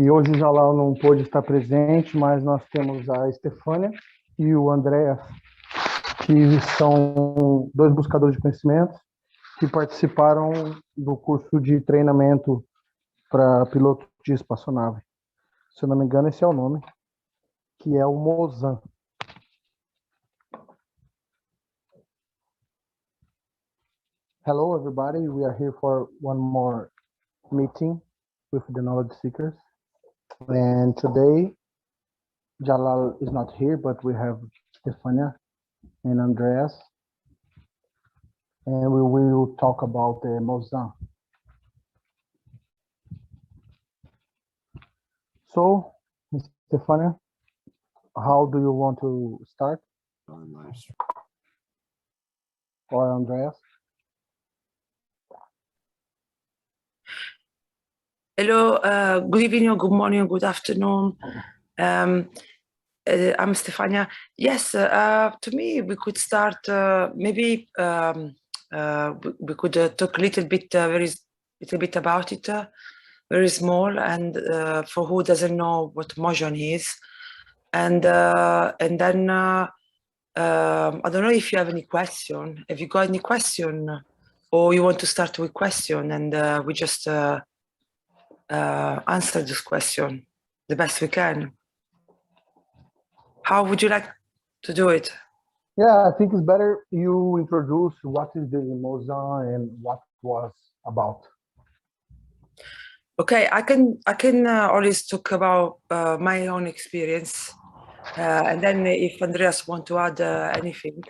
E hoje o Jalal não pôde estar presente, mas nós temos a Estefânia e o Andreas, que são dois buscadores de conhecimento que participaram do curso de treinamento para piloto de espaçonave. Se eu não me engano, esse é o nome, que é o Mozhan. Hello, everybody. We are here for one more meeting with the knowledge seekers. And today, Jalal is not here, but we have Estefania and Andreas. And we will talk about the Mozhan. So, Estefania, how do you want to start? Or Andreas? Hello, good evening, or good morning, or good afternoon. I'm Estefania. Yes, to me, we could start, maybe we could talk a little bit, little bit about it, very small, and for who doesn't know what Mozhan is. And then, I don't know if you have any question. Have you got any question? Or you want to start with question, and we just answer this question the best we can. How would you like to do it? Yeah, I think it's better you introduce what is the Mozhan and what was about. Okay, I can always talk about my own experience, and then if Andreas want to add anything,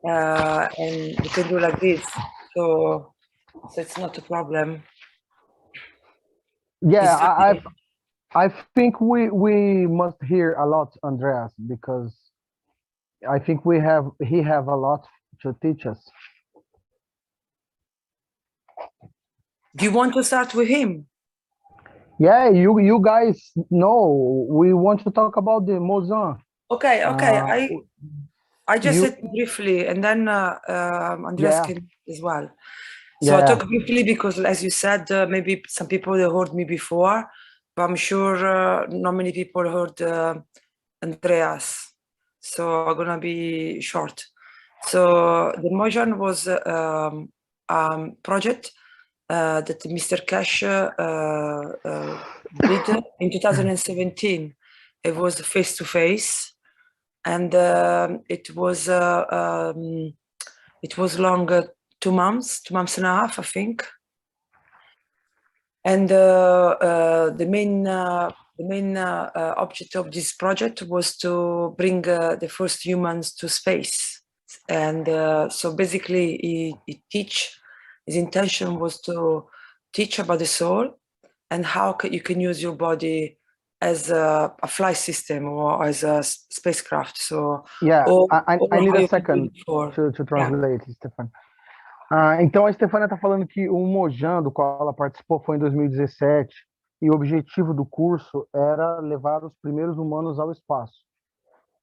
and we can do like this. So it's not a problem. Yeah, I think we must hear a lot, Andreas, because I think he have a lot to teach us. Do you want to start with him? Yeah, you guys know we want to talk about the Mozhan. Okay. I just said briefly, and then Andreas can as well. So I'll talk briefly because, as you said, maybe some people heard me before, but I'm sure not many people heard Andreas. So I'm gonna be short. So the Mozhan was a project that Mr. Cash did in 2017. It was face-to-face, and it was long. 2 months and a half, I think. And the main object of this project was to bring the first humans to space. And so basically his intention was to teach about the soul and how you can use your body as a flight system or as a spacecraft. So yeah, I need a second to translate, Stefan. Então a Estefânia está falando que o Mozhan, do qual ela participou, foi em 2017, e o objetivo do curso era levar os primeiros humanos ao espaço.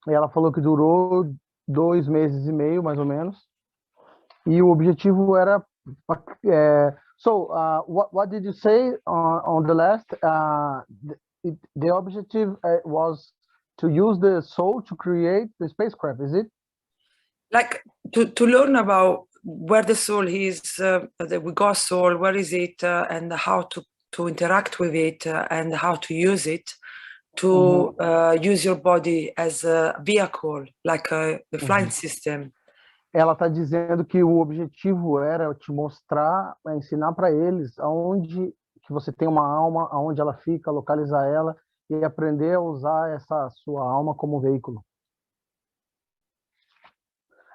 E ela falou que durou 2 meses e meio, mais ou menos, e o objetivo era... what did you say on the last? The objective was to use the soul to create the spacecraft, is it? Like to learn about where the soul is, we got soul, where is it, and how to interact with it, and how to use it to use your body as a vehicle, like the flying system. Ela está dizendo que o objetivo era te mostrar, ensinar para eles aonde que você tem uma alma, aonde ela fica, localizar ela e aprender a usar essa sua alma como veículo.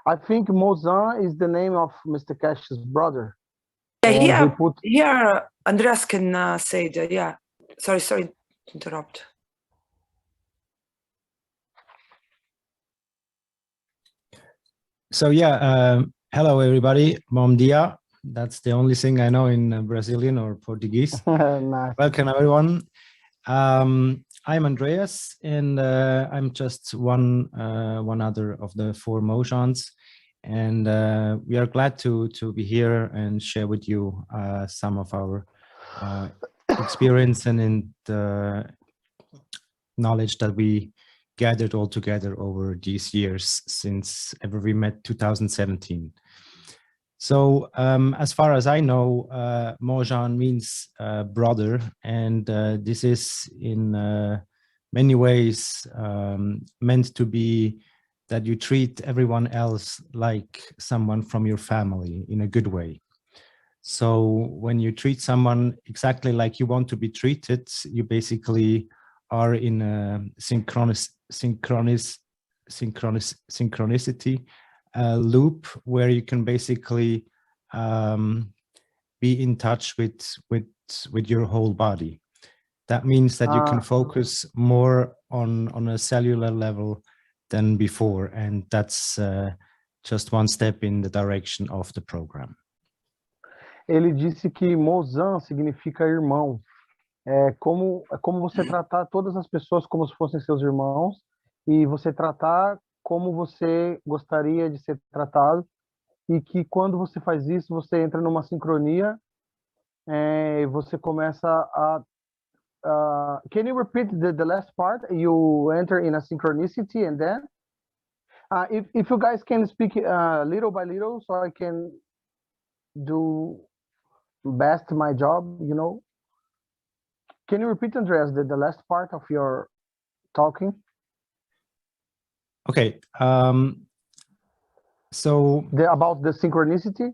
I think Mozhan is the name of Mr. Cash's brother. Yeah, here Andreas can say that. Yeah, sorry to interrupt. So yeah, hello everybody. Bom dia. That's the only thing I know in Brazilian or Portuguese. Nice. Welcome everyone. I'm Andreas, and I'm just one other of the 4 Mozhans, and we are glad to be here and share with you some of our experience and in the knowledge that we gathered all together over these years since ever we met 2017. So as far as I know, Mozhan means brother, and this is in many ways meant to be that you treat everyone else like someone from your family in a good way. So when you treat someone exactly like you want to be treated, you basically are in a synchronicity loop where you can basically be in touch with your whole body. That means that you can focus more on a cellular level than before, and that's just one step in the direction of the program. Ele disse que Mozhan significa irmão. É como você tratar todas as pessoas como se fossem seus irmãos e você tratar como você gostaria de ser tratado, e que quando você faz isso, você entra numa sincronia e você começa a... can you repeat the last part? You enter in a synchronicity and then? If you guys can speak little by little so I can do best my job, you know? Can you repeat, Andreas, the last part of your talking? Okay. So about the synchronicity?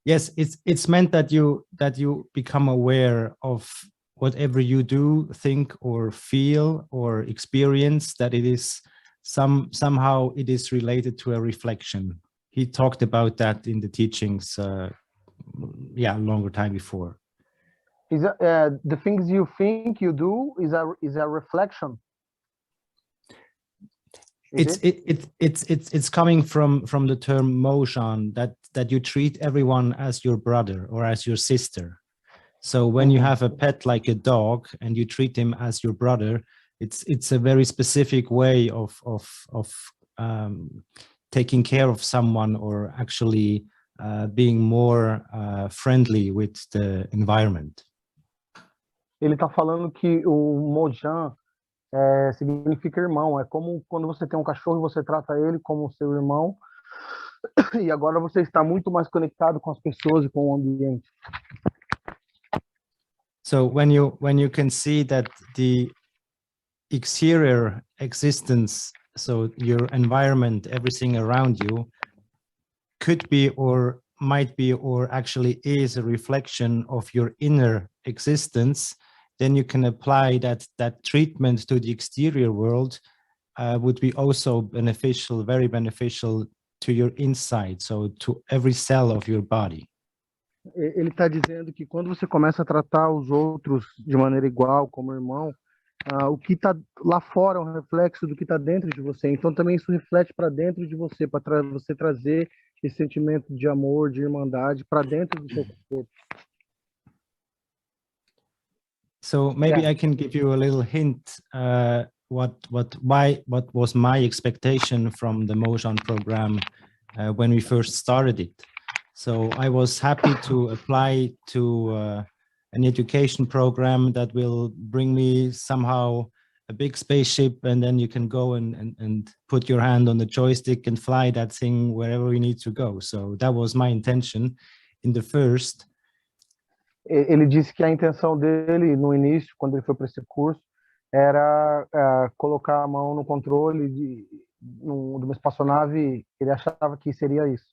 Yes, it's meant that you become aware of whatever you do, think, or feel, or experience, that it is somehow it is related to a reflection. He talked about that in the teachings, a longer time before. Is the things you think you do is a reflection? It's coming from the term Mozhan, that you treat everyone as your brother or as your sister. So when you have a pet like a dog and you treat him as your brother, it's a very specific way of taking care of someone, or actually being more friendly with the environment. Ele está falando que o Mozhan significa irmão. É como quando você tem um cachorro e você trata ele como seu irmão, e agora você está muito mais conectado com as pessoas e com o ambiente. So when you can see that the exterior existence, so your environment, everything around you, could be or might be or actually is a reflection of your inner existence, then you can apply that treatment to the exterior world would be also beneficial, very beneficial to your inside, so to every cell of your body. Ele está dizendo que quando você começa a tratar os outros de maneira igual, como irmão, o que está lá fora é um reflexo do que está dentro de você. Então também isso reflete para dentro de você, para você trazer esse sentimento de amor, de irmandade para dentro do seu corpo. So maybe I can give you a little hint what was my expectation from the Mozhan program when we first started it. So I was happy to apply to an education program that will bring me somehow a big spaceship, and then you can go and put your hand on the joystick and fly that thing wherever you need to go. So that was my intention in the first. Ele disse que a intenção dele no início, quando ele foi para esse curso, era colocar a mão no controle de uma espaçonave. Ele achava que seria isso.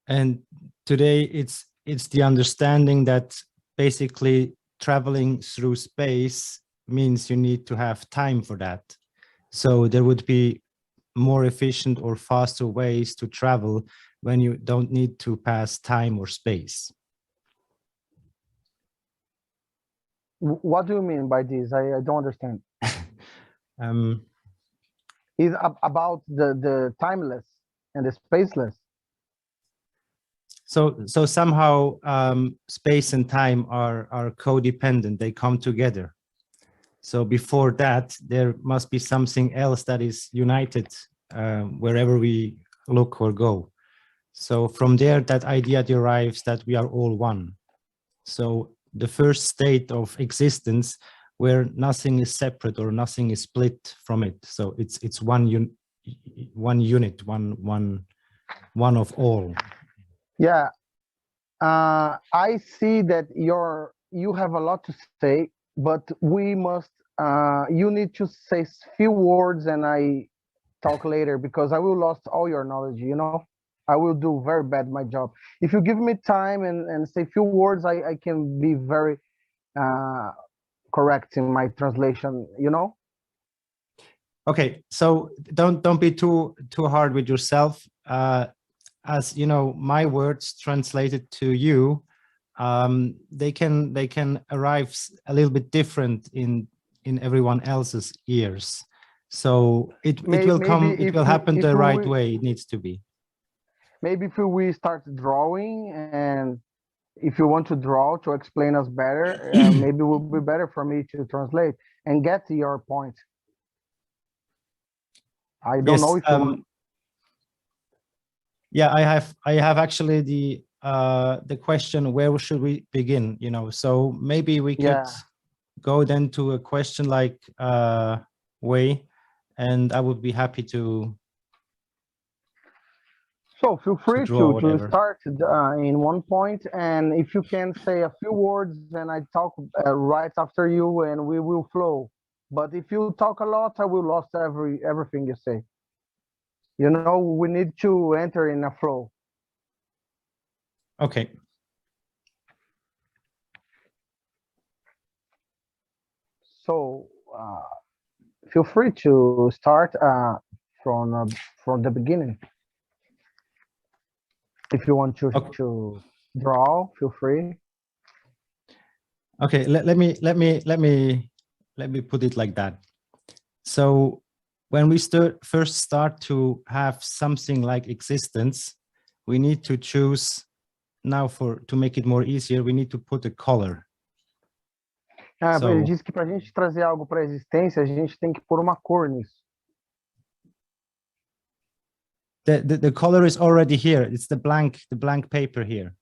And today it's the understanding that basically traveling through space means you need to have time for that. So there would be more efficient or faster ways to travel when you don't need to pass time or space. What do you mean by this? I don't understand. It's about the timeless and the spaceless. So somehow space and time are codependent. They come together. So before that, there must be something else that is united wherever we look or go. So from there, that idea derives that we are all one. So the first state of existence where nothing is separate or nothing is split from it. So it's one unit, one of all. Yeah, I see that you have a lot to say, but we must. You need to say few words, and I talk later because I will lost all your knowledge. You know, I will do very bad my job. If you give me time and say few words, I can be very correct in my translation. You know. Okay, so don't be too hard with yourself. As you know, my words translated to you, they can arrive a little bit different in everyone else's ears. So it will happen the right way it needs to be. Maybe if we start drawing, and if you want to draw to explain us better, maybe it will be better for me to translate and get to your point. I don't know if you want. Yeah, I have actually the question, where should we begin? You know, so maybe we could go then to a question like way, and I would be happy to. So feel free to start in one point, and if you can say a few words, and I talk right after you, and we will flow. But if you talk a lot, I will lost everything you say. You know, we need to enter in a flow. Okay. So feel free to start from the beginning. If you want to draw, feel free. Okay, let me put it like that. So when we first start to have something like existence, we need to choose now to make it more easier, we need to put a color. Ele disse que para a gente trazer algo para a existência, a gente tem que pôr uma cor nisso. The color is already here. It's the blank paper here.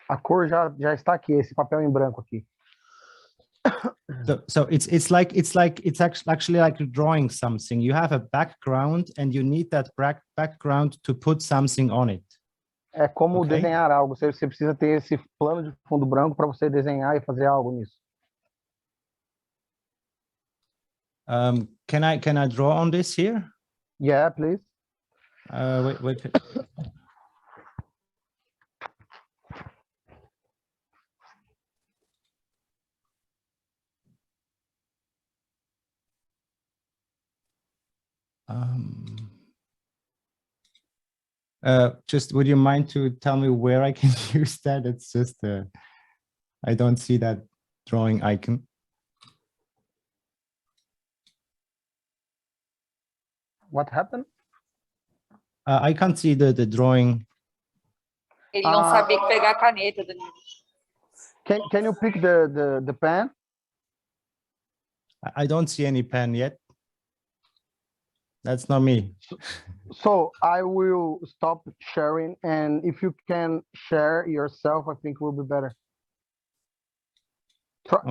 A cor já está aqui, esse papel em branco aqui. So it's actually like drawing something. You have a background and you need that background to put something on it. É como desenhar algo. Você precisa ter esse plano de fundo branco para você desenhar e fazer algo nisso. Can I draw on this here? Yeah, please. Wait. Just would you mind to tell me where I can use that? It's just I don't see that drawing icon. What happened? I can't see the drawing. Ele não sabia que pegar a caneta, Danilo. Can you pick the pen? I don't see any pen yet. That's not me. So I will stop sharing, and if you can share yourself, I think will be better.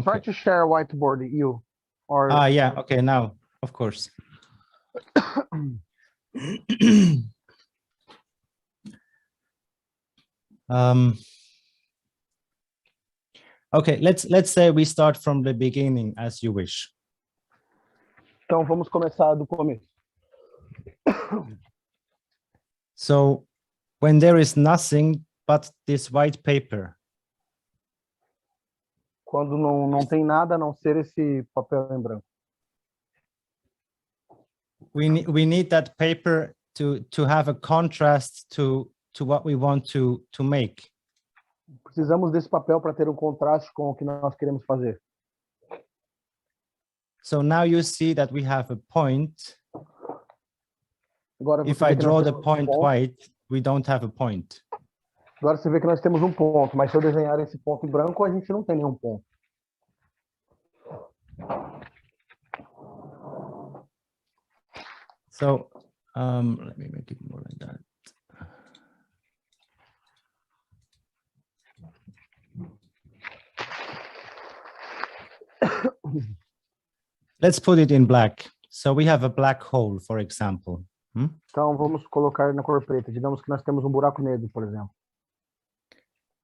Try to share whiteboard, you. Or yeah, okay, now, of course. Okay, let's say we start from the beginning, as you wish. Então vamos começar do começo. So when there is nothing but this white paper. Quando não tem nada a não ser esse papel em branco. We need that paper to have a contrast to what we want to make. Precisamos desse papel para ter contraste com o que nós queremos fazer. So now you see that we have a point. Agora, if I draw the point white, we don't have a point. Agora você vê que nós temos ponto, mas se eu desenhar esse ponto em branco, a gente não tem nenhum ponto. So let me make it more like that. Let's put it in black. So we have a black hole, for example. Então vamos colocar na cor preta. Digamos que nós temos um buraco negro, por exemplo.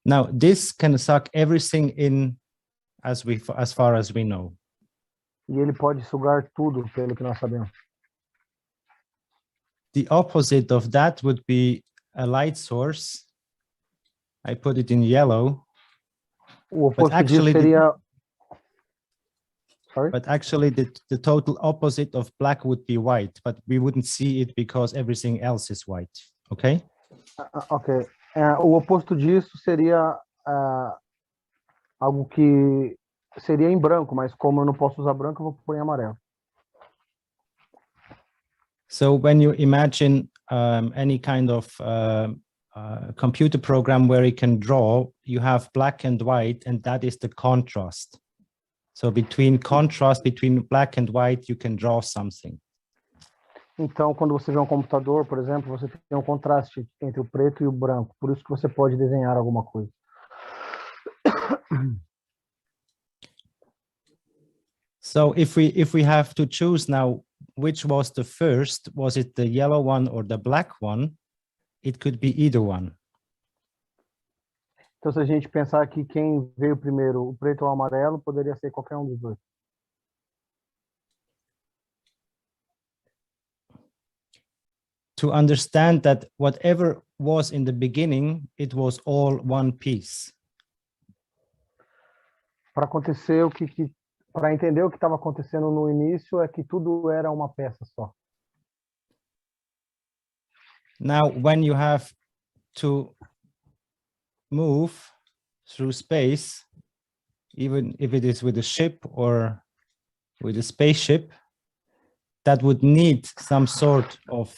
Now this can suck everything in as far as we know. E ele pode sugar tudo, pelo que nós sabemos. The opposite of that would be a light source. I put it in yellow. O oposto disso seria... Sorry? But actually the total opposite of black would be white, but we wouldn't see it because everything else is white, okay? Ok. O oposto disso seria algo que seria em branco, mas como eu não posso usar branco, eu vou pôr em amarelo. So when you imagine any kind of computer program where you can draw, you have black and white, and that is the contrast. So between black and white, you can draw something. Então, quando você vê um computador, por exemplo, você tem um contraste entre o preto e o branco. Por isso que você pode desenhar alguma coisa. So if we have to choose now which was the first, was it the yellow one or the black one? It could be either one. Então, se a gente pensar que quem veio primeiro, o preto ou o amarelo, poderia ser qualquer um dos dois. To understand that whatever was in the beginning, it was all one piece. Para acontecer para entender o que estava acontecendo no início, é que tudo era uma peça só. Now, when you have to move through space, even if it is with a ship or with a spaceship, that would need some sort of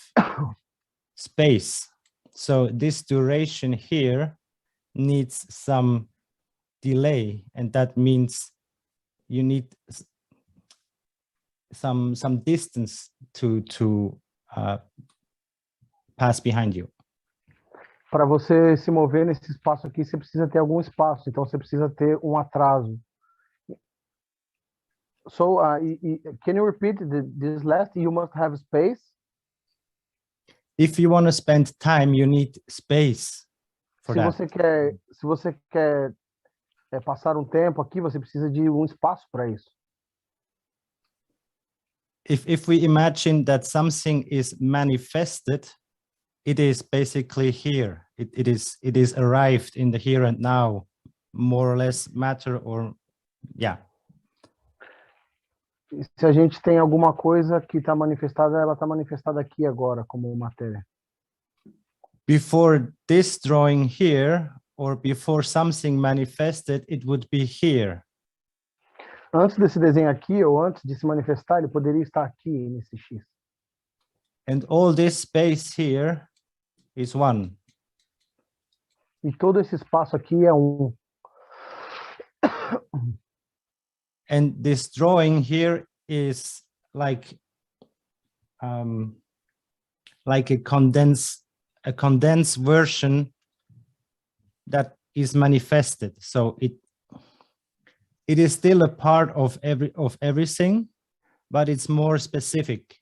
space. So this duration here needs some delay, and that means you need some distance to pass behind you. Para você se mover nesse espaço aqui, você precisa ter algum espaço. Então, você precisa ter um atraso. So, can you repeat this last? You must have space. If you want to spend time, you need space for that. Se você quer passar um tempo aqui, você precisa de um espaço para isso. If we imagine that something is manifested, it is basically here. It is arrived in the here and now, more or less matter, or yeah. Se a gente tem alguma coisa que está manifestada, ela está manifestada aqui agora como matéria. Before this drawing here, or before something manifested, it would be here. Antes desse desenho aqui, ou antes de se manifestar, ele poderia estar aqui nesse X. And all this space here is one. E todo esse espaço aqui é um. And this drawing here is like a condensed version that is manifested. So it is still a part of everything, but it's more specific.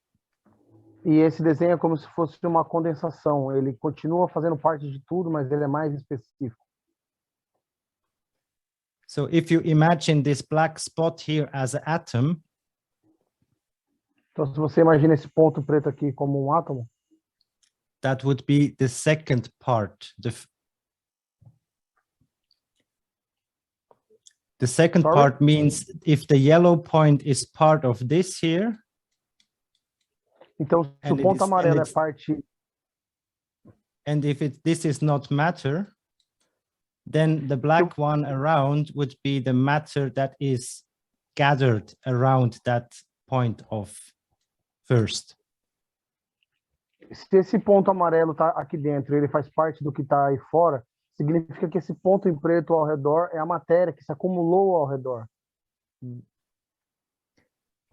E esse desenho é como se fosse uma condensação. Ele continua fazendo parte de tudo, mas ele é mais específico. So if you imagine this black spot here as an atom, então, se você imagina esse ponto preto aqui como um átomo, that would be the second part. The second part means if the yellow point is part of this here. Então, se o ponto amarelo é parte. And if this is not matter, then the black one around would be the matter that is gathered around that point of first. Se esse ponto amarelo está aqui dentro, ele faz parte do que está aí fora, significa que esse ponto em preto ao redor é a matéria que se acumulou ao redor.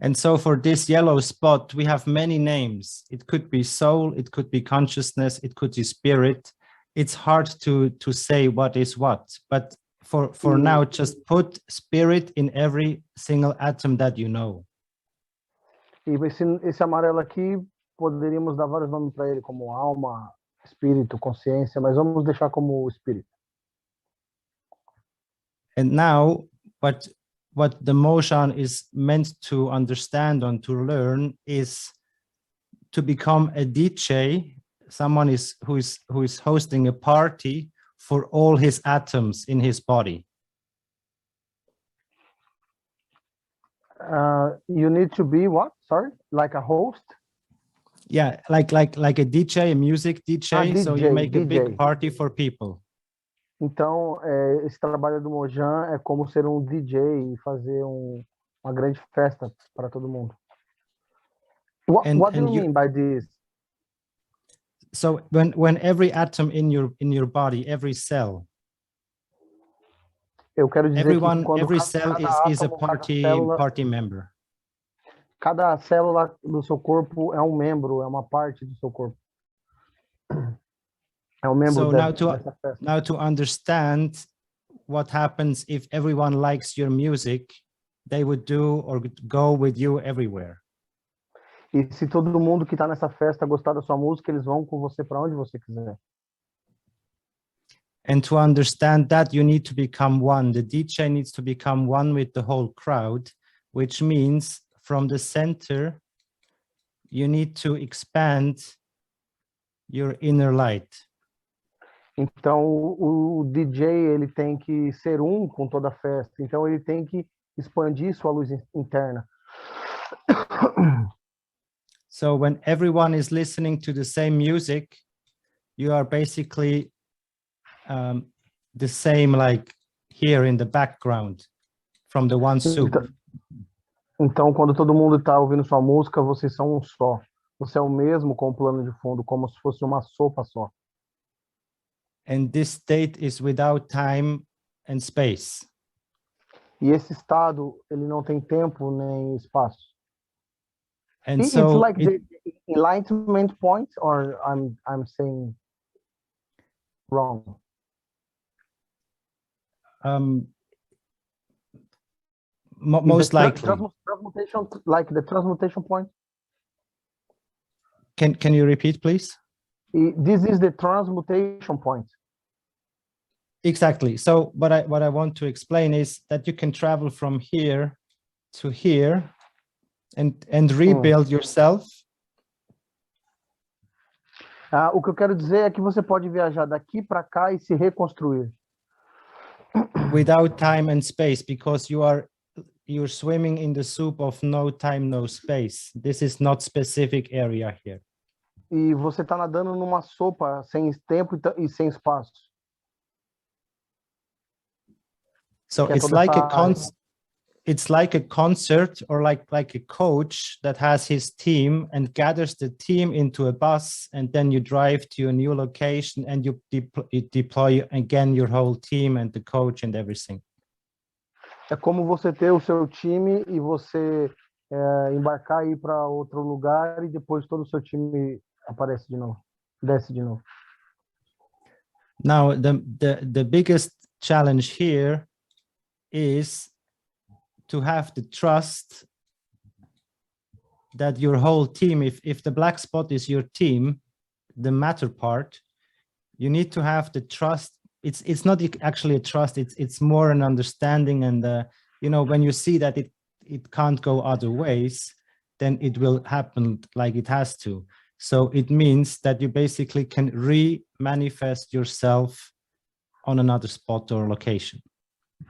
And so for this yellow spot, we have many names. It could be soul, it could be consciousness, it could be spirit. It's hard to say what is what, but for now, just put spirit in every single atom that you know. E esse amarelo aqui, poderíamos dar vários nomes para ele, como alma, espírito, consciência, mas vamos deixar como espírito. And now, what the Mozhan is meant to understand and to learn is to become a DJ, someone who is hosting a party for all his atoms in his body. You need to be what? Sorry, like a host? Yeah, like a DJ, a music DJ. DJ, so you make a DJ. big party for people. Então, esse trabalho do Mozhan é como ser um DJ e fazer uma grande festa para todo mundo. What do you mean by this? So when every atom in your body, every cell, eu quero dizer everyone, que quando every cell is a party member. Cada célula do seu corpo é um membro, é uma parte do seu corpo. É um membro dessa festa. Now to understand what happens if everyone likes your music, they would do or go with you everywhere. E se todo mundo que está nessa festa gostar da sua música, eles vão com você para onde você quiser. And to understand that, you need to become one. The DJ needs to become one with the whole crowd, which means from the center, you need to expand your inner light. Então, o DJ, ele tem que ser um com toda a festa. Então, ele tem que expandir sua luz interna. So when everyone is listening to the same music, you are basically the same, like here in the background from the one soup. Então, quando todo mundo está ouvindo sua música, vocês são um só. Você é o mesmo com o plano de fundo, como se fosse uma sopa só. And this state is without time and space. E esse estado, ele não tem tempo nem espaço. And it's so like the enlightenment point, or I'm saying wrong. Most likely. Transmutation, like the transmutation point. Can you repeat, please? This is the transmutation point. Exactly. So what I want to explain is that you can travel from here to here and rebuild yourself. O que eu quero dizer é que você pode viajar daqui para cá e se reconstruir. Without time and space, because you're swimming in the soup of no time, no space. This is not specific area here. E você está nadando numa sopa sem tempo e sem espaço. So it's like a concert or like a coach that has his team and gathers the team into a bus, and then you drive to a new location and you deploy again your whole team and the coach and everything. É como você ter o seu time e você embarcar e ir para outro lugar e depois todo o seu time aparece de novo, desce de novo. Now the biggest challenge here is to have the trust that your whole team, if the black spot is your team, the matter part, you need to have the trust. It's not actually a trust, it's more an understanding, and when you see that it can't go other ways, then it will happen like it has to. So it means that you basically can re-manifest yourself on another spot or location.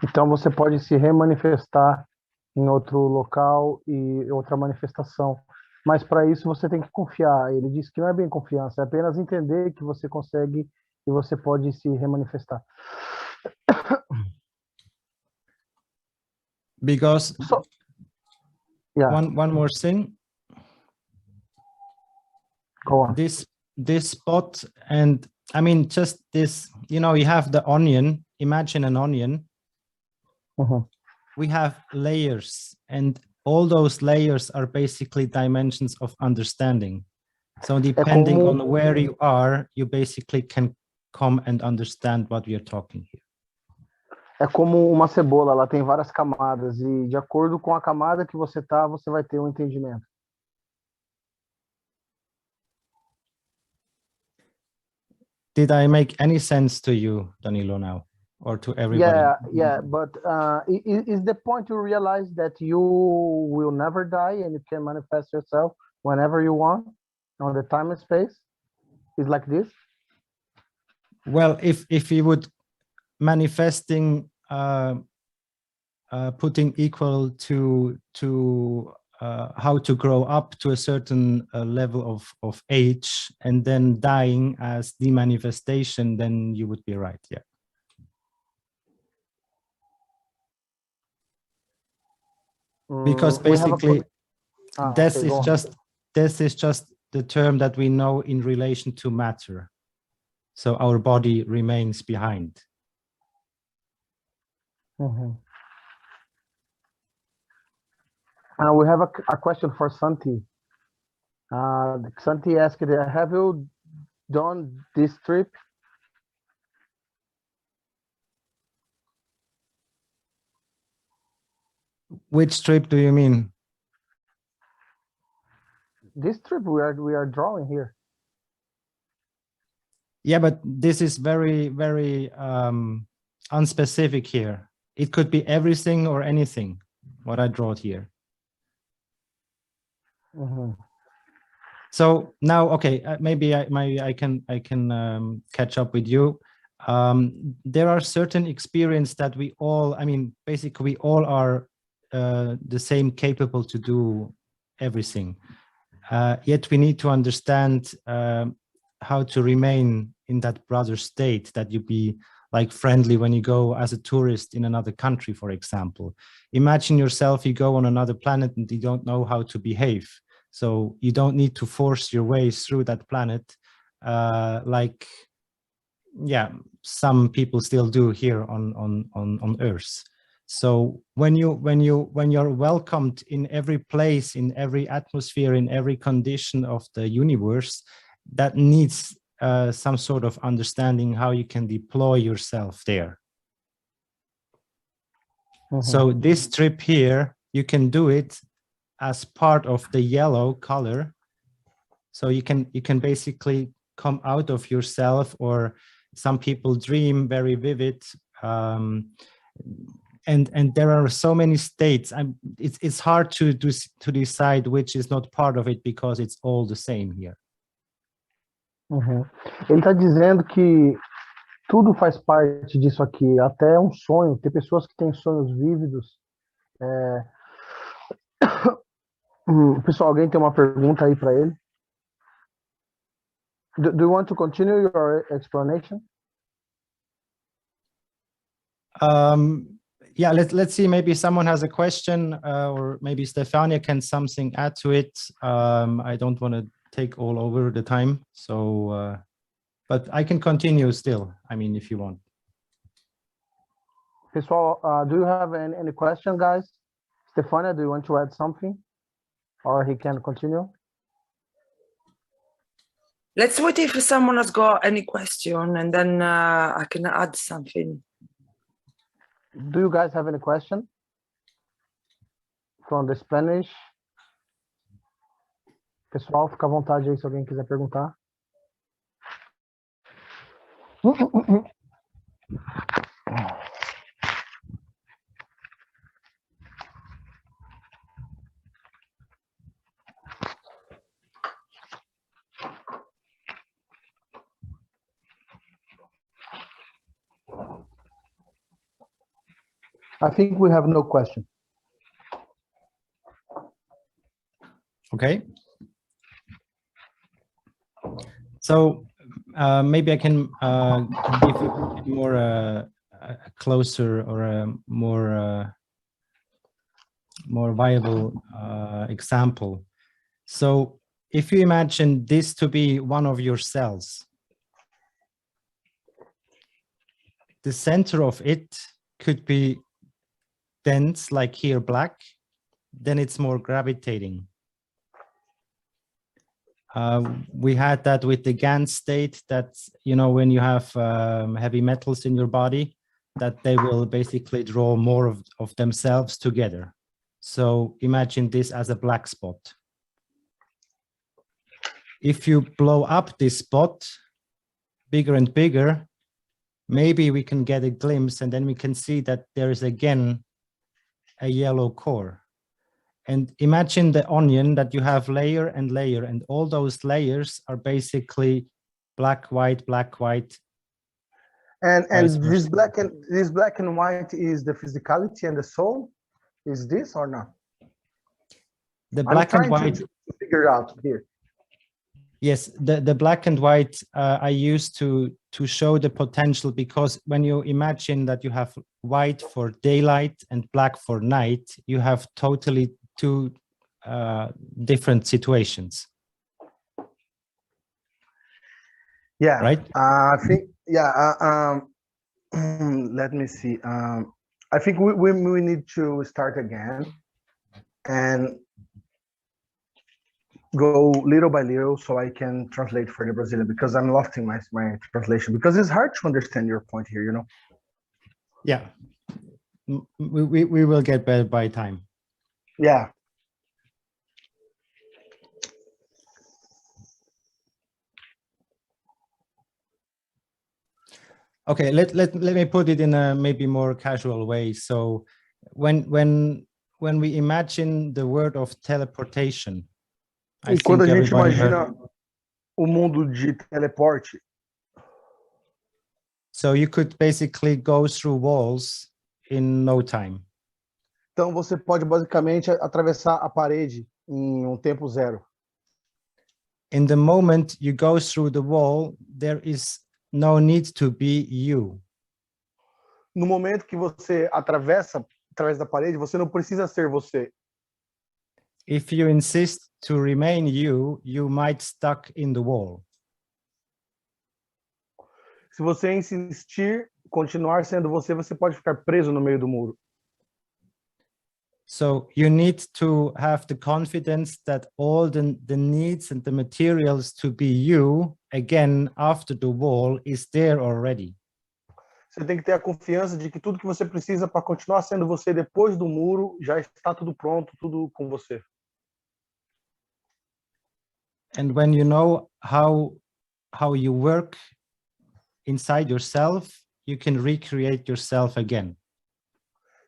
Então você pode se remanifestar em outro local e outra manifestação. Mas para isso você tem que confiar. Ele disse que não é bem confiança, é apenas entender que você consegue e você pode se remanifestar. Because one more thing. Go on. This spot, and I mean just this, you have the onion. Imagine an onion. We have layers, and all those layers are basically dimensions of understanding. So depending on where you are, you basically can come and understand what we are talking here. É como uma cebola, ela tem várias camadas e de acordo com a camada que você tá, você vai ter um entendimento. Did I make any sense to you, Danilo, now, or to everybody? Yeah, but is the point to realize that you will never die and you can manifest yourself whenever you want on the time and space? Is like this? Well, if you would manifesting putting equal to how to grow up to a certain level of age and then dying as the manifestation, then you would be right. Yeah. Because basically this is just the term that we know in relation to matter. So our body remains behind. Mm-hmm. We have a question for Santi. Santi asked, have you done this trip? Which trip do you mean? This trip we are drawing here. Yeah, but this is very, very unspecific here. It could be everything or anything, what I draw here. Mm-hmm. So now, okay, maybe I can catch up with you. There are certain experiences that we all, I mean, basically we all are the same capable to do everything. Yet we need to understand how to remain in that brother state, that you be like friendly when you go as a tourist in another country, for example. Imagine yourself, you go on another planet and you don't know how to behave. So you don't need to force your way through that planet like, yeah, some people still do here on Earth. So when you're welcomed in every place, in every atmosphere, in every condition of the universe, that needs some sort of understanding how you can deploy yourself there. Mm-hmm. So this trip here, you can do it as part of the yellow color. So you can basically come out of yourself, or some people dream very vivid. And there are so many states. It's hard to decide which is not part of it, because it's all the same here. Uhum. Ele está dizendo que tudo faz parte disso aqui, até um sonho. Tem pessoas que têm sonhos vívidos. Pessoal, alguém tem uma pergunta aí para ele? Do you want to continue your explanation? Yeah, let's see, maybe someone has a question, or maybe Estefania can something add to it. I don't want to take all over the time, so but I can continue still, I mean, if you want. Pessoal, do you have any question, guys? Estefania, do you want to add something, or he can continue? Let's wait if someone has got any question, and then I can add something. Do you guys have any question from the Spanish? Pessoal, fica à vontade aí se alguém quiser perguntar. I think we have no question. Okay. So maybe I can give you more a closer or a more viable example. So if you imagine this to be one of your cells, the center of it could be dense, like here black, then it's more gravitating. We had that with the GAN state, that, you know, when you have heavy metals in your body, that they will basically draw more of themselves together. So imagine this as a black spot. If you blow up this spot bigger and bigger, maybe we can get a glimpse, and then we can see that there is again a yellow core. And imagine the onion, that you have layer and layer, and all those layers are basically black, white, black, white. And this black and white is the physicality and the soul. Is this or not? The black and white to figure out here. Yes, the black and white I used to show the potential, because when you imagine that you have white for daylight and black for night, you have totally two different situations. Yeah, right. I think, yeah. Let me see. I think we need to start again and go little by little so I can translate for the Brazilian, because I'm lofting my translation, because it's hard to understand your point here, you know? Yeah, we will get better by time. Yeah. Okay, let me put it in a maybe more casual way. So when we imagine the word of teleportation, E quando a gente imagina o mundo de teleporte, so you could basically go through walls in no time. Então você pode basicamente atravessar a parede em tempo zero. In the moment you go through the wall, there is no need to be you. No momento que você atravessa através da parede, você não precisa ser você. If you insist to remain you, you might stuck in the wall. Se você insistir, continuar sendo você, você pode ficar preso no meio do muro. So you need to have the confidence that all the needs and the materials to be you again after the wall is there already. Você tem que ter a confiança de que tudo que você precisa para continuar sendo você depois do muro já está tudo pronto, tudo com você. And when you know how you work inside yourself, you can recreate yourself again.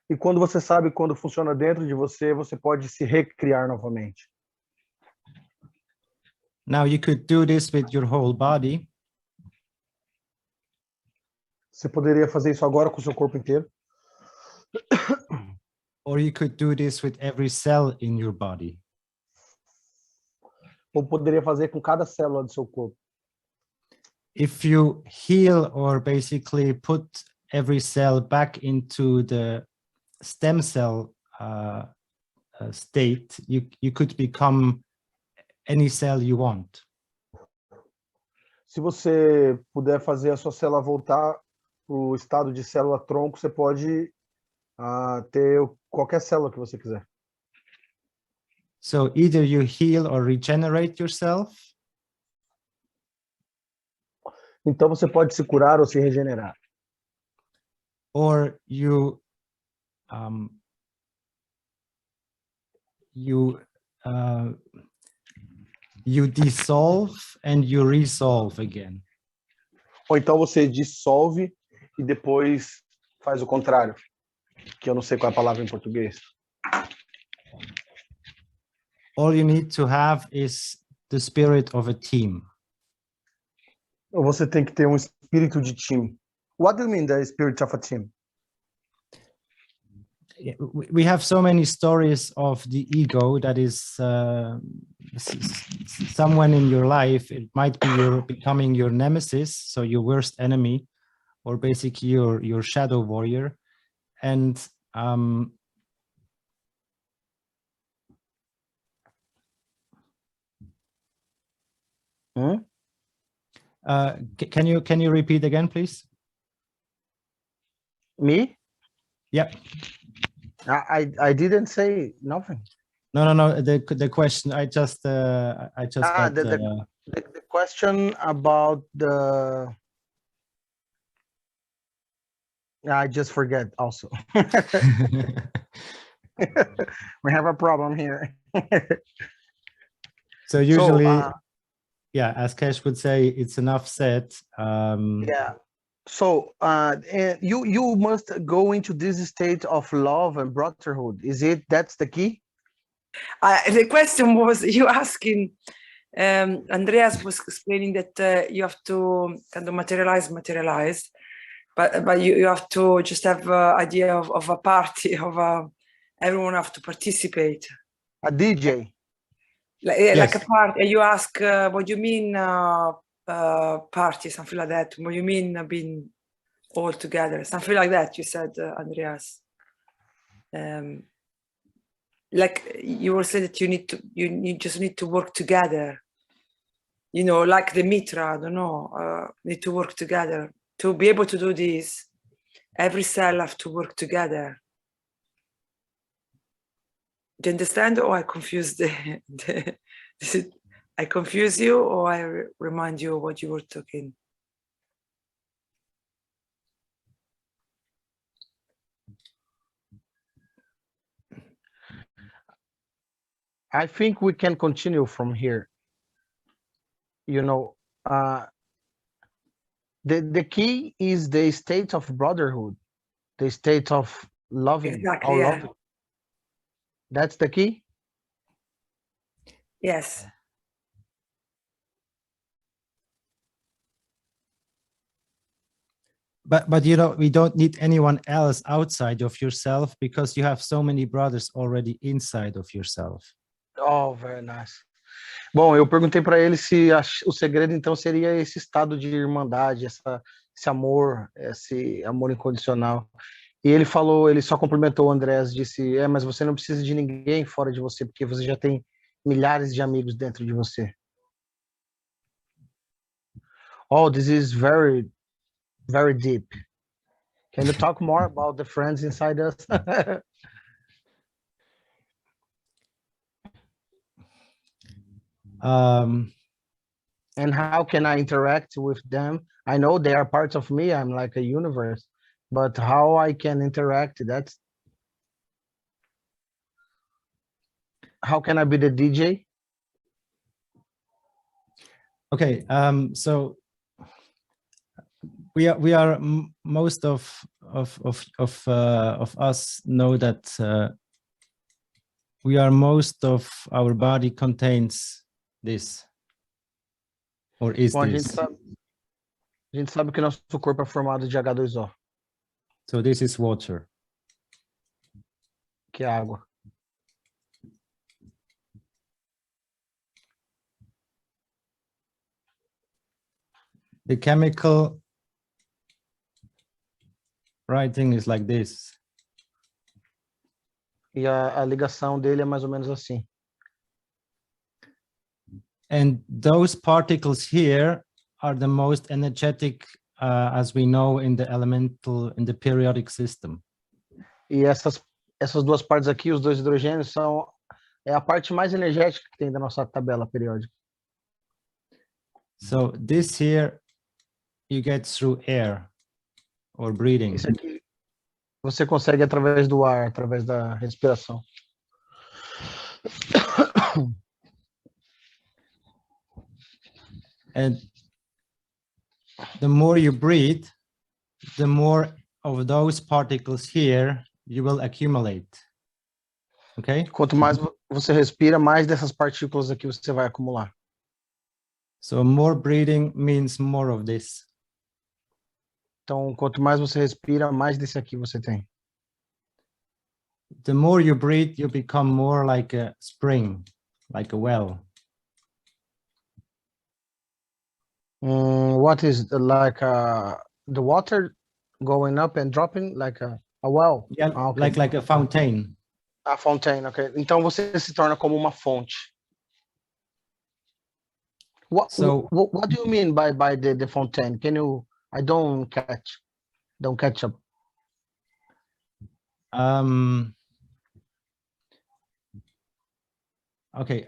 E quando você sabe quando funciona dentro de você, você pode se recriar novamente. Now you could do this with your whole body. Você poderia fazer isso agora com o seu corpo inteiro. Or you could do this with every cell in your body. Ou poderia fazer com cada célula do seu corpo. If you heal or basically put every cell back into the stem cell state, you could become any cell you want. Se você puder fazer a sua célula voltar para o estado de célula-tronco, você pode ter qualquer célula que você quiser. So either you heal or regenerate yourself. Então você pode se curar ou se regenerar. Or you dissolve and you resolve again. Ou então você dissolve e depois faz o contrário, que eu não sei qual é a palavra em português. All you need to have is the spirit of a team. Ou você tem que ter um espírito de time. What do you mean the spirit of a team? We have so many stories of the ego that is someone in your life. It might be becoming your nemesis, so your worst enemy, or basically your shadow warrior. And can you repeat again, please? Me? Yeah. I didn't say nothing. No. The question I just got. The question about I just forget also. We have a problem here. So usually, yeah, as Kesh would say, it's enough said. Yeah. So and you must go into this state of love and brotherhood. That's the key? The question was, you asking, Andreas was explaining that you have to kind of materialize, but you have to just have an idea of a party, everyone have to participate. A DJ. Like Yes. a party. You ask, what do you mean party, something like that? What do you mean being all together? Something like that, you said, Andreas. Like you were saying that you just need to work together. You know, like the Mitra, I don't know, need to work together. To be able to do this, every cell have to work together. Do you understand, or I confuse I confuse you, or I remind you what you were talking? I think we can continue from here. You know, the key is the state of brotherhood, the state of loving. Exactly, yeah. Loving. That's the key? Yes. But you know, we don't need anyone else outside of yourself because you have so many brothers already inside of yourself. Oh, very nice. Bom, eu perguntei para ele se o segredo então seria esse estado de irmandade, esse amor incondicional. E ele falou, ele só cumprimentou o Andreas, disse, mas você não precisa de ninguém fora de você, porque você já tem milhares de amigos dentro de você. Oh, this is very, very deep. Can you talk more about the friends inside us? And how can I interact with them? I know they are parts of me. I'm like a universe, but how I can interact, how can I be the DJ? Okay, so we are most of us know that we are most of our body contains this, or is Bom, this. A gente sabe que nosso corpo é formado de H2O. So this is water. Que é água. The chemical writing is like this. E a ligação dele é mais ou menos assim. And those particles here are the most energetic, as we know, in the periodic system. E essas duas partes aqui, os dois hidrogênios, é a parte mais energética que tem da nossa tabela periódica. So this here you get through air or breathing. Isso aqui você consegue através do ar, através da respiração. And the more you breathe, the more of those particles here you will accumulate. Okay? Quanto mais você respira, mais dessas partículas aqui você vai acumular. So more breathing means more of this. Então, quanto mais você respira, mais desse aqui você tem. The more you breathe, you become more like a spring, like a well. What is like the water going up and dropping like a well? Yeah, okay. like a fountain. A fontaine, okay. Então você se torna como uma fonte. What do you mean by the fontaine? Can you? I don't catch up. Okay.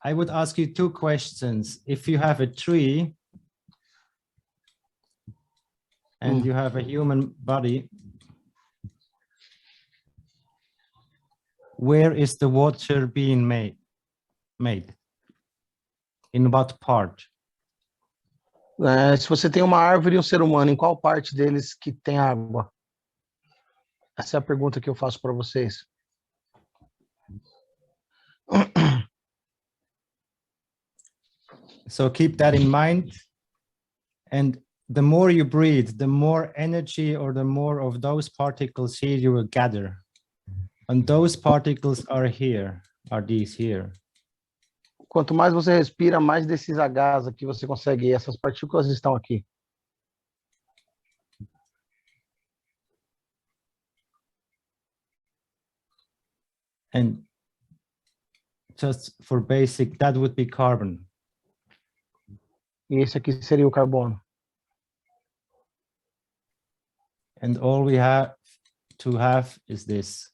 I would ask you two questions. If you have a tree and you have a human body, where is the water being made? In what part? Se você tem uma árvore e um ser humano, em qual parte deles que tem água? Essa é a pergunta que eu faço para vocês. So keep that in mind. And the more you breathe, the more energy or the more of those particles here you will gather. And those particles are here, are these here. Quanto mais você respira, mais desses Hs aqui você consegue. Essas partículas estão aqui. And just for basic, that would be carbon. E esse aqui seria o carbono. And all we have to have is this.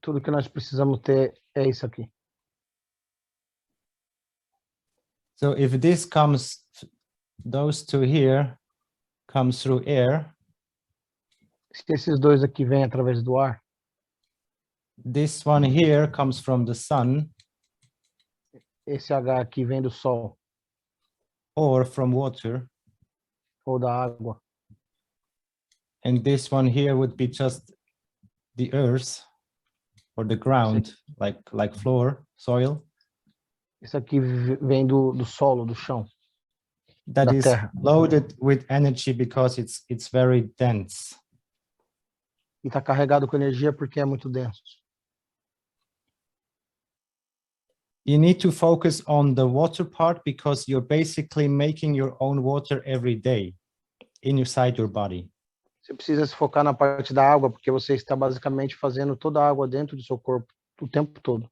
Tudo que nós precisamos ter é isso aqui. So if this comes, those two here comes through air. Se esses dois aqui vêm através do ar, This one here comes from the sun. esse H aqui vem do sol Or from water. ou da água. And this one here would be just the earth or the ground, like floor, soil. Isso aqui vem do solo, do chão. That Da is terra. loaded with energy because it's very dense. E está carregado com energia porque é muito denso. You need to focus on the water part because you're basically making your own water every day inside your body. Você precisa se focar na parte da água porque você está basicamente fazendo toda a água dentro do seu corpo o tempo todo.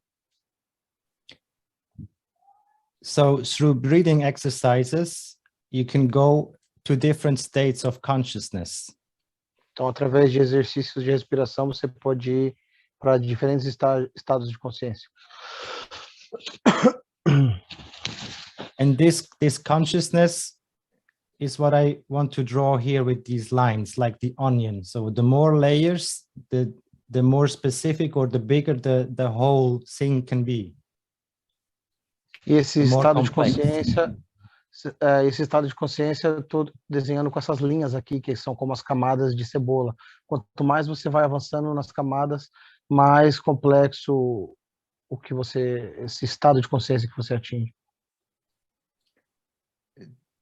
So through breathing exercises, you can go to different states of consciousness. Então, através de exercícios de respiração, você pode ir para diferentes estados de consciência. And this consciousness is what I want to draw here with these lines, like the onion. So the more layers, the more specific or the bigger the whole thing can be. E esse estado de consciência, eu estou desenhando com essas linhas aqui, que são como as camadas de cebola. Quanto mais você vai avançando nas camadas, mais complexo esse estado de consciência que você atinge.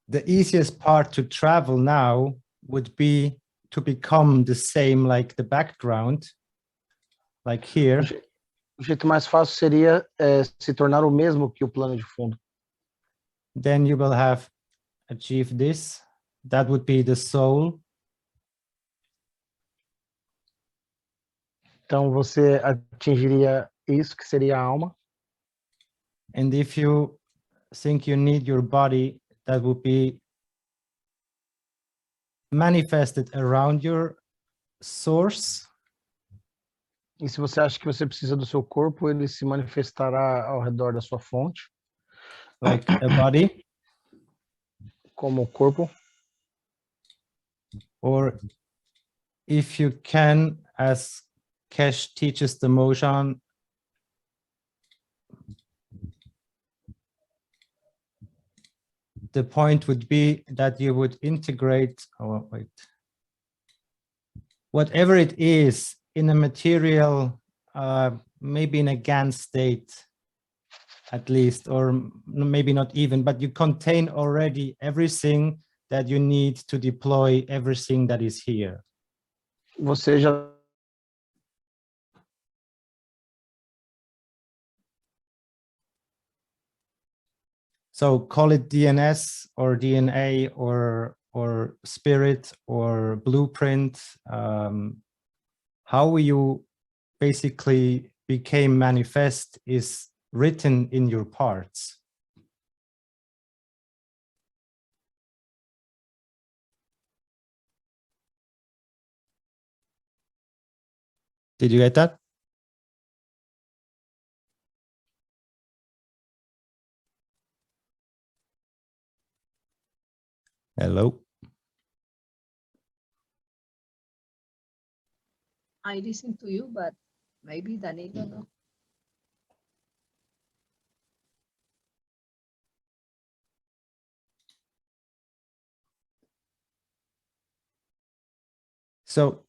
The easiest part to travel now would be to become the same like the background, like here. O jeito mais fácil seria se tornar o mesmo que o plano de fundo. Then you will have achieved this. That would be the soul. Então você atingiria isso, que seria a alma. And if you think you need your body, that would be manifested around your source. E se você acha que você precisa do seu corpo, ele se manifestará ao redor da sua fonte. Like a body. Como o corpo. Or if you can, as Kesh teaches the Mozhan, the point would be that you would integrate, whatever it is in a material, maybe in a GAN state, at least, or maybe not even, but you contain already everything that you need to deploy everything that is here. Você já So call it DNS or DNA or spirit or blueprint. How you basically became manifest is written in your parts. Did you get that? Hello. I listen to you, but maybe Danilo no. So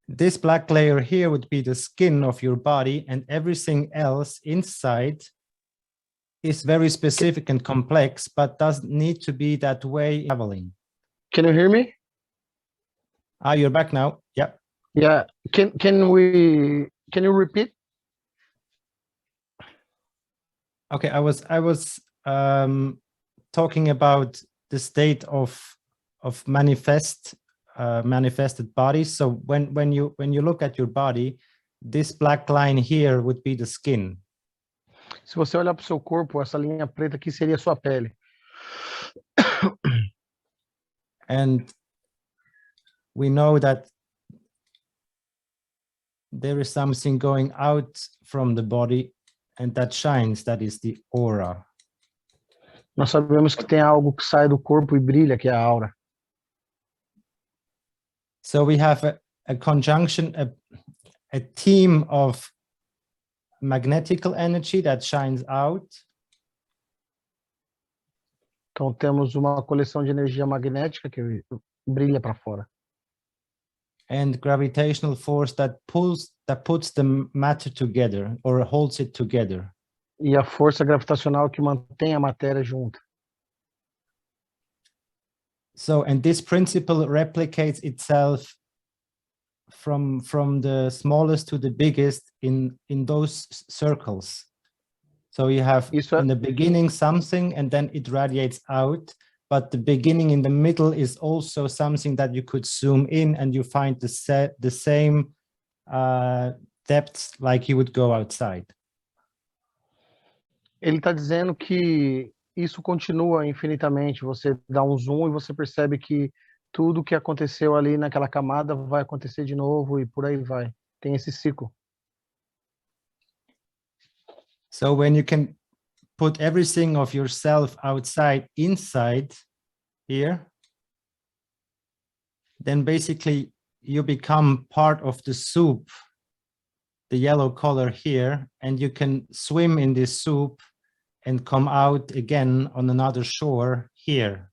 this black layer here would be the skin of your body, and everything else inside is very specific and complex, but doesn't need to be that way traveling. Can you hear me? Ah, you're back now. Yeah. Yeah. Can you repeat? Okay, I was talking about the state of manifested bodies. So when you look at your body, this black line here would be the skin. Se você olhar para o seu corpo, essa linha preta aqui seria a sua pele. And we know that there is something going out from the body and that shines, that is the aura. Nós sabemos que tem algo que sai do corpo e brilha, que é a aura. So we have a conjunction, a team of magnetical energy that shines out. Então temos uma coleção de energia magnética que brilha para fora. And gravitational force that puts the matter together or holds it together. E a força gravitacional que mantém a matéria junta. So, and this principle replicates itself from the smallest to the biggest in those circles. So you have in the beginning something, and then it radiates out, but the beginning in the middle is also something that you could zoom in and you find the same depths like you would go outside. Ele está dizendo que isso continua infinitamente. Você dá um zoom e você percebe que tudo que aconteceu ali naquela camada vai acontecer de novo e por aí vai. Tem esse ciclo. So when you can put everything of yourself outside, inside here, then basically you become part of the soup, the yellow color here, and you can swim in this soup and come out again on another shore here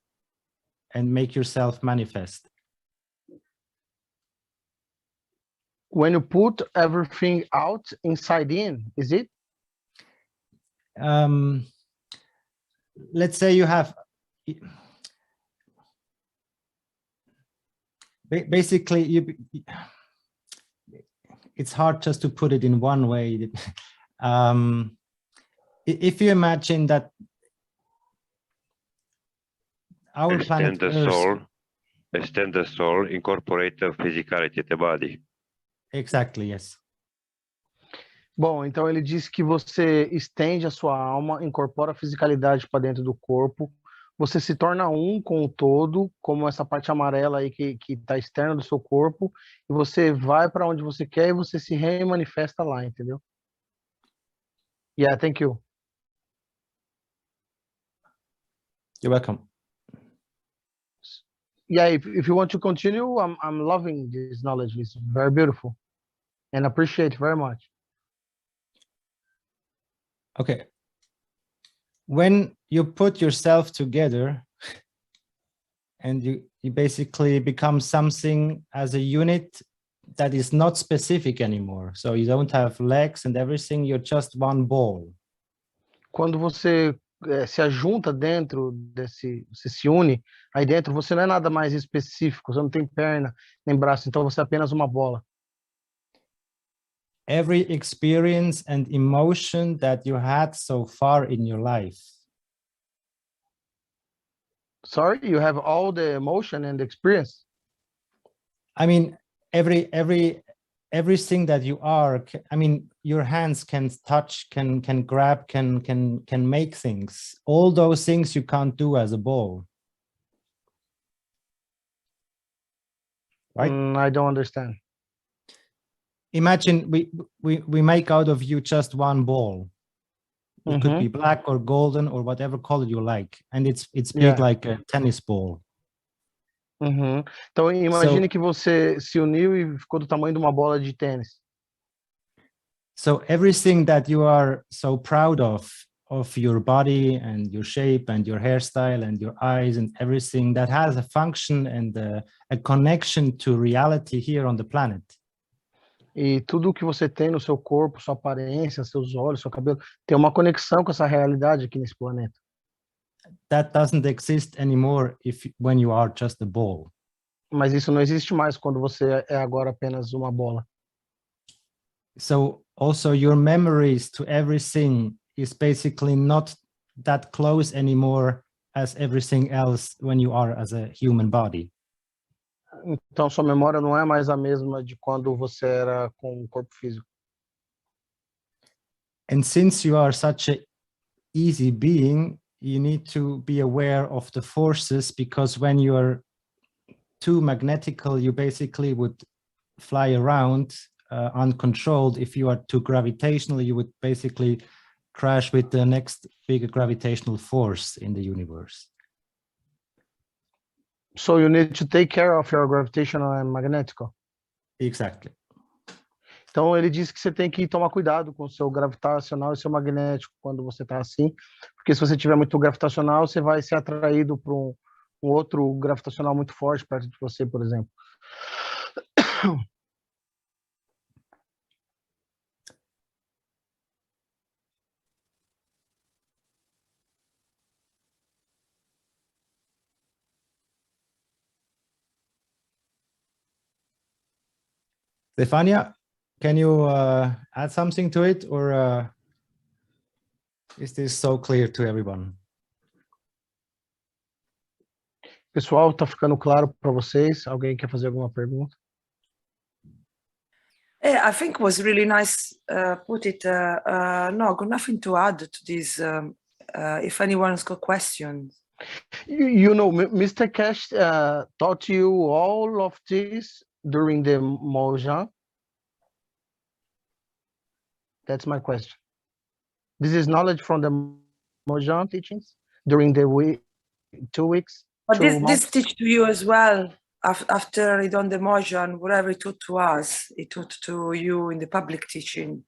and make yourself manifest. When you put everything out, inside in, is it? Let's say you have basically it's hard just to put it in one way. If you imagine that our planet extend the soul, incorporate the physicality, the body. Exactly, yes. Bom, então ele disse que você estende a sua alma, incorpora a fisicalidade para dentro do corpo, você se torna um com o todo, como essa parte amarela aí que está externa do seu corpo, e você vai para onde você quer e você se remanifesta lá, entendeu? Yeah, thank you. You're welcome. Yeah, if you want to continue, I'm loving this knowledge. It's very beautiful and appreciate very much. Okay. When you put yourself together and you basically become something as a unit that is not specific anymore. So you don't have legs and everything, you're just one ball. Quando você se ajunta dentro você se une, aí dentro você não é nada mais específico, você não tem perna nem braço, então você é apenas uma bola. Every experience and emotion that you had so far in your life. Sorry, you have all the emotion and experience? I mean, everything that you are, I mean, your hands can touch, can grab, can make things. All those things you can't do as a ball. Right? I don't understand. Imagine we make out of you just one ball. It could be black or golden or whatever color you like, and it's big like a tennis ball. Uhum. Então, imagine que você se uniu e ficou do tamanho de uma bola de tênis. So everything that you are so proud of your body and your shape and your hairstyle and your eyes and everything that has a function and a connection to reality here on the planet. E tudo que você tem no seu corpo, sua aparência, seus olhos, seu cabelo, tem uma conexão com essa realidade aqui nesse planeta. That doesn't exist anymore when you are just a ball. Mas isso não existe mais quando você é agora apenas uma bola. So also your memories to everything is basically not that close anymore as everything else when you are as a human body. Então sua memória não é mais a mesma de quando você era com o corpo físico. And since you are such a easy being, you need to be aware of the forces, because when you are too magnetical, you basically would fly around uncontrolled. If you are too gravitational, you would basically crash with the next bigger gravitational force in the universe. So you need to take care of your gravitational and magnetical. Exactly. Então ele diz que você tem que tomar cuidado com o seu gravitacional e seu magnético quando você está assim, porque se você tiver muito gravitacional, você vai ser atraído para um outro gravitacional muito forte perto de você, por exemplo. Estefania, can you add something to it, or is this so clear to everyone? Pessoal, tá ficando claro para vocês? Alguém quer fazer alguma pergunta? Yeah, I think it was really nice. Put it. No, I've got nothing to add to this. If anyone's got questions. You know, Mr. Cash taught you all of this during the Mozhan? That's my question. This is knowledge from the Mozhan teachings during the 2 weeks? But this teach to you as well. After he done the Mozhan, whatever he taught to us, he taught to you in the public teaching.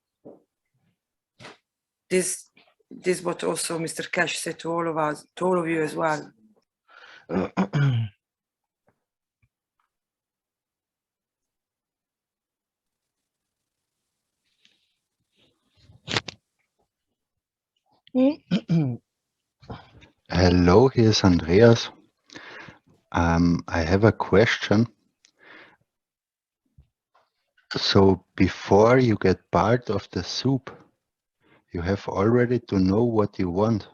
This what also Mr. Cash said to all of us, to all of you as well. Hello, here's Andreas. I have a question. So before you get part of the soup, you have already to know what you want.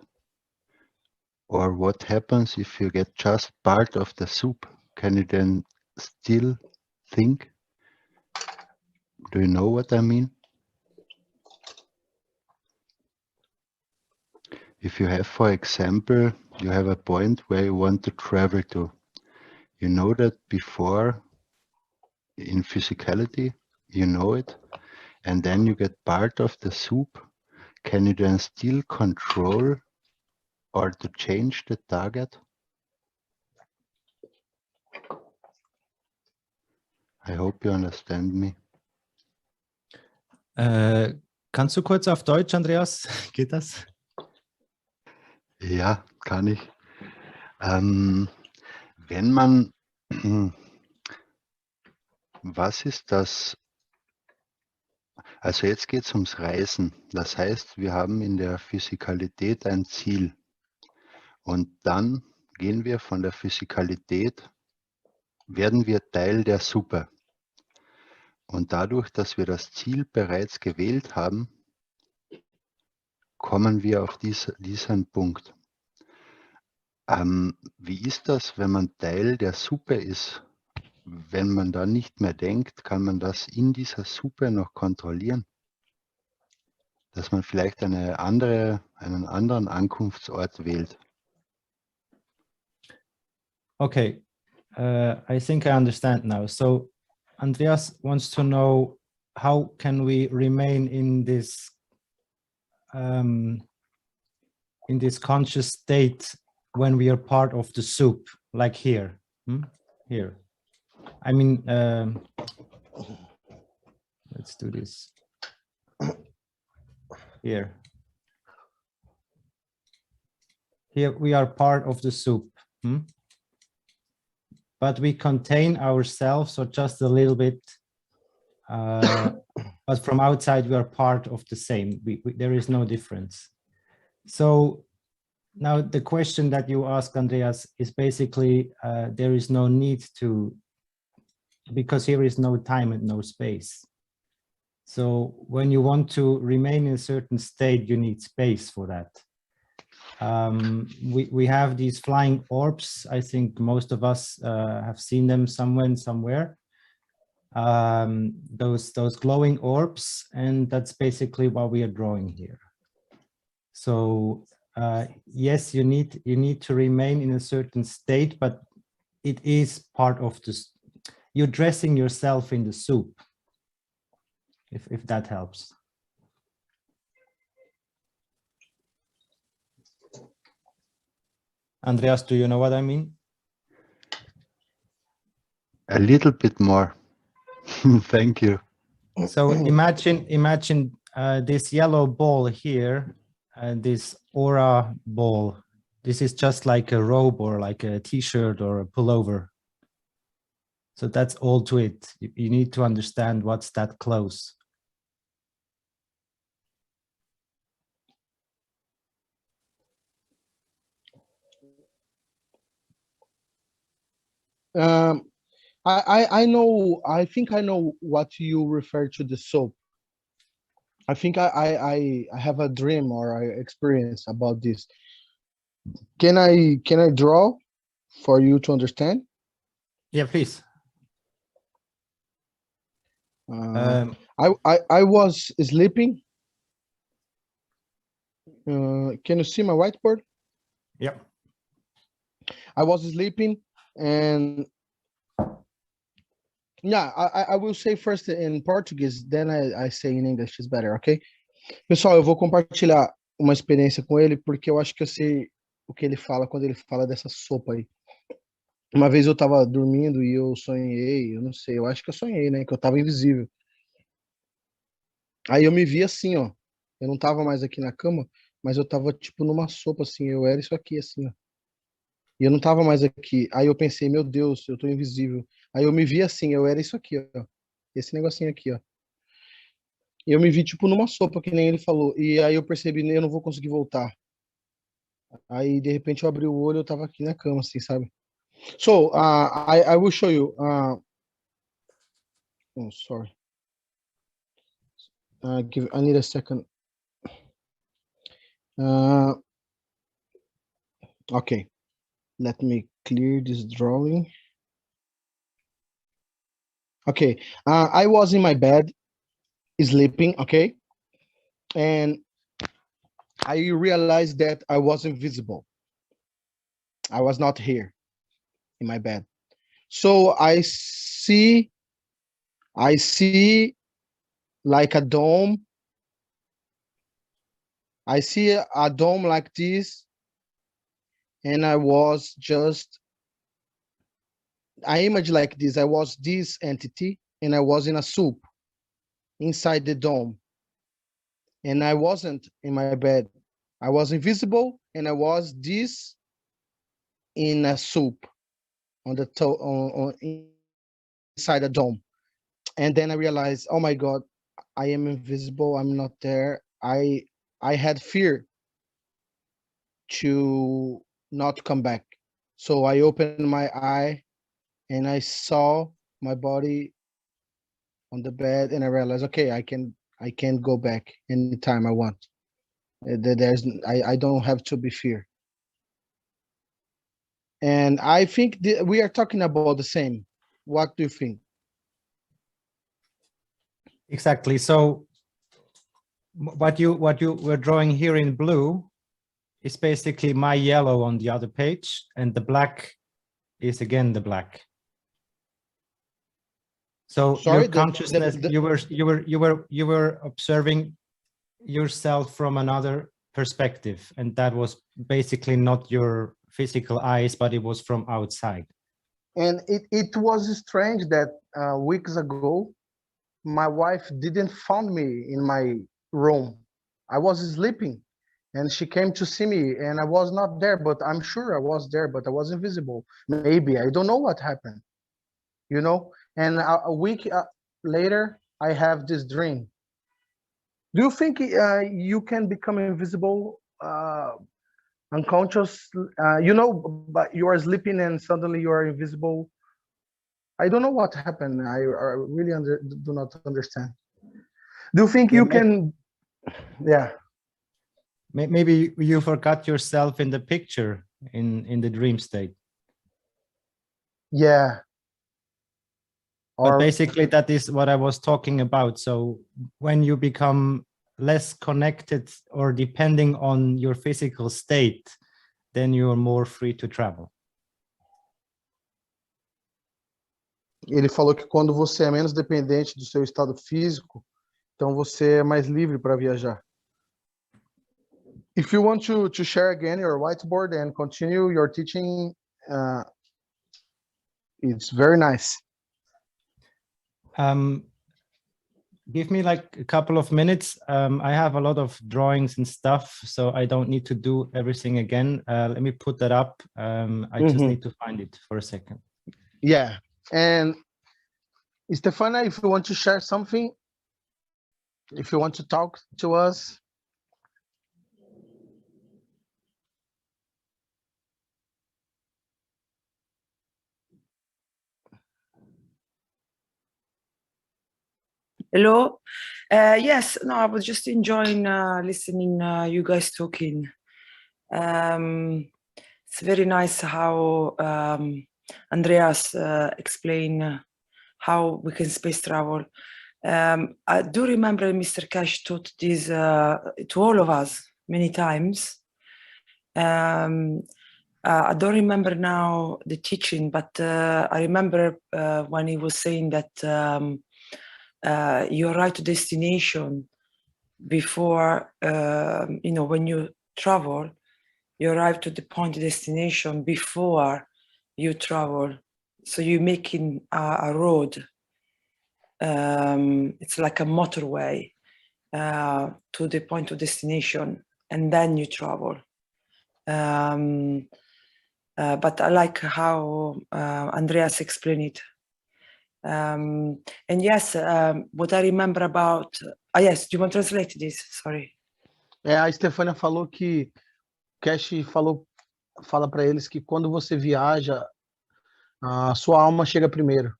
Or what happens if you get just part of the soup? Can you then still think? Do you know what I mean? If you have, for example, you have a point where you want to travel to. You know that before in physicality, you know it, and then you get part of the soup. Can you then still control or to change the target? I hope you understand me. Kannst du kurz auf Deutsch, Andreas? Geht das? Ja, kann ich. Wenn man, was ist das? Also jetzt geht es ums Reisen. Das heißt, wir haben in der Physikalität ein Ziel. Und dann gehen wir von der Physikalität, werden wir Teil der Suppe. Und dadurch, dass wir das Ziel bereits gewählt haben, kommen wir auf diesen Punkt. Wie ist das, wenn man Teil der Suppe ist? Wenn man da nicht mehr denkt, kann man das in dieser Suppe noch kontrollieren? Dass man vielleicht einen anderen Ankunftsort wählt. Okay, I think I understand now. So Andreas wants to know, how can we remain in this conscious state when we are part of the soup, like here? here. I mean, let's do this here. Here we are part of the soup, but we contain ourselves, or just a little bit. But from outside, we are part of the same. There is no difference. So now the question that you ask, Andreas, is basically there is no need to, because here is no time and no space. So when you want to remain in a certain state, you need space for that. We have these flying orbs. I think most of us have seen them somewhere. Those glowing orbs, and that's basically what we are drawing here. So yes, you need to remain in a certain state, but it is part of this. You're dressing yourself in the soup, if that helps. Andreas, do you know what I mean? A little bit more. Thank you. So imagine this yellow ball here, and this aura ball. This is just like a robe or like a t-shirt or a pullover. So that's all to it. You need to understand what's that close. I know. I think I know what you refer to the soap. I think I have a dream or I experience about this. Can I draw for you to understand? Yeah, please. I was sleeping. Can you see my whiteboard? Yeah. I was sleeping, and yeah, I will say first in Portuguese, then I say in English, is better, ok? Pessoal, eu vou compartilhar uma experiência com ele, porque eu acho que eu sei o que ele fala quando ele fala dessa sopa aí. Uma vez eu tava dormindo e eu sonhei, eu não sei, eu acho que eu sonhei, né? Que eu tava invisível. Aí eu me vi assim, ó. Eu não tava mais aqui na cama, mas eu tava tipo numa sopa, assim, eu era isso aqui, assim, ó. E eu não tava mais aqui. Aí eu pensei, meu Deus, eu tô invisível. Aí eu me vi assim, eu era isso aqui, ó. Esse negocinho aqui, ó. E eu me vi tipo numa sopa, que nem ele falou. E aí eu percebi, eu não vou conseguir voltar. Aí de repente eu abri o olho, eu tava aqui na cama, assim, sabe? So, I will show you. Oh, sorry. I need a second. Okay. Let me clear this drawing. Okay. I was in my bed, sleeping, okay? And I realized that I was invisible. I was not here in my bed. So I see like a dome. I see a dome like this, and I image like this. I was this entity, and I was in a soup inside the dome. And I wasn't in my bed. I was invisible, and I was this in a soup on the inside a dome. And then I realized, oh my God, I am invisible. I'm not there. I had fear to not come back. So I opened my eye and I saw my body on the bed, and I realized, okay, I can go back anytime I want. I don't have to be fear. And I think we are talking about the same. What do you think? Exactly. So what you were drawing here in blue is basically my yellow on the other page, and the black is again the black. So sorry, your consciousness, you were observing yourself from another perspective, and that was basically not your physical eyes, but it was from outside. And it was strange that weeks ago, my wife didn't find me in my room. I was sleeping and she came to see me and I was not there, but I'm sure I was there, but I was invisible. Maybe, I don't know what happened, you know? And a week later, I have this dream. Do you think you can become invisible, unconscious? You know, but you are sleeping and suddenly you are invisible. I don't know what happened. I really do not understand. Do you think you can? Yeah. Maybe you forgot yourself in the picture in the dream state. Yeah. But basically, that is what I was talking about. So when you become less connected or depending on your physical state, then you are more free to travel. Ele falou que quando você é menos dependente do seu estado físico, então você é mais livre para viajar. If you want to share again your whiteboard and continue your teaching, it's very nice. Give me like a couple of minutes. I have a lot of drawings and stuff, so I don't need to do everything again. Let me put that up. I just need to find it for a second. Yeah. And Estefania, if you want to share something, if you want to talk to us. Hello. Yes, no, I was just enjoying listening you guys talking. It's very nice how Andreas explained how we can space travel. I do remember Mr. Cash taught this to all of us many times. I don't remember now the teaching, but I remember when he was saying that you arrive to destination before, you know, when you travel, you arrive to the point of destination before you travel. So you're making a road. It's like a motorway to the point of destination, and then you travel. But I like how Andreas explained it. And yes, what I remember about, yes, do you want to translate this? Sorry. A Estefania falou que Cash fala para eles que quando você viaja, a sua alma chega primeiro.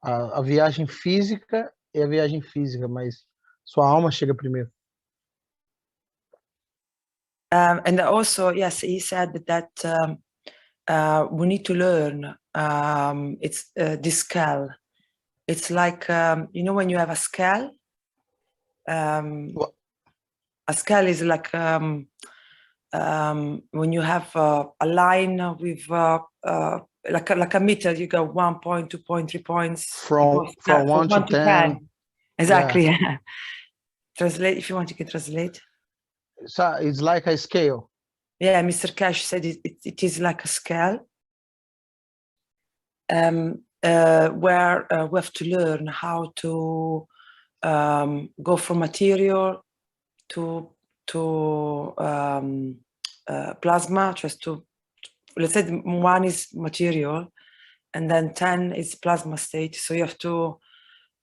A viagem física é a viagem física, mas sua alma chega primeiro. And also, yes, he said that we need to learn. It's this scale. It's like, you know, when you have a scale, a scale is like when you have a line with like a meter, you go 1 point, 2 point, 3 points. From 1 to 10. Exactly. Yeah. Translate, if you want, you can translate. So it's like a scale. Yeah, Mr. Cash said it is like a scale. Where we have to learn how to go from material to plasma, just to, let's say 1 is material and then 10 is plasma state. So you have to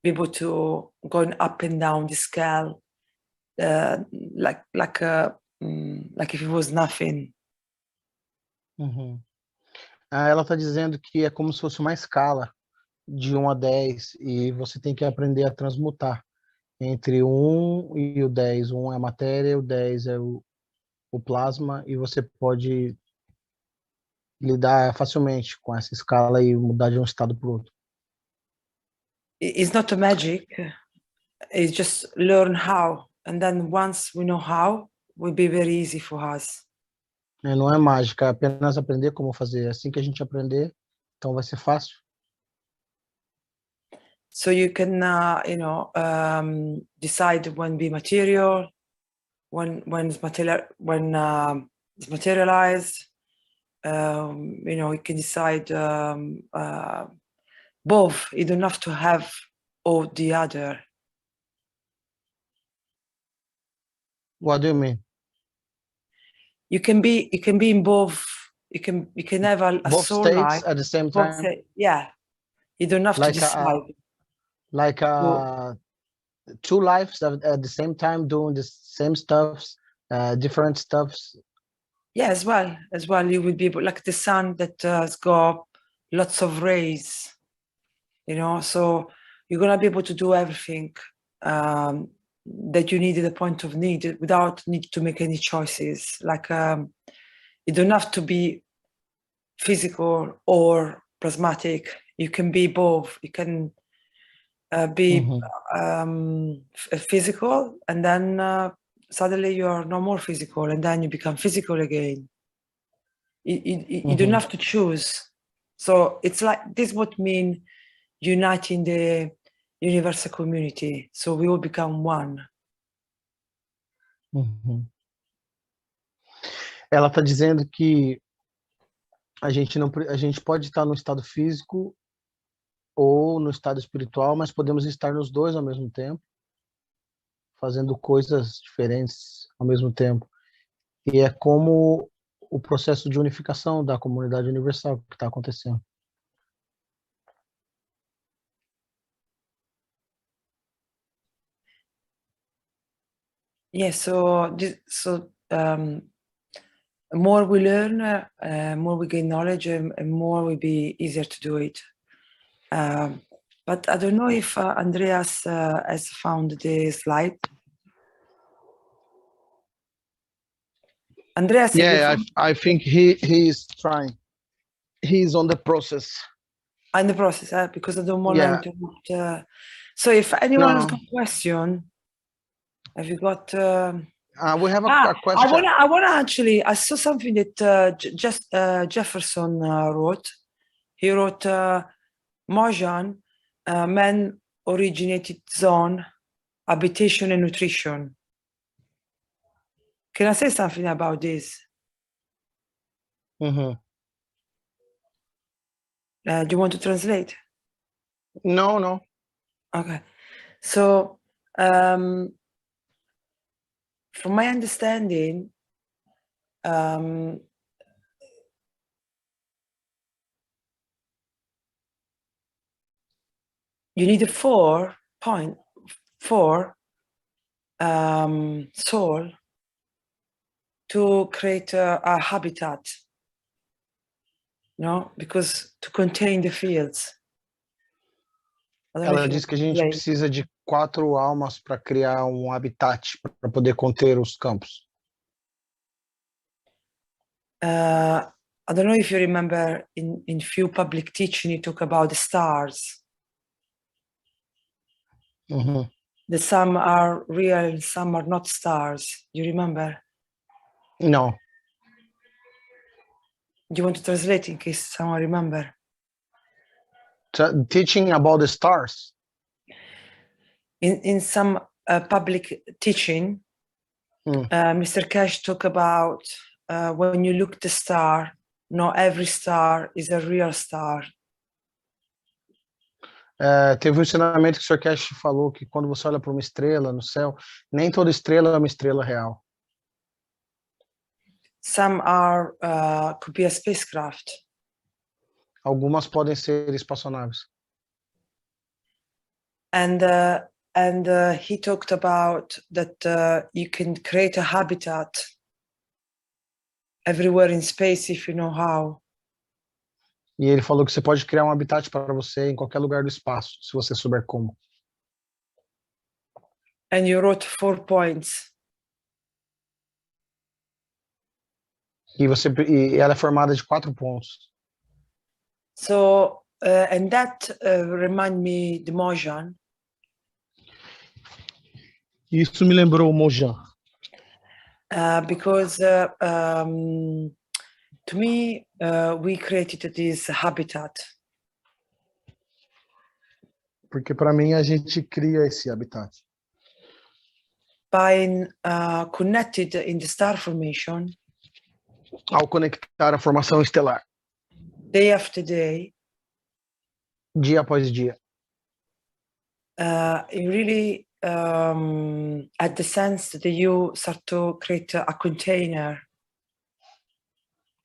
be able to go up and down the scale like if it was nothing. Ela está dizendo que é como se fosse uma escala de 1 a 10 e você tem que aprender a transmutar entre 1 e o 10. 1 é a matéria, o 10 é o plasma, e você pode lidar facilmente com essa escala e mudar de um estado para o outro. It's not a magic. It's just learn how, and then once we know how, will be very easy for us. Não é mágica, é apenas aprender como fazer. Assim que a gente aprender, então vai ser fácil. So you can, you know, decide when be material, when it's materialized, you know, you can decide both. You don't have to have or the other. What do you mean? You can be in both. You can have a Both soul states life at the same time? yeah, you don't have to decide. Two lives at the same time doing the same stuffs, different stuffs. Yeah, as well you will be able, like the sun that has got lots of rays, you know, so you're gonna be able to do everything that you need at the point of need without need to make any choices. Like you don't have to be physical or plasmatic. You can be both. You can be physical, and then suddenly you are no more physical, and then you become physical again. You don't have to choose. So it's like this would mean uniting the universal community. So we will become one. Ela está dizendo que a gente pode estar no estado físico ou no estado espiritual, mas podemos estar nos dois ao mesmo tempo, fazendo coisas diferentes ao mesmo tempo. E é como o processo de unificação da comunidade universal que está acontecendo. Yeah, so more we learn, more we gain knowledge, and more will be easier to do it. But I don't know if Andreas has found the slide. Andreas, yeah, I think he is trying. He's on the process. In the process, because I don't want to interrupt. So if anyone has got a question, have you got? We have a question. I wanna actually. I saw something that Jefferson wrote. He wrote Mozhan, man originated zone, habitation and nutrition. Can I say something about this? Do you want to translate? No. Okay. So, from my understanding, you need a 4.4 soul to create a habitat, no? Because to contain the fields. Ela diz que a gente precisa de 4 almas para criar um habitat para poder conter os campos. I don't know if you remember in few public teaching you talk about the stars. That some are real and some are not stars. You remember? No. Do you want to translate in case someone remember? Teaching about the stars. In some public teaching, Mr. Cash talk about when you look at the star, not every star is a real star. Teve um ensinamento que o Sr. Cash falou que quando você olha para uma estrela no céu, nem toda estrela é uma estrela real. Some are could be a spacecraft. Algumas podem ser espaçonaves. And he talked about that you can create a habitat everywhere in space if you know how. E ele falou que você pode criar um habitat para você em qualquer lugar do espaço, se você souber como. And you wrote 4 points. E ela é formada de 4 pontos. So and that remind me the Mozhan. Isso me lembrou o Mozhan. Because to me, we created this habitat. Porque para mim a gente cria esse habitat. By connected in the star formation. ao conectar a formação estelar, day after day, dia após dia. You really had the sense that you start to create a container.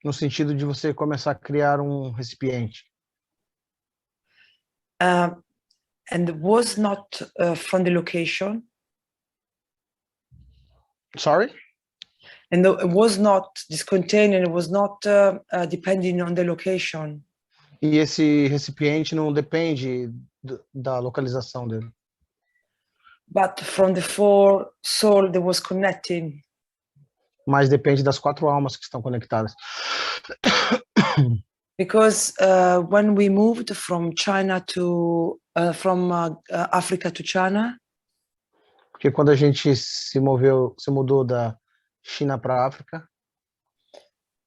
No sentido de você começar a criar um recipiente. And was not from the location. Sorry? And it was not, this container was not depending on the location. E esse recipiente não depende da localização dele. But from the four soul that was connecting. Mas depende das 4 almas que estão conectadas. Because when we moved from China to, Africa to China. Porque quando a gente se mudou da China para a África.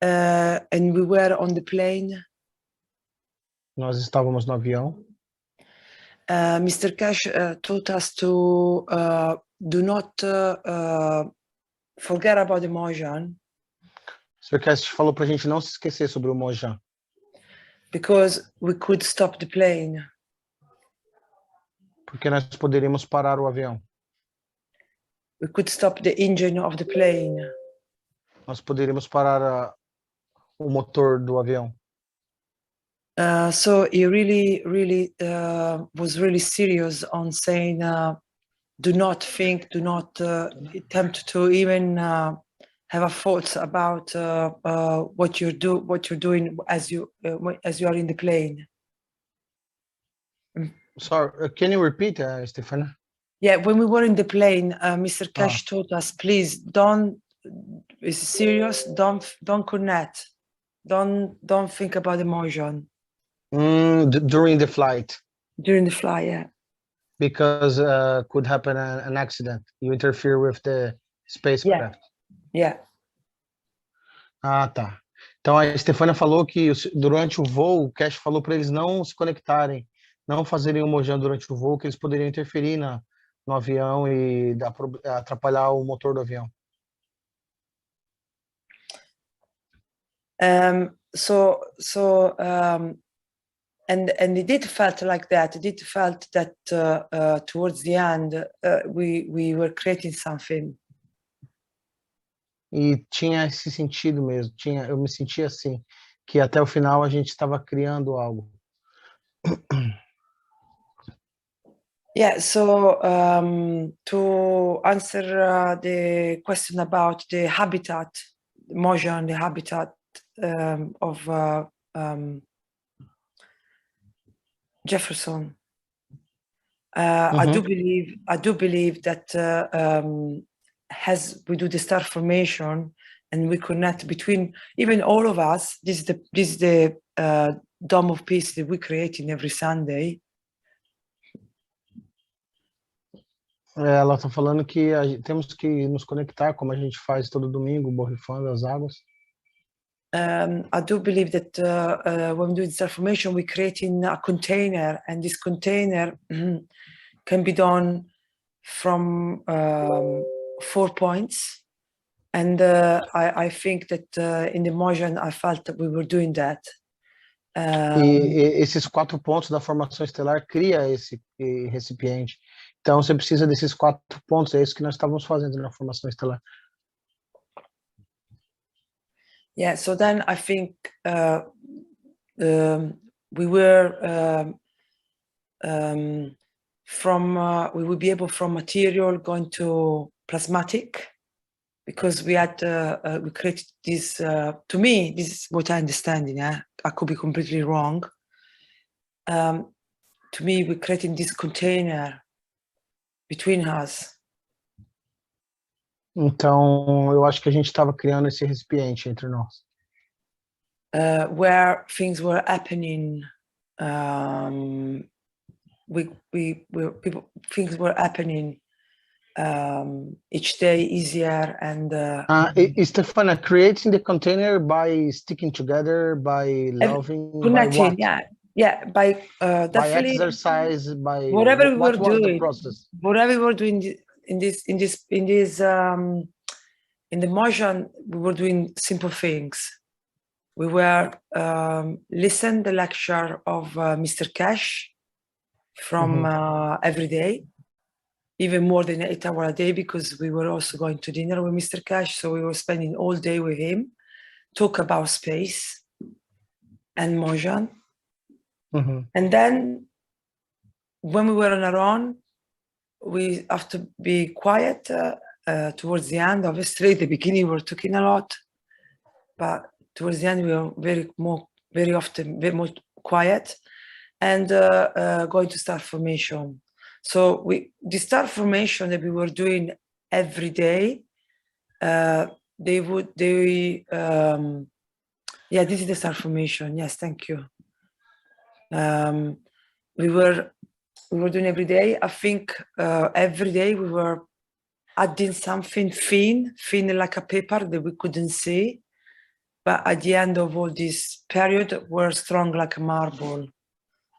And we were on the plane. Nós estávamos no avião. Mr. Cash taught us to do not forget about the Mozhan. Sr. Cash falou para a gente não se esquecer sobre o Mozhan. Because we could stop the plane. Porque nós poderíamos parar o avião. We could stop the engine of the plane. Nós poderíamos parar o motor do avião. So he really was really serious on saying, do not think, do not attempt to even have a thought about what you're doing as you are in the plane. Sorry, can you repeat, Estefania? Yeah, when we were in the plane, Mr. Cash told us, please don't. It's serious. Don't connect. Don't think about the Mozhan. During the flight. During the flight, yeah. Because could happen an accident. You interfere with the spacecraft. Yeah. Ah, tá. Então a Estefania falou que durante o voo, o Cash falou para eles não se conectarem, não fazerem o Mozhan durante o voo, que eles poderiam interferir no avião e atrapalhar o motor do avião. And it did felt like that. It did felt that towards the end we were creating something. E tinha esse sentido mesmo. Eu me sentia assim, que até o final a gente estava criando algo. Yeah. So to answer the question about the habitat, Mozhan, the habitat of Jefferson. I do believe that as we do the star formation and we connect between even all of us, this is the dome of peace that we create in every Sunday. Ela está falando que temos que nos conectar, como a gente faz todo domingo, borrifando as águas. I do believe that when we do this formation, we're creating a container, and this container can be done from 4 points. And I think that in the Mozhan, I felt that we were doing that. E esses 4 pontos da formação estelar cria esse recipiente. Então você precisa desses 4 pontos, é isso que nós estávamos fazendo na formação estelar. Yeah, so then I think we were we would be able from material going to plasmatic, because we had we created this. To me, this is what I understand. Yeah, I could be completely wrong. To me, we're creating this container between us. Então, eu acho que a gente estava criando esse recipiente entre nós. Where things were happening, things were happening each day easier and. Estefania, creating the container by sticking together, by loving, connecting, by what? Yeah, by definitely by exercise, by whatever we were what was doing. the process? Whatever we were doing in this in the Mozhan, we were doing simple things. We were listen the lecture of Mr. Cash from every day, even more than 8 hours a day, because we were also going to dinner with Mr. Cash. So we were spending all day with him, talk about space and Mozhan. And then when we were on our own, we have to be quiet towards the end. Obviously, at the beginning we were talking a lot, but towards the end we were very often very much quiet, and going to star formation. So the star formation that we were doing every day, yeah, this is the star formation. Yes, thank you. We were doing every day. I think every day we were adding something thin like a paper that we couldn't see. But at the end of all this period, we're strong like a marble.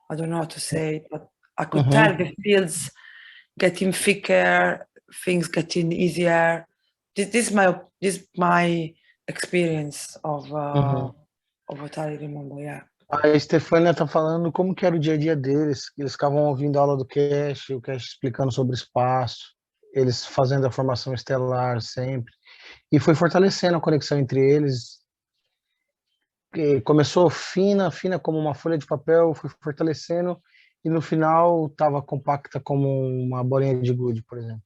I don't know how to say it, but I could tell the fields getting thicker, things getting easier. This is my experience of what I remember, yeah. A Estefania tá falando como que era o dia a dia deles. Eles ficavam ouvindo a aula do Cash, o Cash explicando sobre espaço, eles fazendo a formação estelar sempre. E foi fortalecendo a conexão entre eles. Começou fina como uma folha de papel, foi fortalecendo, e no final estava compacta como uma bolinha de gude, por exemplo.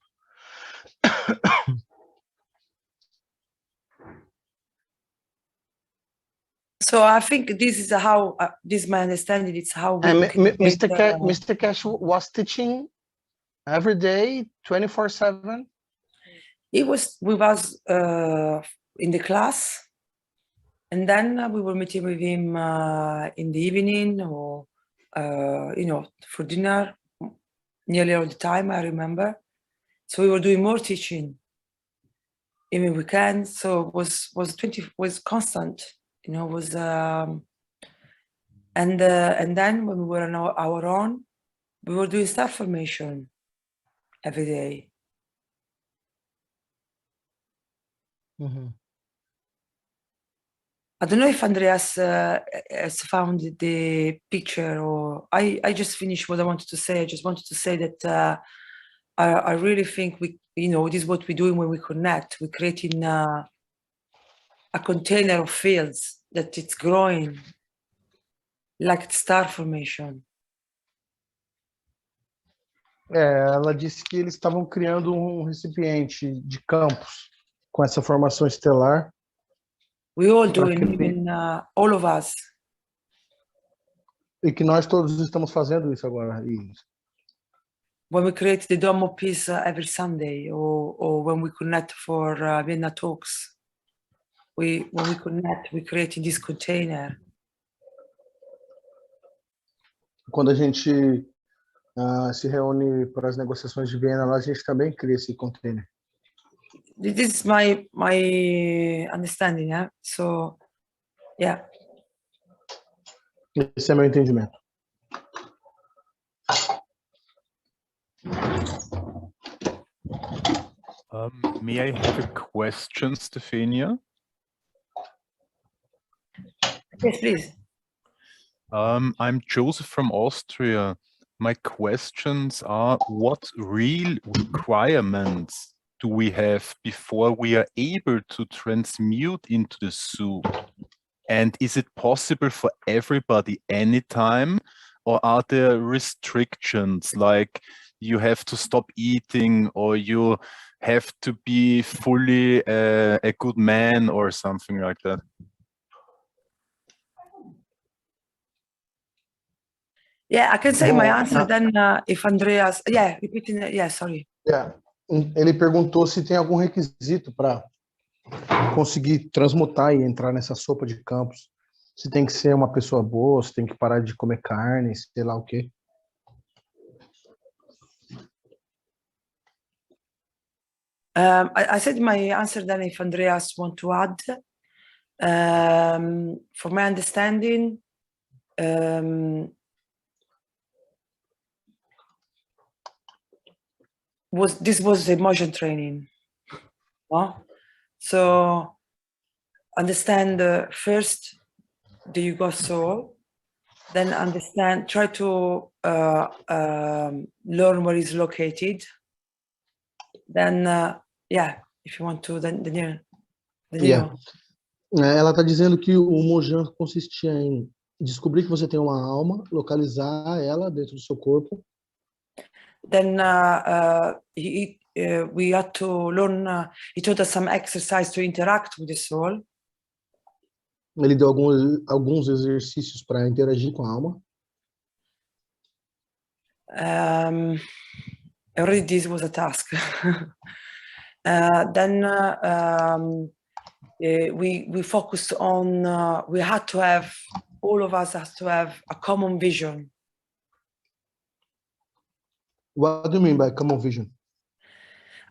So I think this is how, this is my understanding, it's how we Mr. Cash was teaching every day, 24/7? He was with us in the class, and then we were meeting with him in the evening, or for dinner, nearly all the time, I remember. So we were doing more teaching even weekends. So was constant, was and then when we were on our own, we were doing star formation every day. I don't know if Andreas has found the picture, or I just finished what I wanted to say. I just wanted to say that I really think this is what we're doing when we connect. We're creating a container of fields that it's growing like star formation. Ela disse que eles estavam criando um recipiente de campos com essa formação estelar. We all doing, even all of us. E que nós todos estamos fazendo isso agora. When we create the Dome of Peace every Sunday, or when we connect for Vienna talks, when we connect, we create this container. Quando a gente se reúne para as negociações de Viena, lá a gente também cria esse container. This is my understanding, yeah. So, yeah. Esse é meu entendimento. May I have a question, Estefania? Yes, please. I'm Joseph from Austria. My questions are, what real requirements do we have before we are able to transmute into the soup? And is it possible for everybody anytime, or are there restrictions, like you have to stop eating, or you have to be fully a good man, or something like that? Yeah, I can say my answer then if Andreas, repeating it, sorry. Ele perguntou se tem algum requisito para conseguir transmutar e entrar nessa sopa de campos. Se tem que ser uma pessoa boa, se tem que parar de comer carne, sei lá o quê. I said my answer then if Andreas want to add. From my understanding, this was a Mozhan training. So understand first the Yugo soul, then understand, try to learn where it's located. Then, yeah, if you want to, then you Yeah. Ela está dizendo que o Mozhan consistia em descobrir que você tem uma alma, localizar ela dentro do seu corpo. Then we had to learn, he taught us some exercise to interact with the soul. Ele deu alguns exercícios para interagir com a alma. Already this was a task. Then we focused on, we had to have, all of us has to have a common vision. What do you mean by common vision?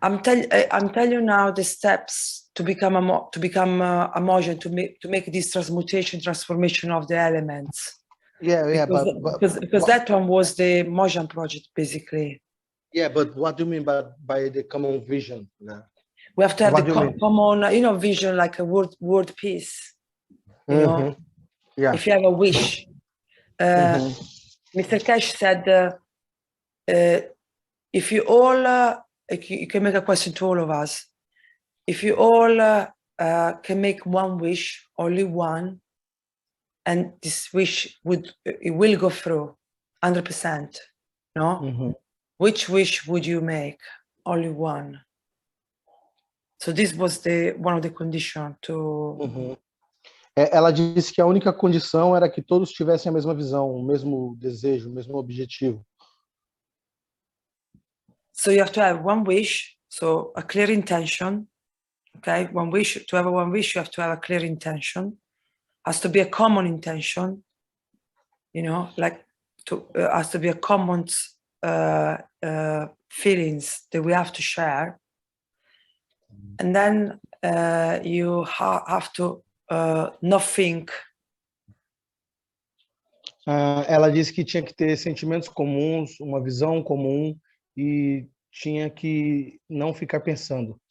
I'm telling you now the steps to become a Mozhan, to make this transformation of the elements. Yeah, because that one was the Mozhan project, basically. Yeah, but what do you mean by the common vision? We have to have the common, vision, like a word piece. You know, yeah. If you have a wish, Mr. Cash said, if you all, you can make a question to all of us. If you all can make one wish, only one, and this wish will go through 100%. No. Which wish would you make? Only one. So this was one of the conditions to. Ela disse que a única condição era que todos tivessem a mesma visão, o mesmo desejo, o mesmo objetivo. So you have to have one wish, so a clear intention. Okay, one wish. To have one wish, you have to have a clear intention. Has to be a common intention. Like has to be a common feelings that we have to share. And then you have to not think. Ela disse que tinha que ter sentimentos comuns, uma visão comum e tinha que não ficar pensando.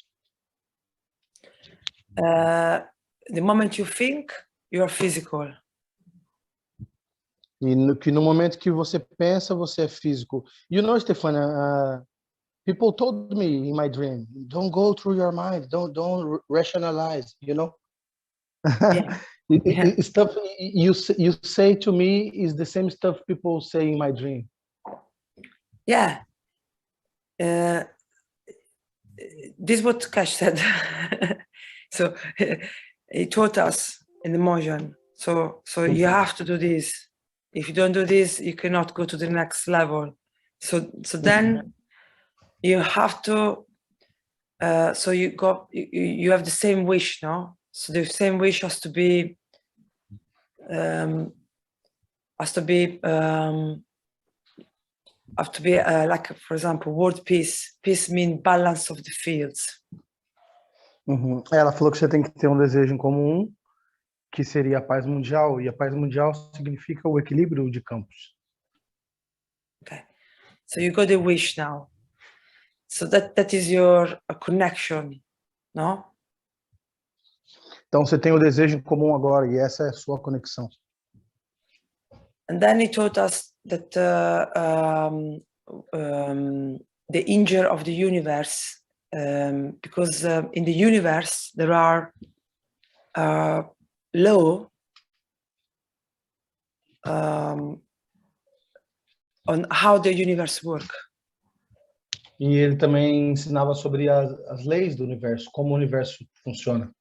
The moment you think, you are physical. E que no momento que você pensa, você é físico. You know, Estefania, people told me in my dream, don't go through your mind, don't rationalize, you know? Yeah. Stuff you say to me is the same stuff people say in my dream. Yeah. This is what Cash said. So he taught us in the Mozhan. So you have to do this. If you don't do this, you cannot go to the next level. So then you have to. So you have the same wish, no? So the same wish has to be. Like, for example, word peace. Peace means balance of the fields. Ela falou que você tem que ter um desejo em comum, que seria a paz mundial, e a paz mundial significa o equilíbrio de campos. Okay, so you got the wish now. So that is your connection, no? Então você tem o desejo em comum agora, e essa é a sua conexão. And then he taught us that the injury of the universe, because in the universe there are law on how the universe works. E ele também ensinava sobre as leis do universo, como o universo funciona.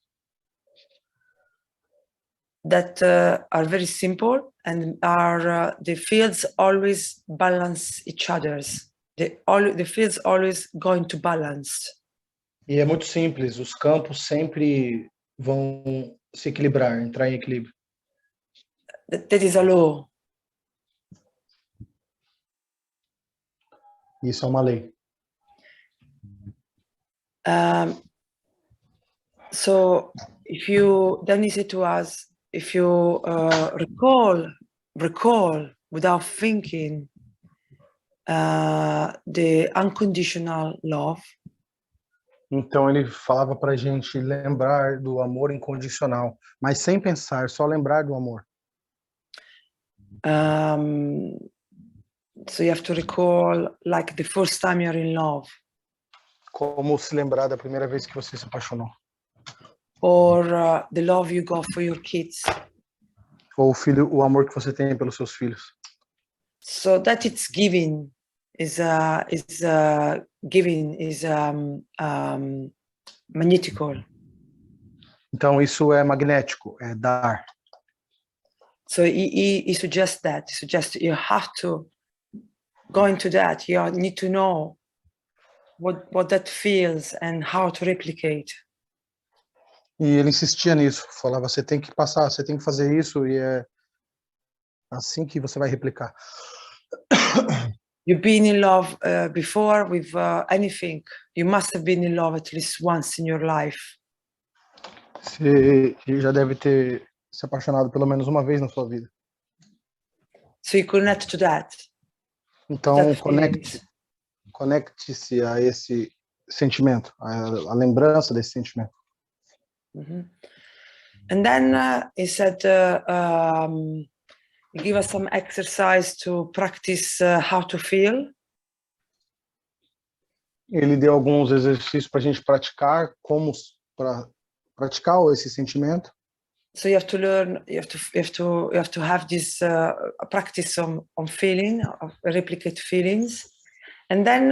That are very simple and are the fields always balance each other's. The fields always going to balance. E é muito simples, os campos sempre vão se equilibrar, entrar em equilíbrio. That is a law. Isso é uma lei. So if you, then he said to us, if you recall without thinking the unconditional love, Então ele falava para a gente lembrar do amor incondicional, mas sem pensar, só lembrar do amor. So you have to recall like the first time you're in love. Como se lembrar da primeira vez que você se apaixonou. Or the love you got for your kids. Ou o amor que você tem pelos seus filhos. So that it's giving giving is magnetical. Então isso é magnético, é dar. So he suggests that. He suggests you have to go into that. You need to know what that feels and how to replicate. E ele insistia nisso, falava, você tem que passar, você tem que fazer isso, e é assim que você vai replicar. You've been in love before with anything. You must have been in love at least once in your life. Você já deve ter se apaixonado pelo menos uma vez na sua vida. So you connect to that. Então conecte-se a esse sentimento, a lembrança desse sentimento. Mm-hmm. And then he said, give us some exercise to practice how to feel. Ele deu alguns exercícios para a gente praticar, para praticar esse sentimento. So you have to learn. You have to have this practice on feeling, of replicate feelings, and then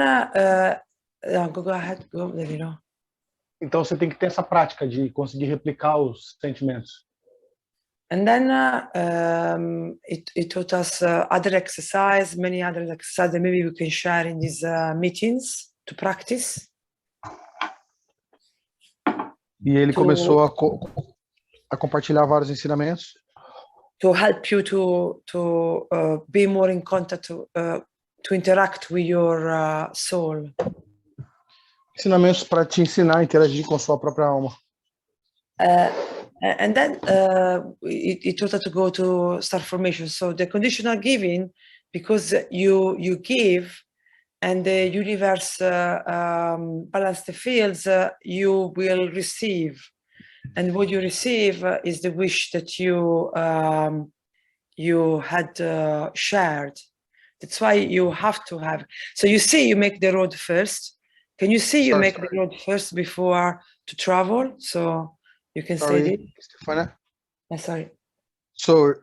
go ahead, go there, you know. Então você tem que ter essa prática de conseguir replicar os sentimentos. And then it taught us other exercise, many other exercises that maybe we can share in these meetings to practice. E ele começou a compartilhar vários ensinamentos. To help you to be more in contact, to interact with your soul. Ensinamentos para te ensinar a interagir com a sua própria alma. And then it taught us to go to star formation. So the conditional giving, because you give, and the universe balance the fields, you will receive, and what you receive is the wish that you had shared. That's why you have to have. So you see, you make the road first. Can you see you make the road first before to travel? So you can say it. Estefania? Sorry. So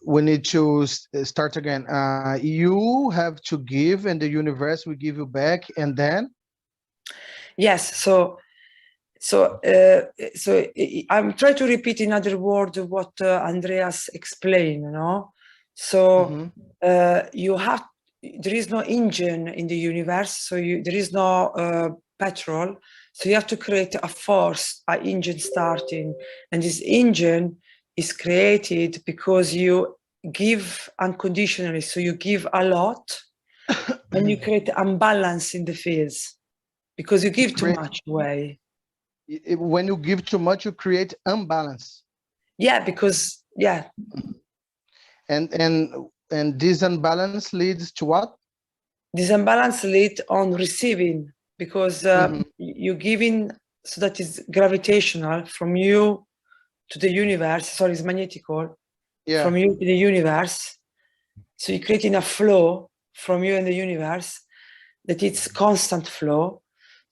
we need to start again. You have to give, and the universe will give you back, and then? Yes. So I'm trying to repeat in other words what Andreas explained. You know. So you have. There is no engine in the universe, so there is no petrol. So you have to create a force, an engine starting, and this engine is created because you give unconditionally. So you give a lot, and you create imbalance in the fields because you give too much away. When you give too much, you create imbalance. Yeah, because And this imbalance leads to what? This imbalance leads on receiving, because you're giving, so that is gravitational from you to the universe. Sorry, it's magnetical. Yeah. From you to the universe. So you're creating a flow from you and the universe that it's constant flow.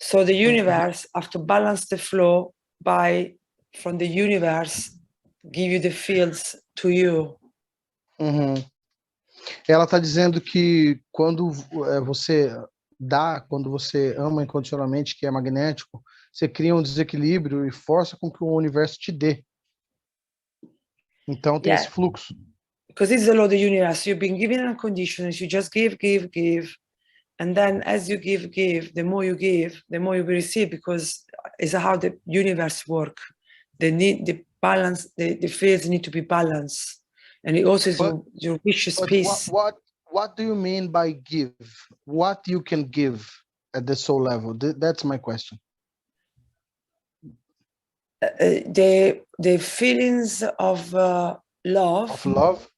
So the universe have to balance the flow from the universe, give you the fields to you. Ela está dizendo que quando você dá, quando você ama incondicionalmente, que é magnético, você cria um desequilíbrio e força com que o universo te dê. Então tem esse fluxo. Because this is the law of the universe. You've been given unconditionally. You just give, and then as you give, the more you give, the more you will receive. Because it's how the universe works. They need the balance. The fields need to be balanced. And it also is your wishes peace. What do you mean by give? What you can give at the soul level? That's my question. The feelings of love. Of love?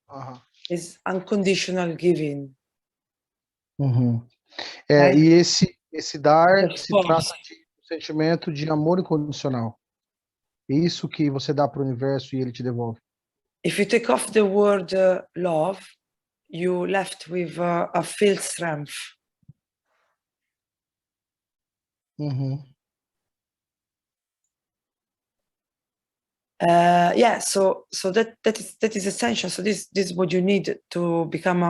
Is unconditional giving. E esse dar se trata de sentimento de amor incondicional. Isso que você dá para o universo e ele te devolve. If you take off the word love, you left with a field strength. Yeah, so that is essential. So this is what you need to become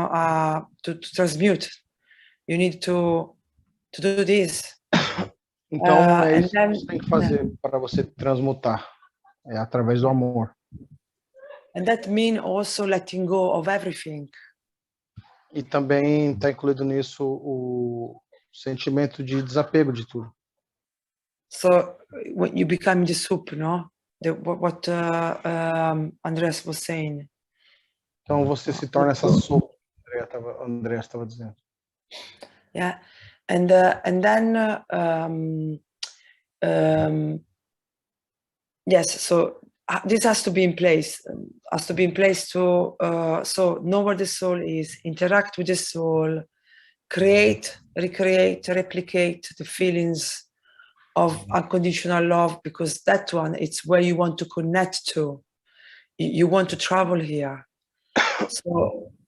to transmute. You need to do this. Então é isso que você tem que fazer para você transmutar, através do amor. And that means also letting go of everything. E também está incluído nisso o sentimento de desapego de tudo. So when you become the soup, no? What Andreas was saying. Então você se torna essa sopa, Andreas estava dizendo. Yeah, and then yes, so this has to be in place. To so know where the soul is, interact with the soul, create, recreate, replicate the feelings of unconditional love, because that one, it's where you want to connect to. You want to travel here.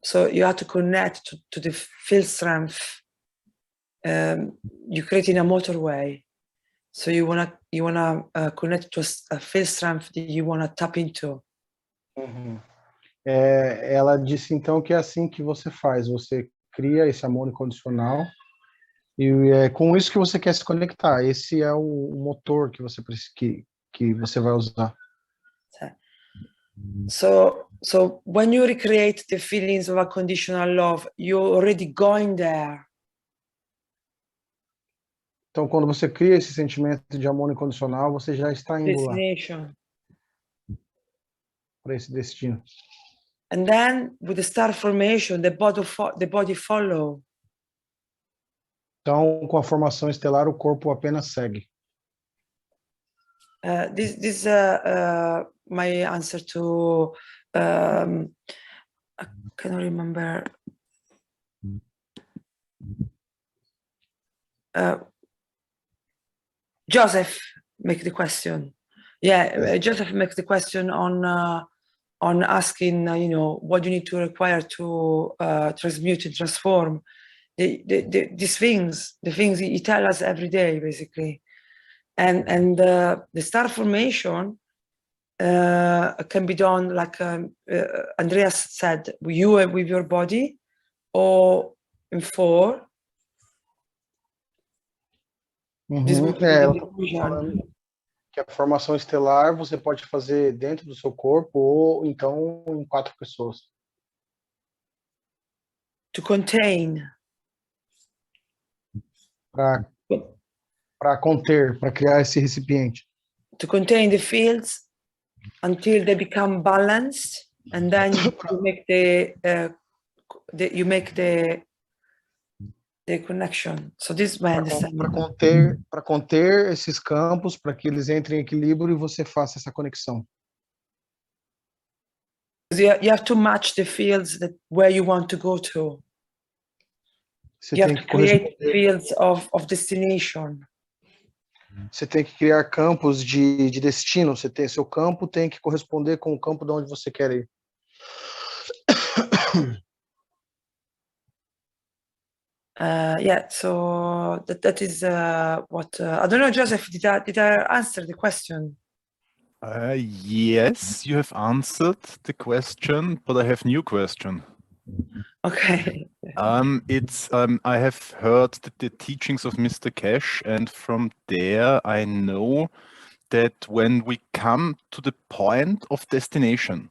So you have to connect to the field strength. You're creating a motorway. So you wanna connect to a field strength that you wanna tap into. Ela disse então que é assim que você faz. Você cria esse amor incondicional e é com isso que você quer se conectar. Esse é o motor que você vai usar. So when you recreate the feelings of unconditional love, you're already going there. Então, quando você cria esse sentimento de amor incondicional, você já está indo lá para esse destino. And then, with the star formation, the body follow. Então, com a formação estelar, o corpo apenas segue. This my answer to. I cannot remember. Joseph make the question. Yeah, Joseph makes the question on asking, what you need to require to transmute and transform these things, the things he tells us every day, basically. And the star formation can be done, like Andreas said, with your body, or in 4. Ela tá falando que a formação estelar você pode fazer dentro do seu corpo ou então em 4 pessoas. To contain. Para conter, para criar esse recipiente. To contain the fields until they become balanced, and then you make the connection. So this is my understanding. Para conter esses campos, para que eles entrem em equilíbrio e você faça essa conexão. You have to match the fields where you want to go to. Você you tem have to create fields of destination. Você tem que criar campos de destino. Seu campo tem que corresponder com o campo de onde você quer ir. Yeah, so that is what I don't know, Joseph. Did I answer the question? Yes, you have answered the question, but I have new question. Okay. I have heard the teachings of Mr. Cash, and from there I know that when we come to the point of destination,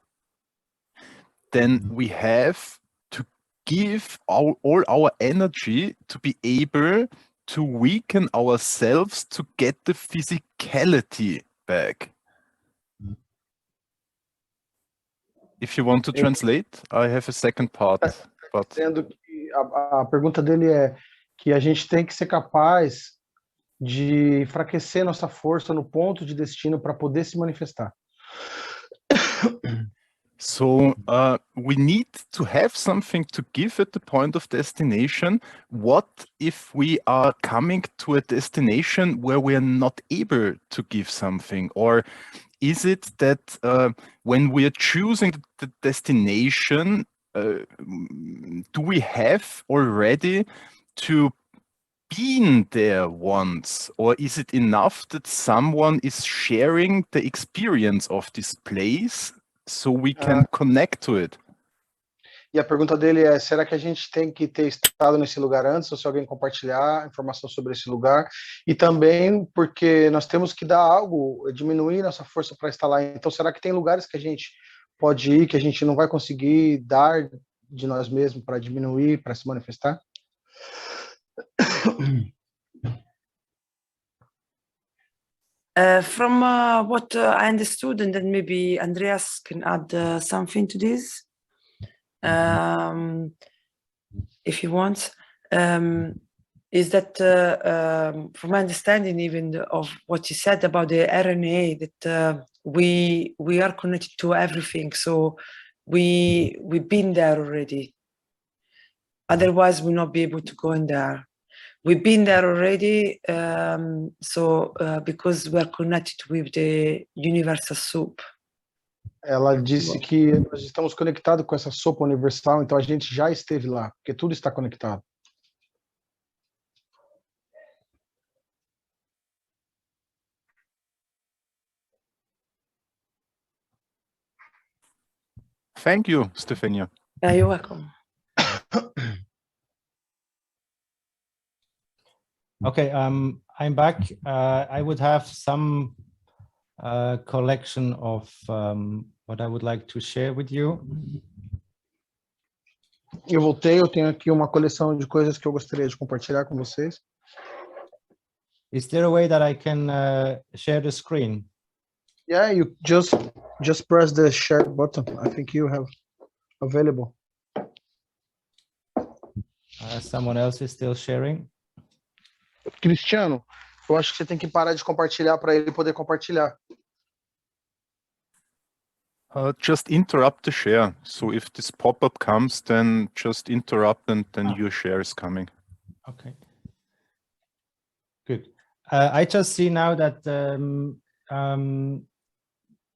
then we have to give all our energy to be able to weaken ourselves to get the physicality back. If you want to translate, I have a second part. Dizendo que a pergunta dele é que a gente tem que ser capaz de enfraquecer nossa força no ponto de destino para poder se manifestar. So we need to have something to give at the point of destination. What if we are coming to a destination where we are not able to give something? Or is it that when we are choosing the destination, do we have already to been there once, or is it enough that someone is sharing the experience of this place so we can connect to it? E a pergunta dele é, será que a gente tem que ter estado nesse lugar antes, ou se alguém compartilhar informação sobre esse lugar? E também porque nós temos que dar algo, diminuir nossa força para estar lá. Então, será que tem lugares que a gente pode ir, que a gente não vai conseguir dar de nós mesmos para diminuir, para se manifestar? From what I understood, and then maybe Andreas can add something to this, if he wants, is that from my understanding even of what you said about the RNA, that we are connected to everything, so we've been there already. Otherwise, we'll not be able to go in there. We've been there already, because we're connected with the universal soup. Ela disse que nós estamos conectados com essa sopa universal, então a gente já esteve lá, porque tudo está conectado. Thank you, Estefania. You're welcome. Okay, I'm back. I would have some collection of what I would like to share with you. Eu voltei, eu tenho aqui uma coleção de coisas que eu gostaria de compartilhar com vocês. Is there a way that I can share the screen? Yeah, you just press the share button. I think you have available. Someone else is still sharing. Cristiano, eu acho que você tem que parar de compartilhar para ele poder compartilhar. Just interrupt the share. So if this pop-up comes, then just interrupt and then your share is coming. Okay. Good. I just see now that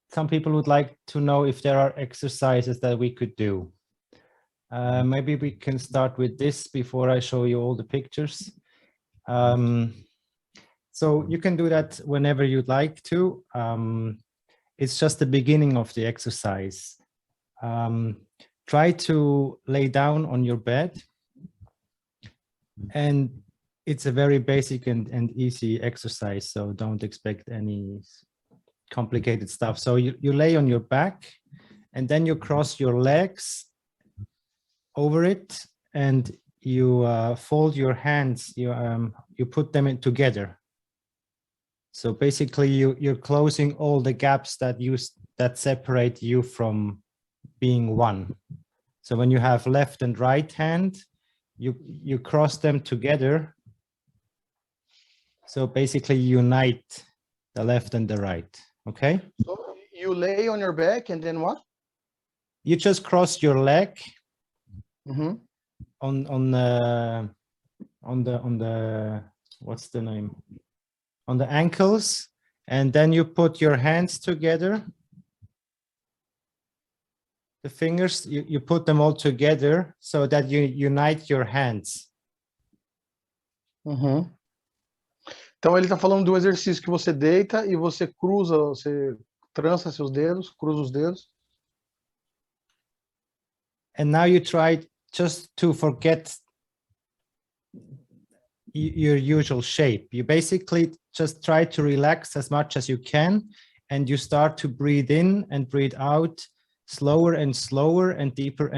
some people would like to know if there are exercises that we could do. Maybe we can start with this before I show you all the pictures. So you can do that whenever you'd like to. It's just the beginning of the exercise. Try to lay down on your bed. And it's a very basic and easy exercise, so don't expect any complicated stuff. So you lay on your back, and then you cross your legs over it, and you fold your hands, you put them in together. So basically you're closing all the gaps that separate you from being one. So when you have left and right hand, you cross them together. So basically unite the left and the right, okay? So you lay on your back and then what? You just cross your leg Mm-hmm. on the what's the name? On the ankles, and then you put your hands together. The fingers, you put them all together so that you unite your hands. Uhum. Então ele está falando do exercício que você deita e você cruza, você trança seus dedos, cruza os dedos. And now you try just to forget your usual shape. You basically just try to relax as much as you can, and you start to breathe in and breathe out slower and slower and deeper.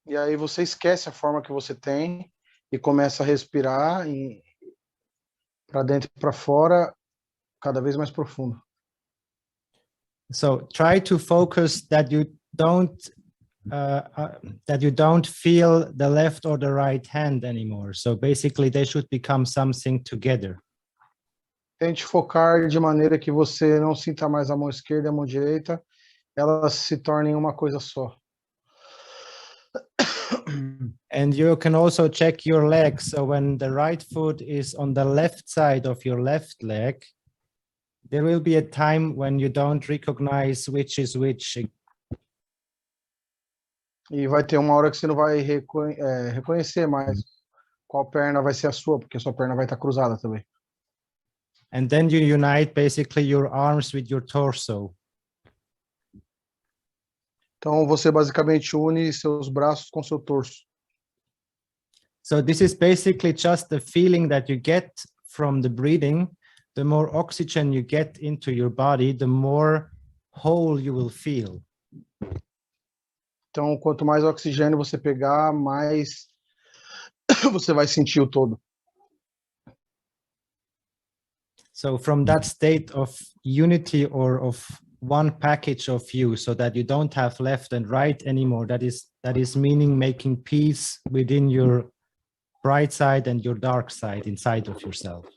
E aí você esquece a forma que você tem e começa a respirar para dentro e para fora, cada vez mais profundo. So try to focus that you don't feel the left or the right hand anymore. So basically they should become something together. Tente focar de maneira que você não sinta mais a mão esquerda e a mão direita, elas se tornem uma coisa só. And you can also check your legs. So when the right foot is on the left side of your left leg, there will be a time when you don't recognize which is which. E vai ter uma hora que você não vai reconhecer mais qual perna vai ser a sua, porque a sua perna vai estar cruzada também. And then you unite basically your arms with your torso. Então você basicamente une seus braços com seu torso. So this is basically just the feeling that you get from the breathing. The more oxygen you get into your body, the more whole you will feel. Então, quanto mais oxigênio você pegar, mais você vai sentir o todo. So from that state of unity or of one package of you, so that you don't have left and right anymore, that is meaning making peace within your bright side and your dark side inside of yourself.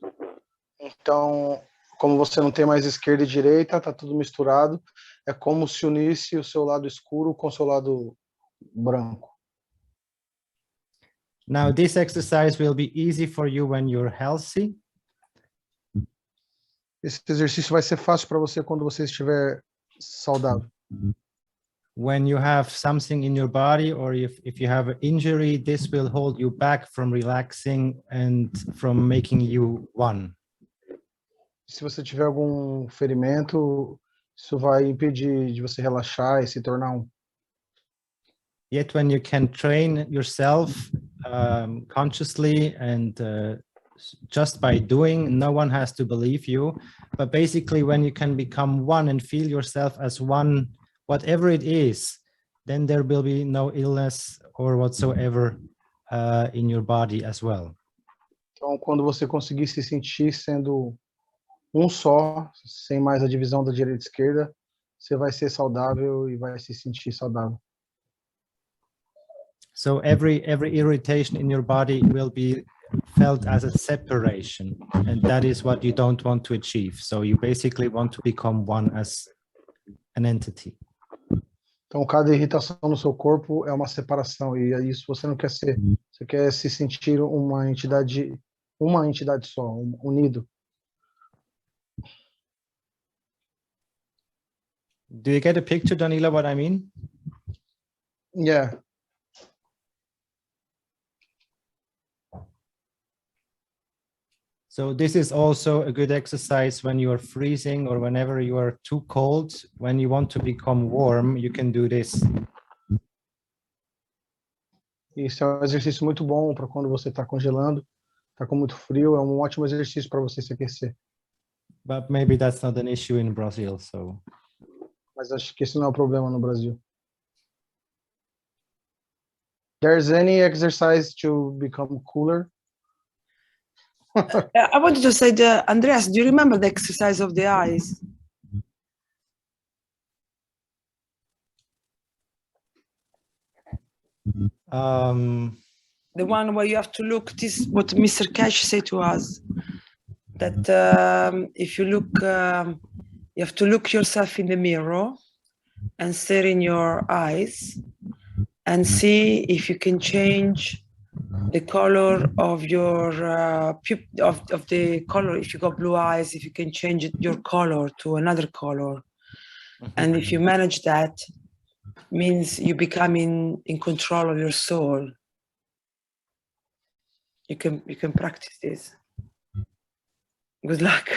Então, como você não tem mais esquerda e direita, tá tudo misturado, é como se unisse o seu lado escuro com o seu lado branco. Now this exercise will be easy for you when you're healthy. Esse exercício vai ser fácil para você quando você estiver saudável. When you have something in your body, or if you have an injury, this will hold you back from relaxing and from making you one. Se você tiver algum ferimento, isso vai impedir de você relaxar e se tornar um. Yet when you can train yourself consciously and just by doing, no one has to believe you, but basically when you can become one and feel yourself as one, whatever it is, then there will be no illness or whatsoever in your body as well. Então, quando você conseguir se sentir sendo um só, sem mais a divisão da direita e esquerda, você vai ser saudável e vai se sentir saudável. So every irritation in your body will be felt as a separation, and that is what you don't want to achieve. So you basically want to become one as an entity. Então, cada irritação no seu corpo é uma separação, e isso você não quer ser. Você quer se sentir uma entidade só, unido. Do you get a picture, Danila, what I mean? Yeah. So this is also a good exercise when you are freezing or whenever you are too cold. When you want to become warm, you can do this. Isso é um exercício muito bom para quando você está congelando, está com muito frio, é um ótimo exercício para você se aquecer. But maybe that's not an issue in Brazil, so. Mas acho que esse não é o problema no Brasil. There's any exercise to become cooler? I wanted to say, Andreas, do you remember the exercise of the eyes? The one where you have to look, this is what Mr. Cash said to us, that if you look, you have to look yourself in the mirror and stare in your eyes and see if you can change the color of your of the color. If you got blue eyes, if you can change your color to another color, and if you manage that, means you become in control of your soul. You can practice this. Good luck.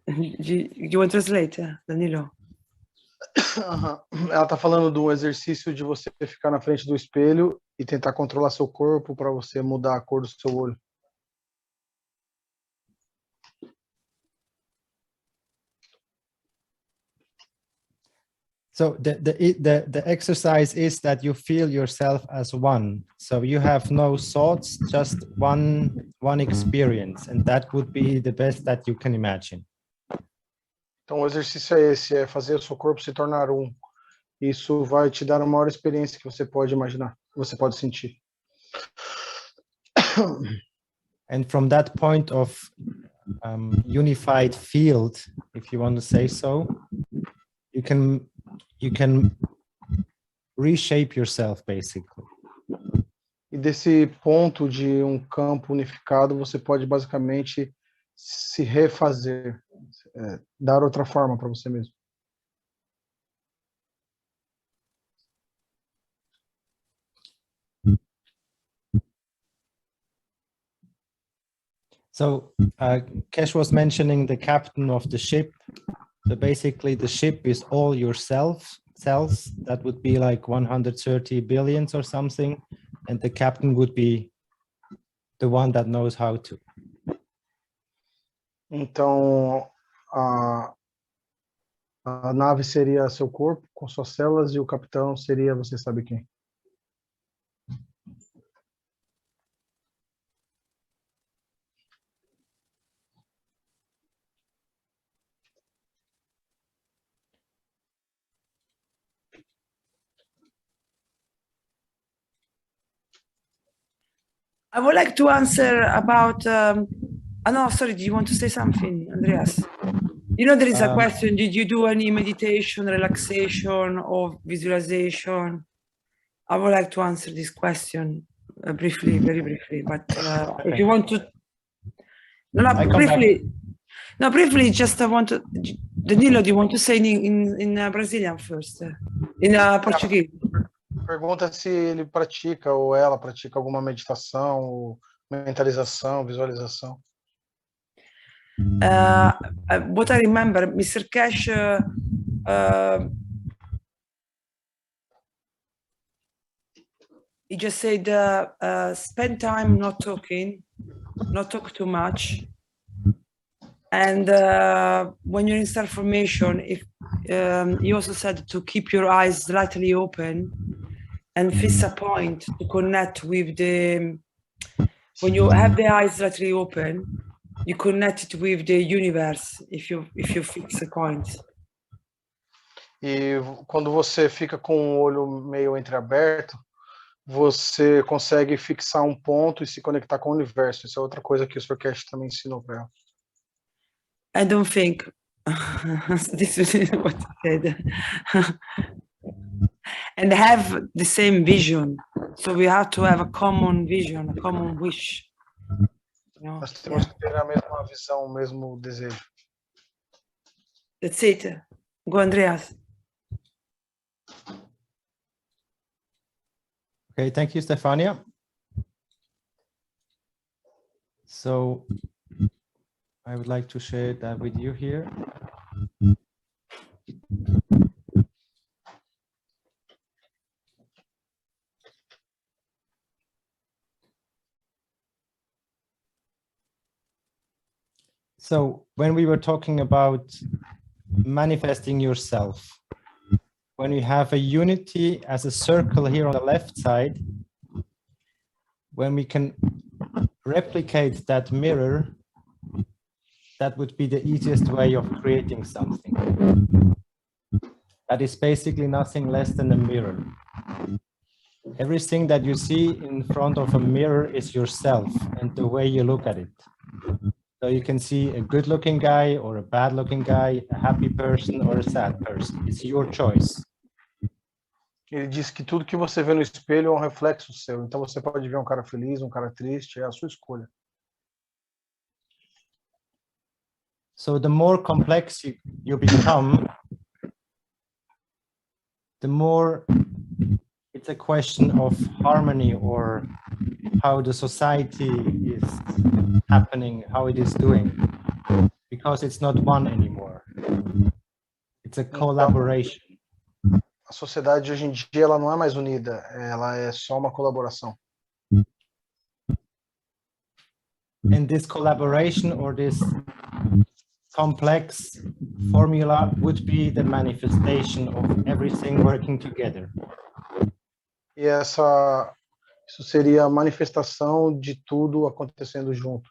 You want to translate, Danilo? Ela está falando de um exercício de você ficar na frente do espelho e tentar controlar seu corpo para você mudar a cor do seu olho. So the exercise is that you feel yourself as one. So you have no thoughts, just one experience, and that would be the best that you can imagine. Então o exercício é esse, é fazer o seu corpo se tornar um. Isso vai te dar a maior experiência que você pode imaginar, que você pode sentir. And from that point of unified field, if you want to say so, you can reshape yourself, basically. E desse ponto de um campo unificado, você pode basicamente se refazer, dar outra forma para você mesmo. So Kesh was mentioning the captain of the ship. So basically the ship is all your cells. That would be like 130 billions or something. And the captain would be the one that knows how to. Então, a nave seria seu corpo com suas células e o capitão seria você sabe quem. I would like to answer about, no, sorry, do you want to say something, Andreas? You know, there is a question, did you do any meditation, relaxation, or visualization? I would like to answer this question briefly, very briefly, but Okay. if you want to, briefly, just I want to, Danilo, do you want to say in Brazilian first? In Portuguese? Pergunta se ele pratica ou ela pratica alguma meditação, ou mentalização, visualização. What I remember, Mr. Cash, he just said, spend time not talking, not talk too much. And when you're in self formation, if he also said to keep your eyes slightly open and fix a point to connect with the, when you have the eyes slightly open, you connect it with the universe if you fix a point. E quando você fica com o olho meio entreaberto, você consegue fixar um ponto e se conectar com o universo. Isso é outra coisa que o Sr. Cash também ensinou para ela. I don't think this is what he said. And have the same vision. So we have to have a common vision, a common wish. You know? Nós temos que ter a mesma visão, o mesmo desejo. That's it. Go, Andreas. Okay, thank you, Estefania. So I would like to share that with you here. So when we were talking about manifesting yourself, when you have a unity as a circle here on the left side, when we can replicate that mirror, that would be the easiest way of creating something. That is basically nothing less than a mirror. Everything that you see in front of a mirror is yourself and the way you look at it. So you can see a good-looking guy or a bad-looking guy, a happy person or a sad person. It's your choice. Ele diz que tudo que você vê no espelho é um reflexo seu. Então você pode ver um cara feliz, um cara triste, é a sua escolha. So the more complex you become, the more it's a question of harmony or how the society is happening, how it is doing, because it's not one anymore. It's a collaboration. A sociedade hoje em dia ela não é mais unida, ela é só uma colaboração. And this collaboration or this complex formula would be the manifestation of everything working together. E isso seria a manifestação de tudo acontecendo junto.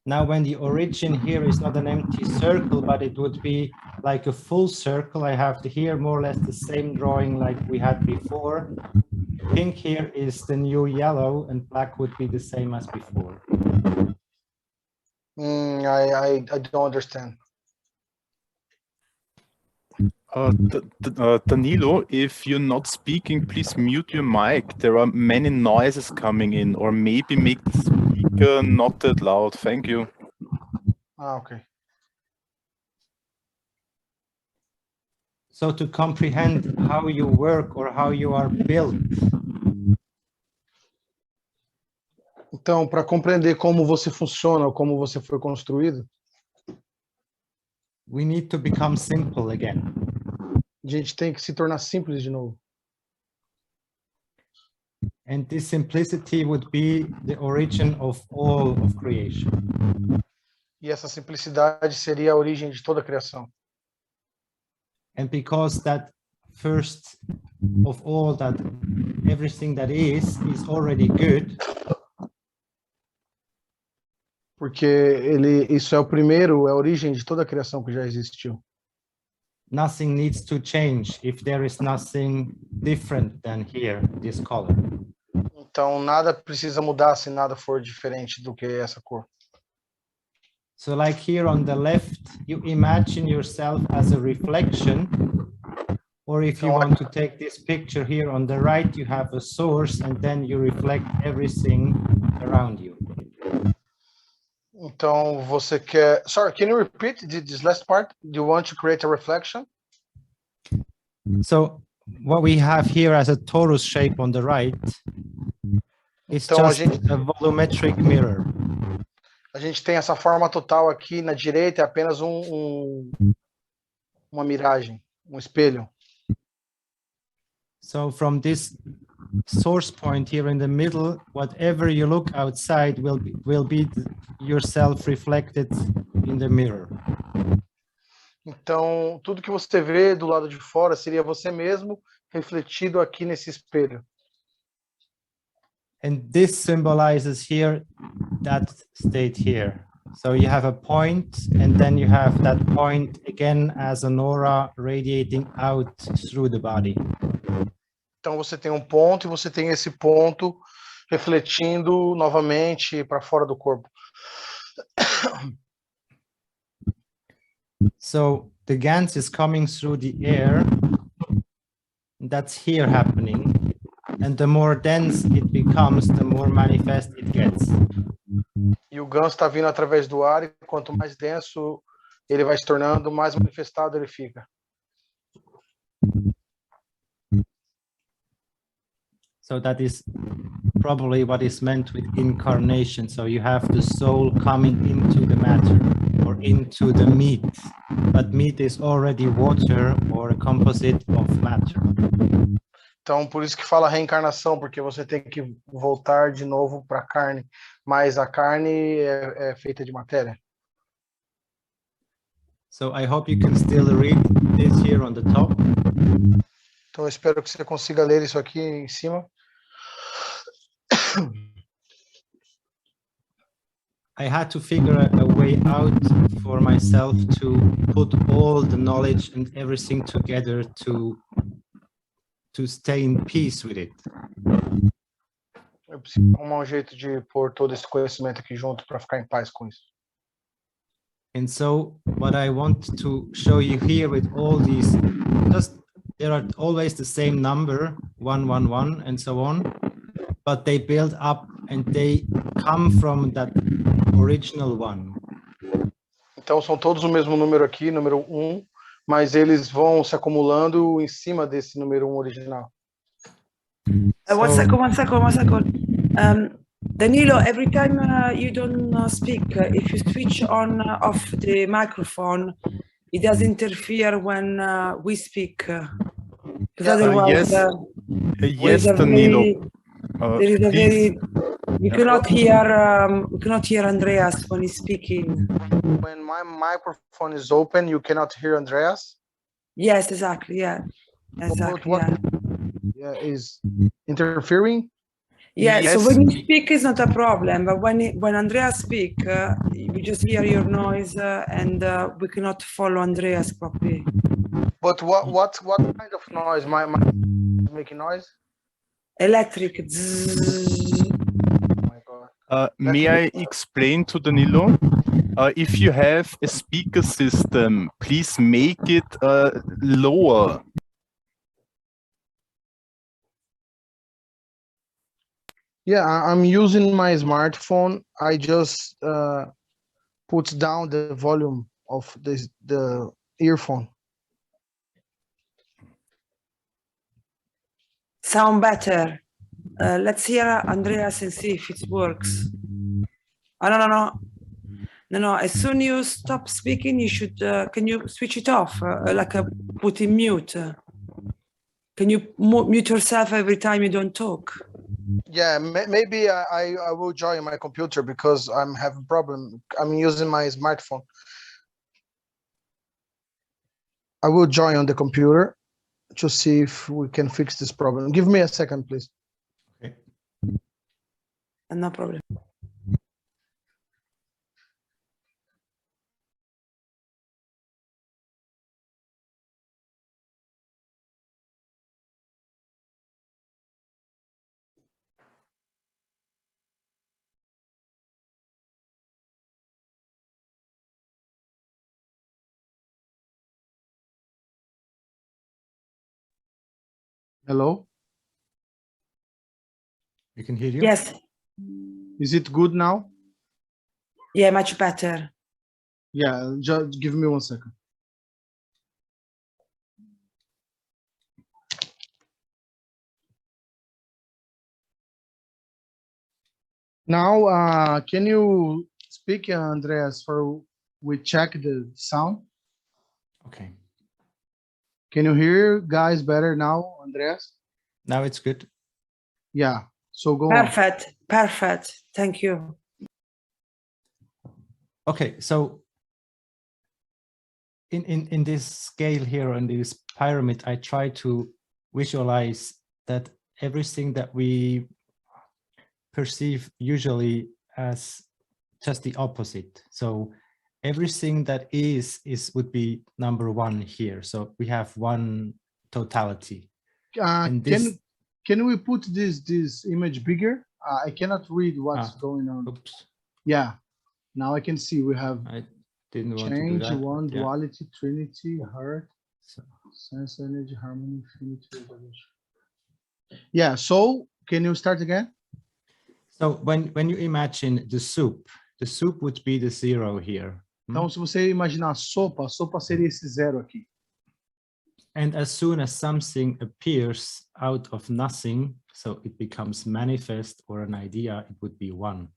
Now, when the origin here is not an empty circle, but it would be like a full circle, I have here more or less the same drawing like we had before. Pink here is the new yellow and black would be the same as before. I don't understand. Danilo, if you're not speaking, please mute your mic. There are many noises coming in, or maybe make the speaker not that loud. Thank you. Okay. So to comprehend how you work or how you are built, Então, para compreender como você funciona ou como você foi construído, we need to become simple again. a gente tem que se tornar simples de novo. And this simplicity would be the origin of all of creation. E essa simplicidade seria a origem de toda a criação. And because that first of all, that everything that is already good, Porque isso é o primeiro, é a origem de toda a criação que já existiu. nothing needs to change if there is nothing different than here, this color. Então, nada precisa mudar se nada for diferente do que essa cor. So like here on the left, you imagine yourself as a reflection, or if you want to take this picture here on the right, you have a source and then you reflect everything around you. Então, você quer... Sorry, can you repeat this last part? Do you want to create a reflection? So what we have here as a torus shape on the right is Então, just a volumetric mirror. A gente tem essa forma total aqui na direita, é apenas uma miragem, um espelho. So from this source point here in the middle, whatever you look outside will be yourself reflected in the mirror. Então, tudo que você vê do lado de fora seria você mesmo refletido aqui nesse espelho. And this symbolizes here that state here. So you have a point, and then you have that point again as an aura radiating out through the body. Então você tem um ponto e você tem esse ponto refletindo novamente para fora do corpo. So the Gans is coming through the air. That's here happening. And the more dense it becomes, the more manifest it gets. E o ganso está vindo através do ar, e quanto mais denso ele vai se tornando, mais manifestado ele fica. So that is probably what is meant with incarnation. So you have the soul coming into the matter or into the meat, but meat is already water or a composite of matter. Então, por isso que fala reencarnação, porque você tem que voltar de novo para a carne, mas a carne é feita de matéria. So I hope you can still read this here on the top. Então, eu espero que você consiga ler isso aqui em cima. I had to figure a way out for myself to put all the knowledge and everything together to stay in peace with it. Eu preciso arrumar um jeito de pôr todo esse conhecimento aqui junto para ficar em paz com isso. And so what I want to show you here with all these, just there are always the same number, 111 and so on, but they build up and they come from that original one. Então são todos o mesmo número aqui, número 1, mas eles vão se acumulando em cima desse número 1 original. One second. Danilo, every time you don't speak, if you switch on off the microphone, it does interfere when we speak. Because otherwise, yes, Danilo. There is a very we cannot hear Andreas when he's speaking. When my microphone is open, you cannot hear Andreas? Yes, exactly. Yeah, exactly. Yeah, is interfering? Yeah. Yes. So when you speak, it's not a problem. But when Andreas speak, we just hear your noise, and we cannot follow Andreas properly. But what kind of noise? My making noise? Electric. Oh my God. May I explain to Danilo? If you have a speaker system, please make it lower. Yeah, I'm using my smartphone. I just put down the volume of the earphone. Sound better. Let's hear Andreas and see if it works. Oh, no. As soon as you stop speaking, you should. Can you switch it off? Put in mute. Can you mute yourself every time you don't talk? Yeah, maybe I will join my computer because I'm having a problem. I'm using my smartphone. I will join on the computer to see if we can fix this problem. Give me a second, please. Okay. No problem. Hello? We can hear you? Yes. Is it good now? Yeah, much better. Yeah, just give me 1 second. Now, can you speak, Andreas, for we check the sound? Okay. Can you hear guys better now, Andreas? Now it's good. Yeah, so go on. Perfect. Thank you. Okay, so in this scale here on this pyramid, I try to visualize that everything that we perceive usually as just the opposite. So everything that would be number one here. So we have one totality. And this, can we put this image bigger? I cannot read what's going on. Oops. Yeah, now I can see we have I didn't want change, to do that, one, yeah. duality, trinity, heart, So, sense, energy, harmony, infinity, resolution. Yeah, so can you start again? so when you imagine the soup would be the zero here. Então, se você imaginar a sopa seria esse zero aqui. And as soon as something appears out of nothing, so it becomes manifest or an idea, it would be one.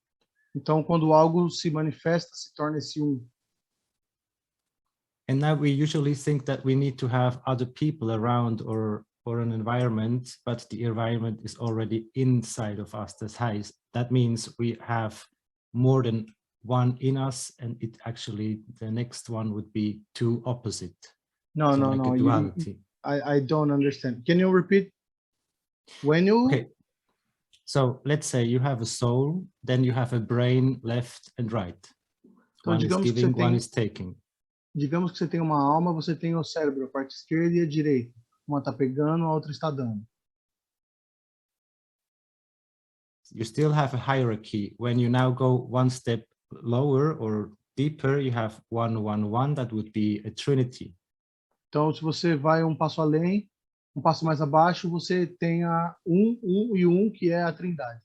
Então, quando algo se manifesta, se torna esse And now we usually think that we need to have other people around or an environment, but the environment is already inside of us. That means we have more than one in us, and it actually, the next one would be two opposite. No, so no, like no. a duality. I don't understand. Can you repeat? When you... Okay. So let's say you have a soul, then you have a brain left and right. Então, One is giving, one is taking. Digamos que você tem uma alma, você tem o cérebro, a parte esquerda e a direita. Uma está pegando, a outra está dando. You still have a hierarchy. When you now go one step lower or deeper, you have 1, 1, 1. That would be a trinity. Então, se você vai um passo além, um passo mais abaixo, você tem a 1 e 1, que é a trindade.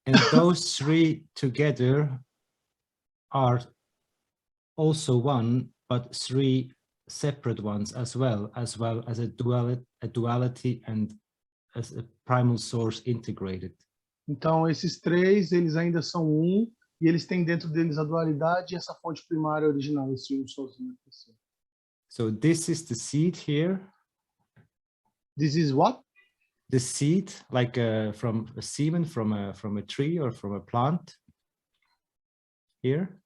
And those three together are also one, but three separate ones as well as a duality and as a primal source integrated. Então, esses três, eles ainda são e eles têm dentro deles a dualidade e essa fonte primária original, esse sozinho. So this is the seed here. This is what? The seed, like from a semen from a tree or from a plant. Here,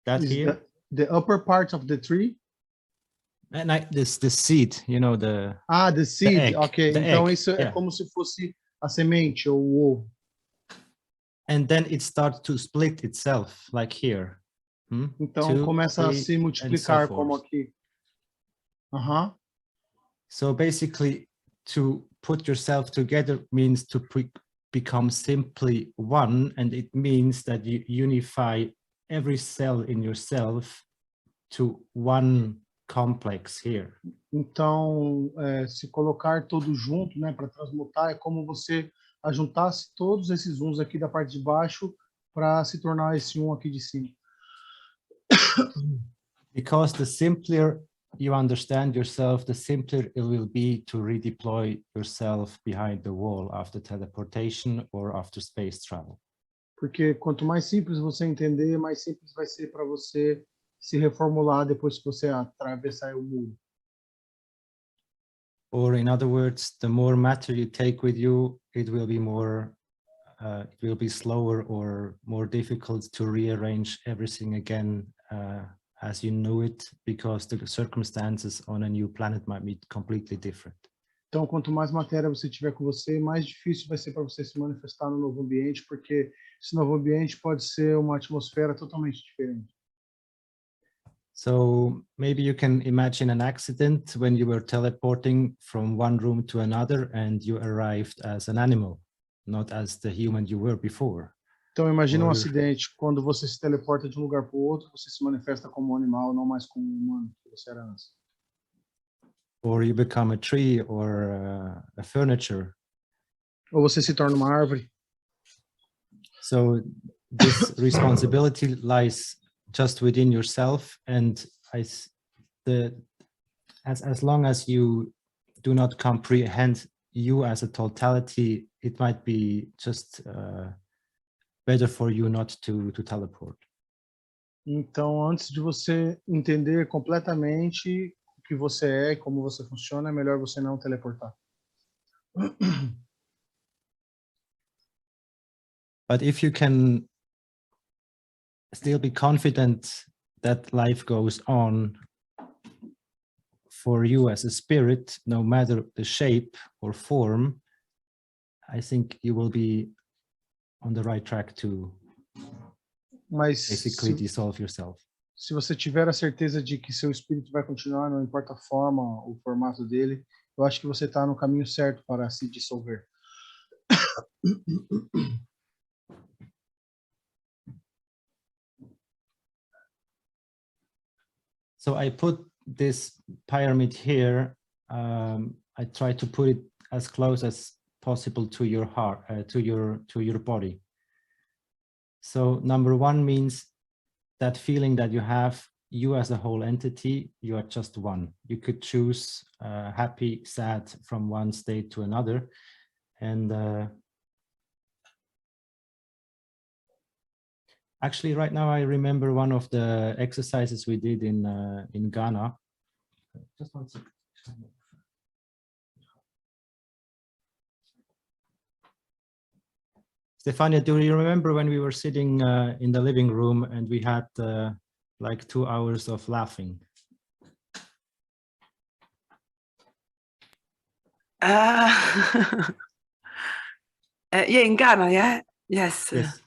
that is here. The upper part of the tree. And the seed, you know, the. The seed. The egg, Ok. the Então egg, isso é como se fosse a semente ou o ovo. And then it starts to split itself, like here. Então começa a se multiplicar como aqui. So basically, to put yourself together means to become simply one, and it means that you unify every cell in yourself to one complex here. Então, se colocar tudo junto, né, para transmutar, é como você ajuntasse todos esses uns aqui da parte de baixo para se tornar esse um aqui de cima. Because the simpler you understand yourself, the simpler it will be to redeploy yourself behind the wall after teleportation or after space travel. Porque quanto mais simples você entender, mais simples vai ser para você se reformular depois que você atravessar o muro. Or in other words, the more matter you take with you, it will be slower or more difficult to rearrange everything again as you knew it, because the circumstances on a new planet might be completely different. Então, quanto mais matéria você tiver com você, mais difícil vai ser para você se manifestar no novo ambiente, porque esse novo ambiente pode ser uma atmosfera totalmente diferente. So maybe you can imagine an accident when you were teleporting from one room to another and you arrived as an animal, not as the human you were before. Então, imagine um acidente, quando você se teleporta de um lugar para o outro, você se manifesta como um animal, não mais como um humano que você era antes. Or you become a tree or a furniture. Ou você se torna uma árvore. So this responsibility lies just within yourself, and as long as you do not comprehend you as a totality, it might be just better for you not to teleport. Então, antes de você entender completamente o que você é e como você funciona, é melhor você não teleportar. But if you can still be confident that life goes on for you as a spirit, no matter the shape or form, I think you will be on the right track to basically dissolve yourself. Se você tiver a certeza de que seu espírito vai continuar, não importa a forma, o formato dele, eu acho que você está no caminho certo para se dissolver. So I put this pyramid here. I try to put it as close as possible to your heart, to your body. So number one means that feeling that you have, you as a whole entity, you are just one. You could choose happy, sad from one state to another. And actually right now I remember one of the exercises we did in Ghana. Just one second. Estefania, do you remember when we were sitting in the living room and we had like 2 hours of laughing? Yeah, in Ghana, yeah? Yes. Yes.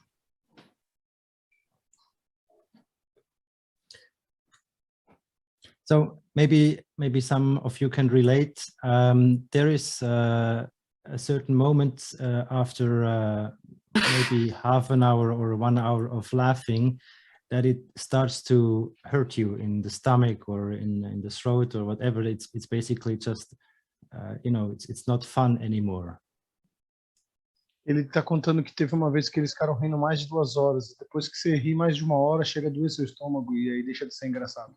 So maybe some of you can relate. There is a certain moment after maybe half an hour or 1 hour of laughing that it starts to hurt you in the stomach or in the throat or whatever. It's basically just you know, it's not fun anymore. Ele está contando que teve uma vez que eles ficaram rindo mais de 2 horas. Depois que você ri mais de 1 hora, chega a doer seu estômago e aí deixa de ser engraçado.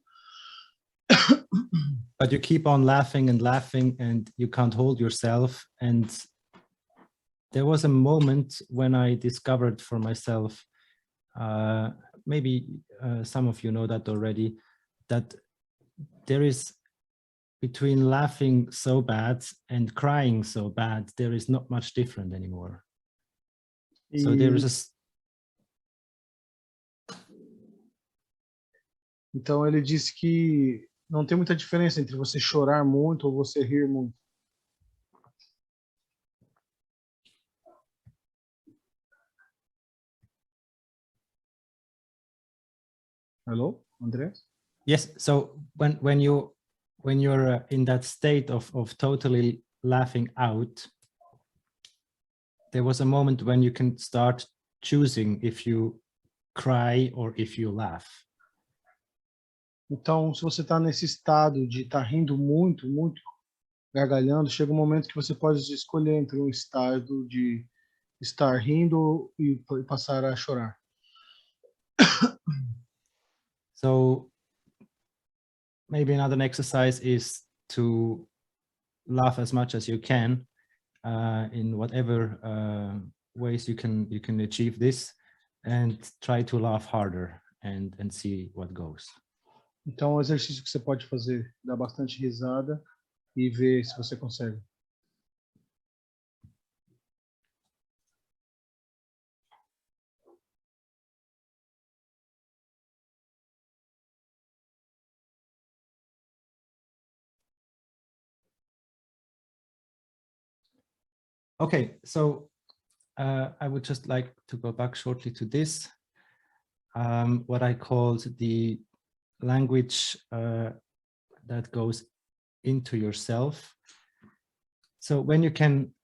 But you keep on laughing and you can't hold yourself. And there was a moment when I discovered for myself, maybe some of you know that already, that there is between laughing so bad and crying so bad, there is not much different anymore. So there is a... Então ele disse que não tem muita diferença entre você chorar muito ou você rir muito. Hello, Andreas? Yes. So when you're in that state of totally laughing out, there was a moment when you can start choosing if you cry or if you laugh. Então, se você está nesse estado de estar rindo muito, muito, gargalhando, chega um momento que você pode escolher entre um estado de estar rindo e passar a chorar. So maybe another exercise is to laugh as much as you can in whatever ways you can achieve this, and try to laugh harder and see what goes. Então, é um exercício que você pode fazer, dar bastante risada e ver se você consegue. Okay, so I would just like to go back shortly to this, what I called the language that goes into yourself. So when you can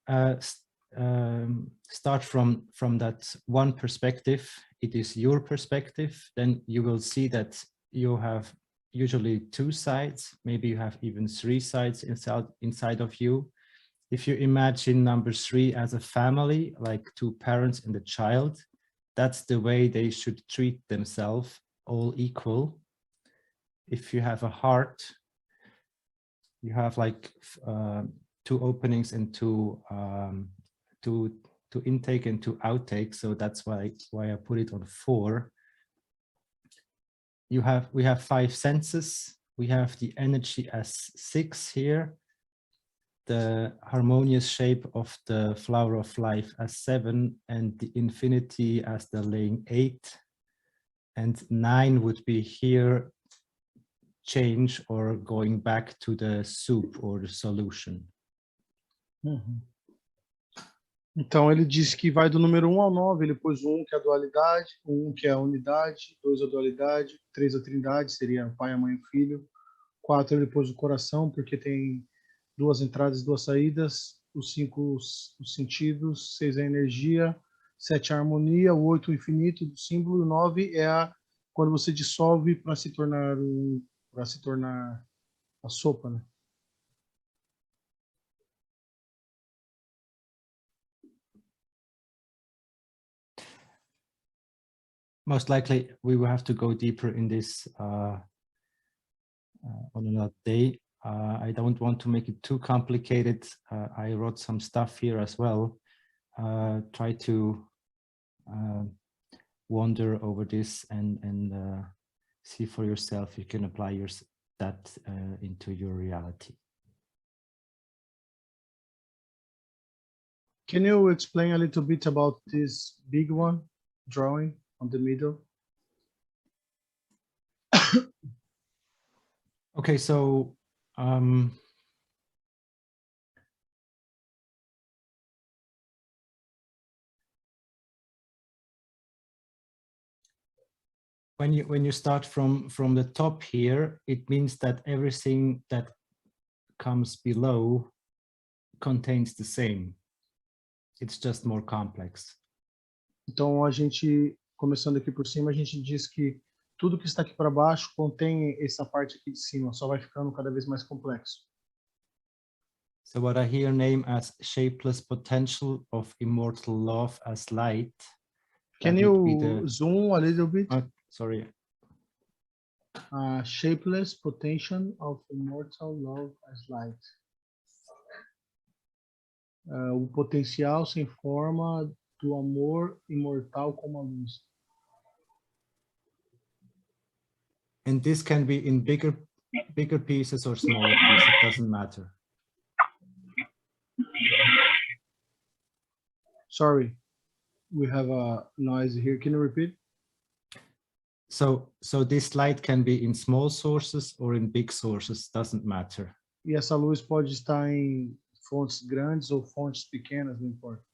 start from that one perspective, it is your perspective, then you will see that you have usually two sides, maybe you have even three sides inside of you. If you imagine number 3 as a family, like 2 parents and a child, that's the way they should treat themselves, all equal. If you have a heart, you have like 2 openings and 2 intake and 2 outtake. So that's why I put it on 4. We have 5 senses. We have the energy as 6 here. The harmonious shape of the flower of life as 7, and the infinity as the laying 8, and 9 would be here, change or going back to the soup or the solution. Então, ele disse que vai do número 1 ao 9, ele pôs o 1 que é a dualidade, o 1 que é a unidade, 2 a dualidade, 3 a trindade, seria o pai, a mãe e o filho, 4 ele pôs o coração, porque tem 2 entradas e 2 saídas, os 5 os sentidos, 6 a energia, 7 a harmonia, o 8 o infinito do símbolo, e o 9 é quando você dissolve para se tornar a sopa, né? Most likely we will have to go deeper in this on another day. I don't want to make it too complicated. I wrote some stuff here as well. Try to wander over this and see for yourself. You can apply that into your reality. Can you explain a little bit about this big one drawing on the middle? Okay, so when you start from the top here, it means that everything that comes below contains the same. It's just more complex. Então, a gente, começando aqui por cima, a gente diz que tudo que está aqui para baixo contém essa parte aqui de cima, só vai ficando cada vez mais complexo. So what I here name as shapeless potential of immortal love as light. Can you zoom a little bit? Sorry. Shapeless potential of immortal love as light. O potencial sem forma do amor imortal como a luz. And this can be in bigger pieces or smaller pieces, it doesn't matter. Sorry, we have a noise here. Can you repeat? So this light can be in small sources or in big sources, doesn't matter. E essa luz pode estar em fontes grandes ou fontes pequenas, não importa.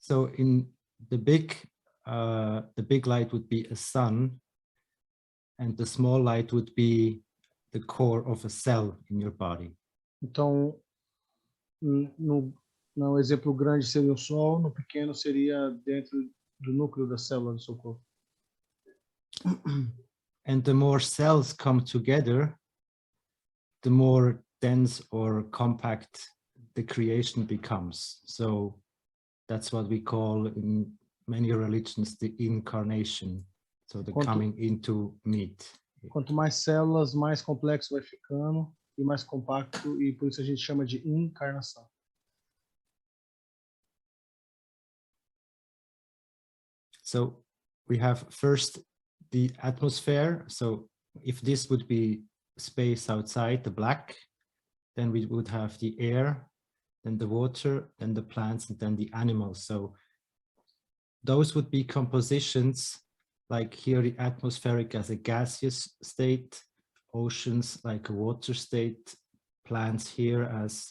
So in the big light would be a sun, and the small light would be the core of a cell in your body. Então, no exemplo grande seria o sol, no pequeno seria dentro do núcleo da célula do seu corpo. And the more cells come together, the more dense or compact the creation becomes. So that's what we call in many religions the incarnation. So the coming into meat. Quanto mais células, mais complexo vai ficando e mais compacto, e por isso a gente chama de encarnação. So we have first the atmosphere. So if this would be space outside, the black, then we would have the air, then the water, then the plants, and then the animals. So those would be compositions, like here the atmospheric as a gaseous state, oceans like a water state, plants here as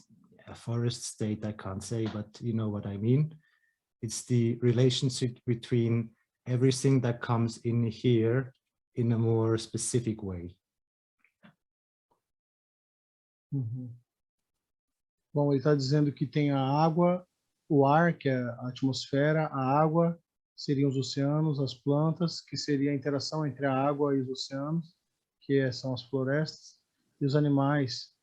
a forest state, I can't say, but you know what I mean. It's the relationship between everything that comes in here in a more specific way. Bom, ele está dizendo que tem a água, o ar, que é a atmosfera, a água, seriam os oceanos, as plantas, que seria a interação entre a água e os oceanos, que são as florestas, e os animais,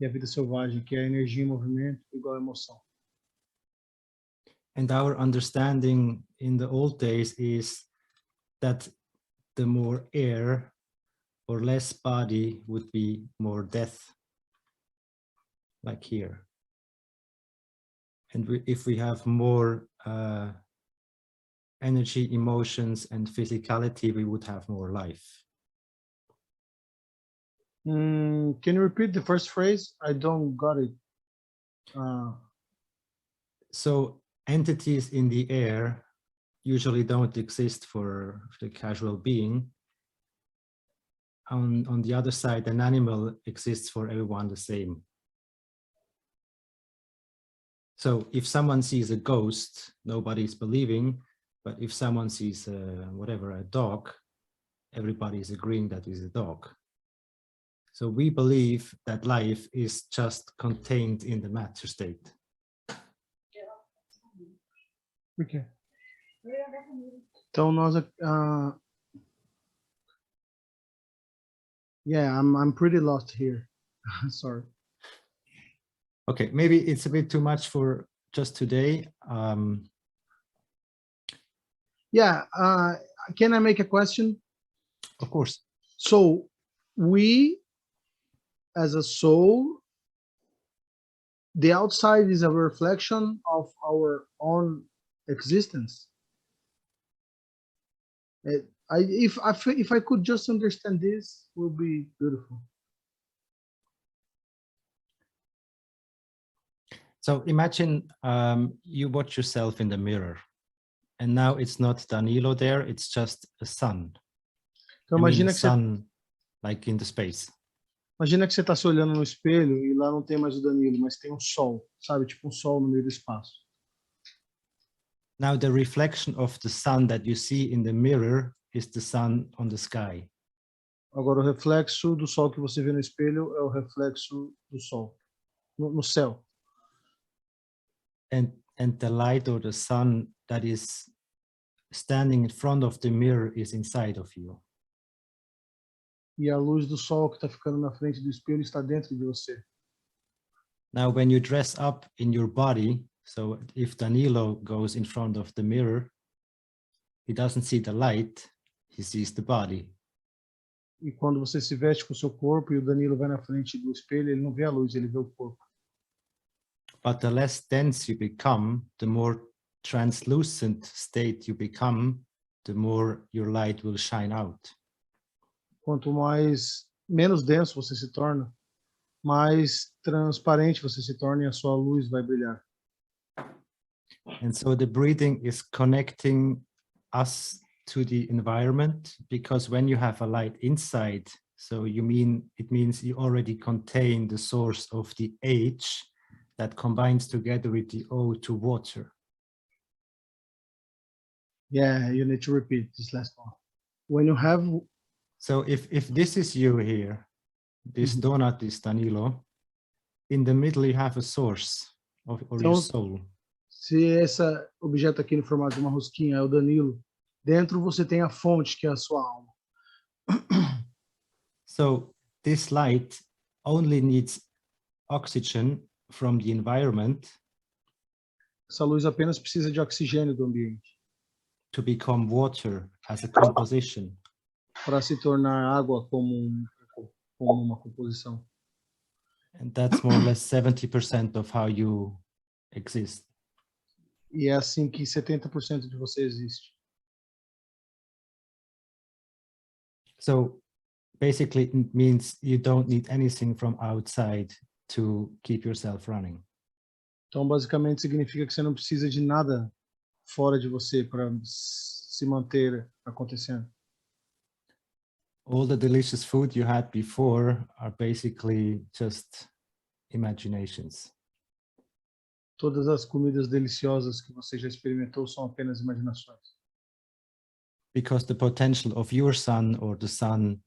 e a vida selvagem, que é a energia em movimento igual a emoção. And our understanding in the old days is that the more air or less body would be more death, like here. And if we have more energy, emotions, and physicality, we would have more life. Can you repeat the first phrase? I don't got it. So entities in the air usually don't exist for the casual being. On the other side, an animal exists for everyone the same. So if someone sees a ghost, nobody's believing, but if someone sees a dog, everybody is agreeing that is a dog. So we believe that life is just contained in the matter state. Por quê? Então nós yeah, I'm pretty lost here. Sorry. Okay, maybe it's a bit too much for just today. Yeah, can I make a question? Of course. So we, as a soul, the outside is a reflection of our own existence. If I could just understand this, would be beautiful. So imagine you watch yourself in the mirror, and now it's not Danilo there, it's just a sun. Então imagina que sun, like in the space. Imagina que você está se olhando no espelho e lá não tem mais o Danilo, mas tem um sol, sabe? Tipo um sol no meio do espaço. Now the reflection of the sun that you see in the mirror is the sun on the sky. Agora o reflexo do sol que você vê no espelho é o reflexo do sol no céu. And the light or the sun that is standing in front of the mirror is inside of you. E a luz do sol que está ficando na frente do espelho está dentro de você. Now when you dress up in your body, so if Danilo goes in front of the mirror, he doesn't see the light, he sees the body. E quando você se veste com o seu corpo e o Danilo vai na frente do espelho, ele não vê a luz, ele vê o corpo. But the less dense you become, the more translucent state you become, the more your light will shine out. Quanto menos denso você se torna, mais transparente você se torna e a sua luz vai brilhar. And so the breathing is connecting us to the environment, because when you have a light inside, so it means you already contain the source of the H that combines together with the O to water. Yeah, you need to repeat this last one. When you have... So if this is you here, this donut is Danilo, in the middle you have a source of your soul. Se esse objeto aqui no formato de uma rosquinha é o Danilo, dentro você tem a fonte, que é a sua alma. So this light only needs oxygen from the environment Essa luz apenas precisa de oxigênio do ambiente to become water as a composition. para se tornar água como uma composição. And that's more or less 70% of how you exist. E é assim que 70% de você existe. So basically it means you don't need anything from outside to keep yourself running. Então, basicamente, significa que você não precisa de nada fora de você para se manter acontecendo. All the delicious food you had before are basically just imaginations. Todas as comidas deliciosas que você já experimentou são apenas imaginações. Because the potential of your sun or the sun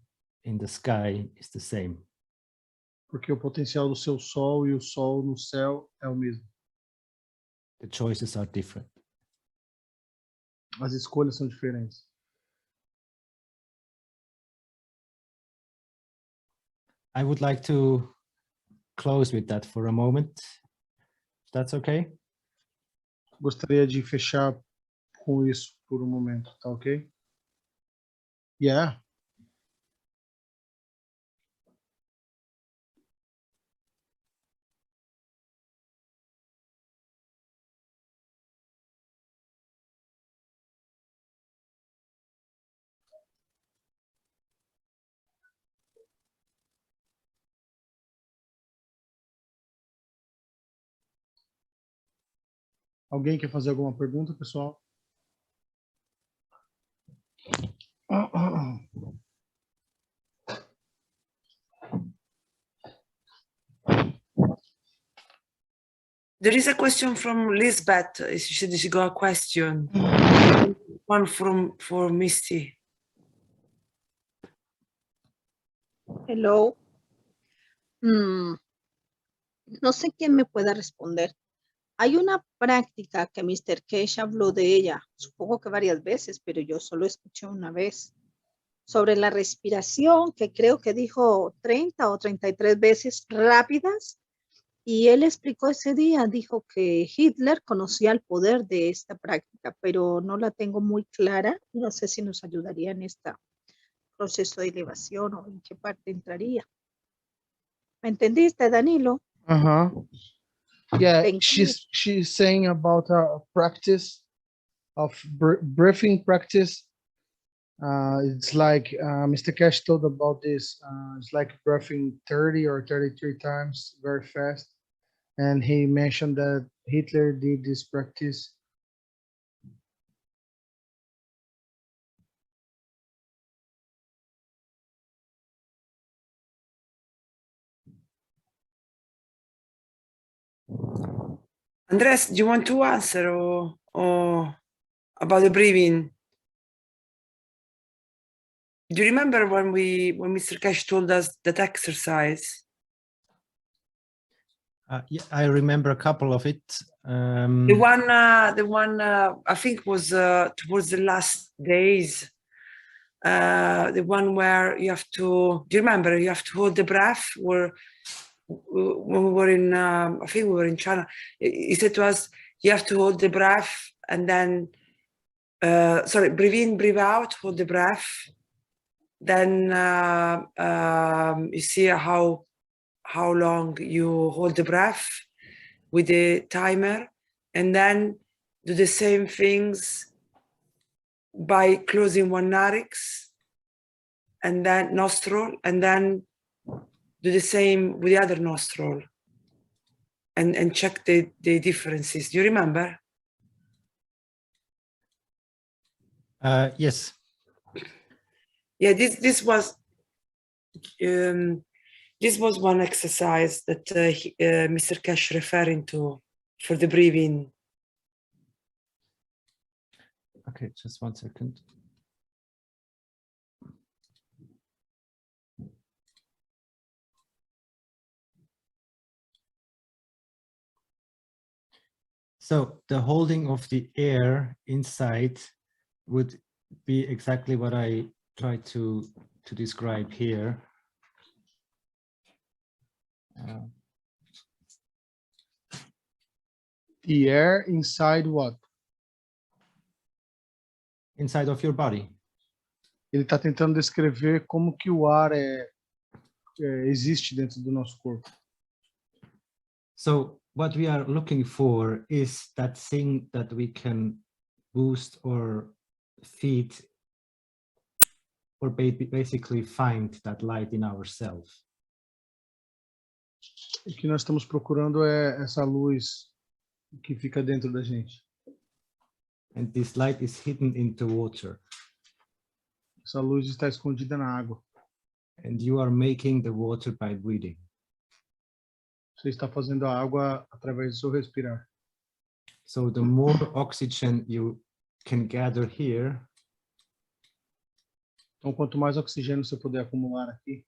in the sky is the same. Porque o potencial do seu sol e o sol no céu é o mesmo. The choices are different. As escolhas são diferentes. I would like to close with that for a moment. If that's okay? Gostaria de fechar com isso por um momento, tá ok? Yeah. Alguém quer fazer alguma pergunta, pessoal? There is a question from Lisbeth. She got a question. One for Misty. Hello. No sé quién me pueda responder. Hay una práctica que Mr. Cash habló de ella, supongo que varias veces, pero yo solo escuché una vez, sobre la respiración, que creo que dijo 30 o 33 veces rápidas, y él explicó ese día, dijo que Hitler conocía el poder de esta práctica, pero no la tengo muy clara, no sé si nos ayudaría en este proceso de elevación o en qué parte entraría. ¿Me entendiste, Danilo? Yeah, she's saying about a practice of breathing practice. It's like Mr. Cash told about this. It's like breathing 30 or 33 times very fast. And he mentioned that Hitler did this practice. Andreas, do you want to answer or about the breathing? Do you remember when Mr. Cash told us that exercise? Yeah, I remember a couple of it. The one I think was towards the last days. The one where you have to. Do you remember? You have to hold the breath. When we were in, I think we were in China. He said to us, "You have to hold the breath and then, breathe in, breathe out, hold the breath. Then you see how long you hold the breath with the timer, and then do the same things by closing one narix and then nostril, and then do the same with the other nostril and check the differences. Do you remember? Yes. Yeah, this was one exercise that Mr. Cash referring to for the breathing. Okay, just 1 second. So the holding of the air inside would be exactly what I tried to describe here. The air inside what? Inside of your body. Ele está tentando descrever como que o ar existe dentro do nosso corpo. So what we are looking for is that thing that we can boost or feed or basically find that light in ourselves. O que nós estamos procurando é essa luz que fica dentro da gente. And this light is hidden in the water. Essa luz está escondida na água. And you are making the water by breathing. Você está fazendo a água através do seu respirar. So the more oxygen you can gather here, então quanto mais oxigênio você puder acumular aqui,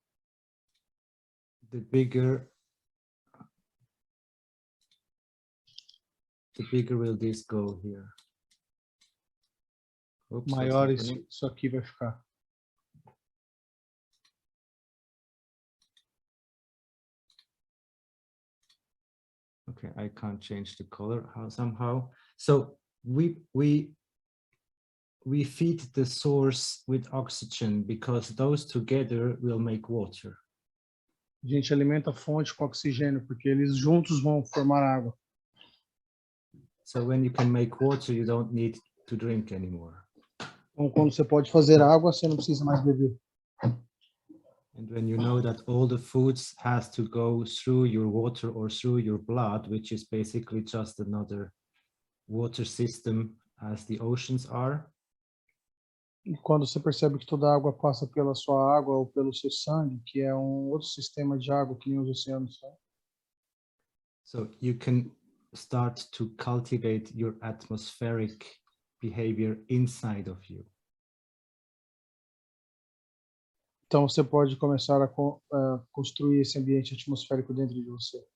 the bigger will this go here. Oops, maior isso aqui vai ficar. Okay, I can't change the color somehow. So we feed the source with oxygen because those together will make water. A gente alimenta a fonte com oxigênio porque eles juntos vão formar água. So when you can make water, you don't need to drink anymore. Então quando você pode fazer água, você não precisa mais beber. And when you know that all the foods has to go through your water or through your blood, which is basically just another water system as the oceans are. E quando você percebe que toda a água passa pela sua água ou pelo seu sangue, que é um outro sistema de água que nem os oceanos são. So you can start to cultivate your atmospheric behavior inside of you. Então você pode começar a construir esse ambiente atmosférico dentro de você.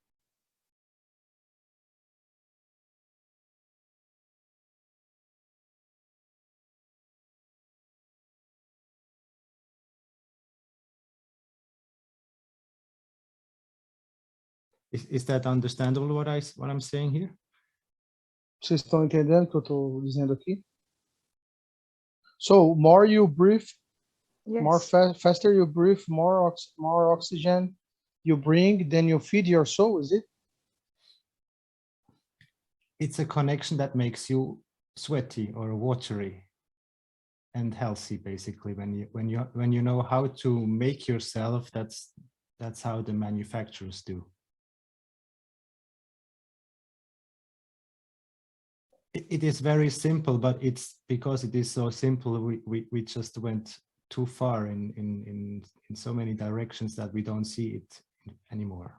Is that understandable what I'm saying here? Vocês estão entendendo o que eu estou dizendo aqui? So, more you breathe, Yes. more faster you breathe, more oxygen you bring, then you feed your soul, is it? It's a connection that makes you sweaty or watery and healthy, basically. When you know how to make yourself, that's how the manufacturers do. It is very simple, but it's because it is so simple, we just went too far in so many directions that we don't see it anymore.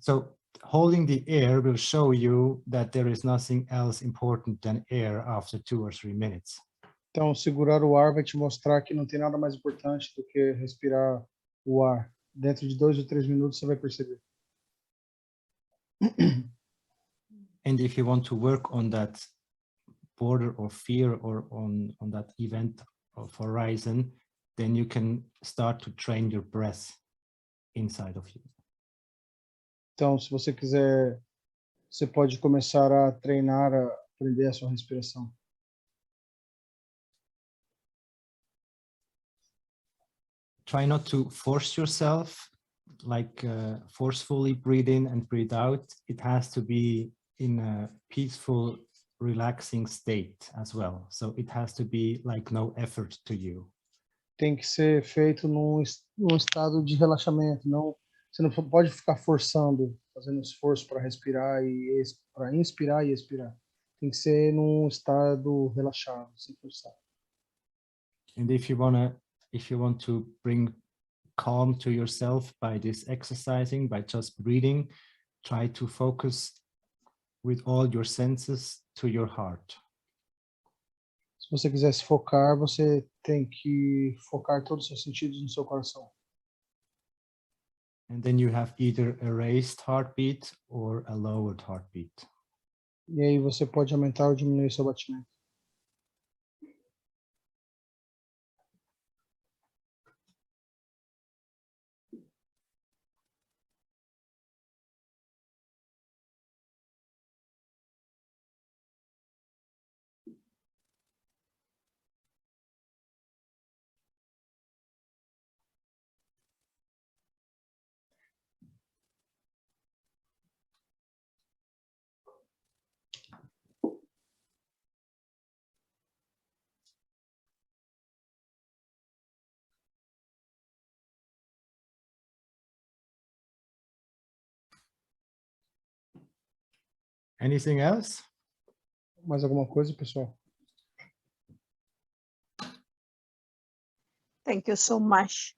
So holding the air will show you that there is nothing else important than air after 2 or 3 minutes. Então, segurar o ar vai te mostrar que não tem nada mais importante do que respirar o ar. Dentro de 2 ou 3 minutos você vai perceber. And if you want to work on that border of fear or on that event of horizon, then you can start to train your breath inside of you. Então, se você quiser, você pode começar a treinar, a aprender a sua respiração. Try not to force yourself, like forcefully breathe in and breathe out. It has to be in a peaceful, relaxing state as well. So it has to be like no effort to you. Tem que ser feito num estado de relaxamento. Não, você não pode ficar forçando, fazendo esforço para respirar e para inspirar e expirar. Tem que ser num estado relaxado, sem forçar. And if you want to bring calm to yourself by this exercising, by just breathing, try to focus with all your senses to your heart. Se você quiser se focar, você tem que focar todos os seus sentidos no seu coração. And then you have either a raised heartbeat or a lowered heartbeat. E aí você pode aumentar ou diminuir seu batimento. Anything else? Mais alguma coisa, pessoal? Thank you so much.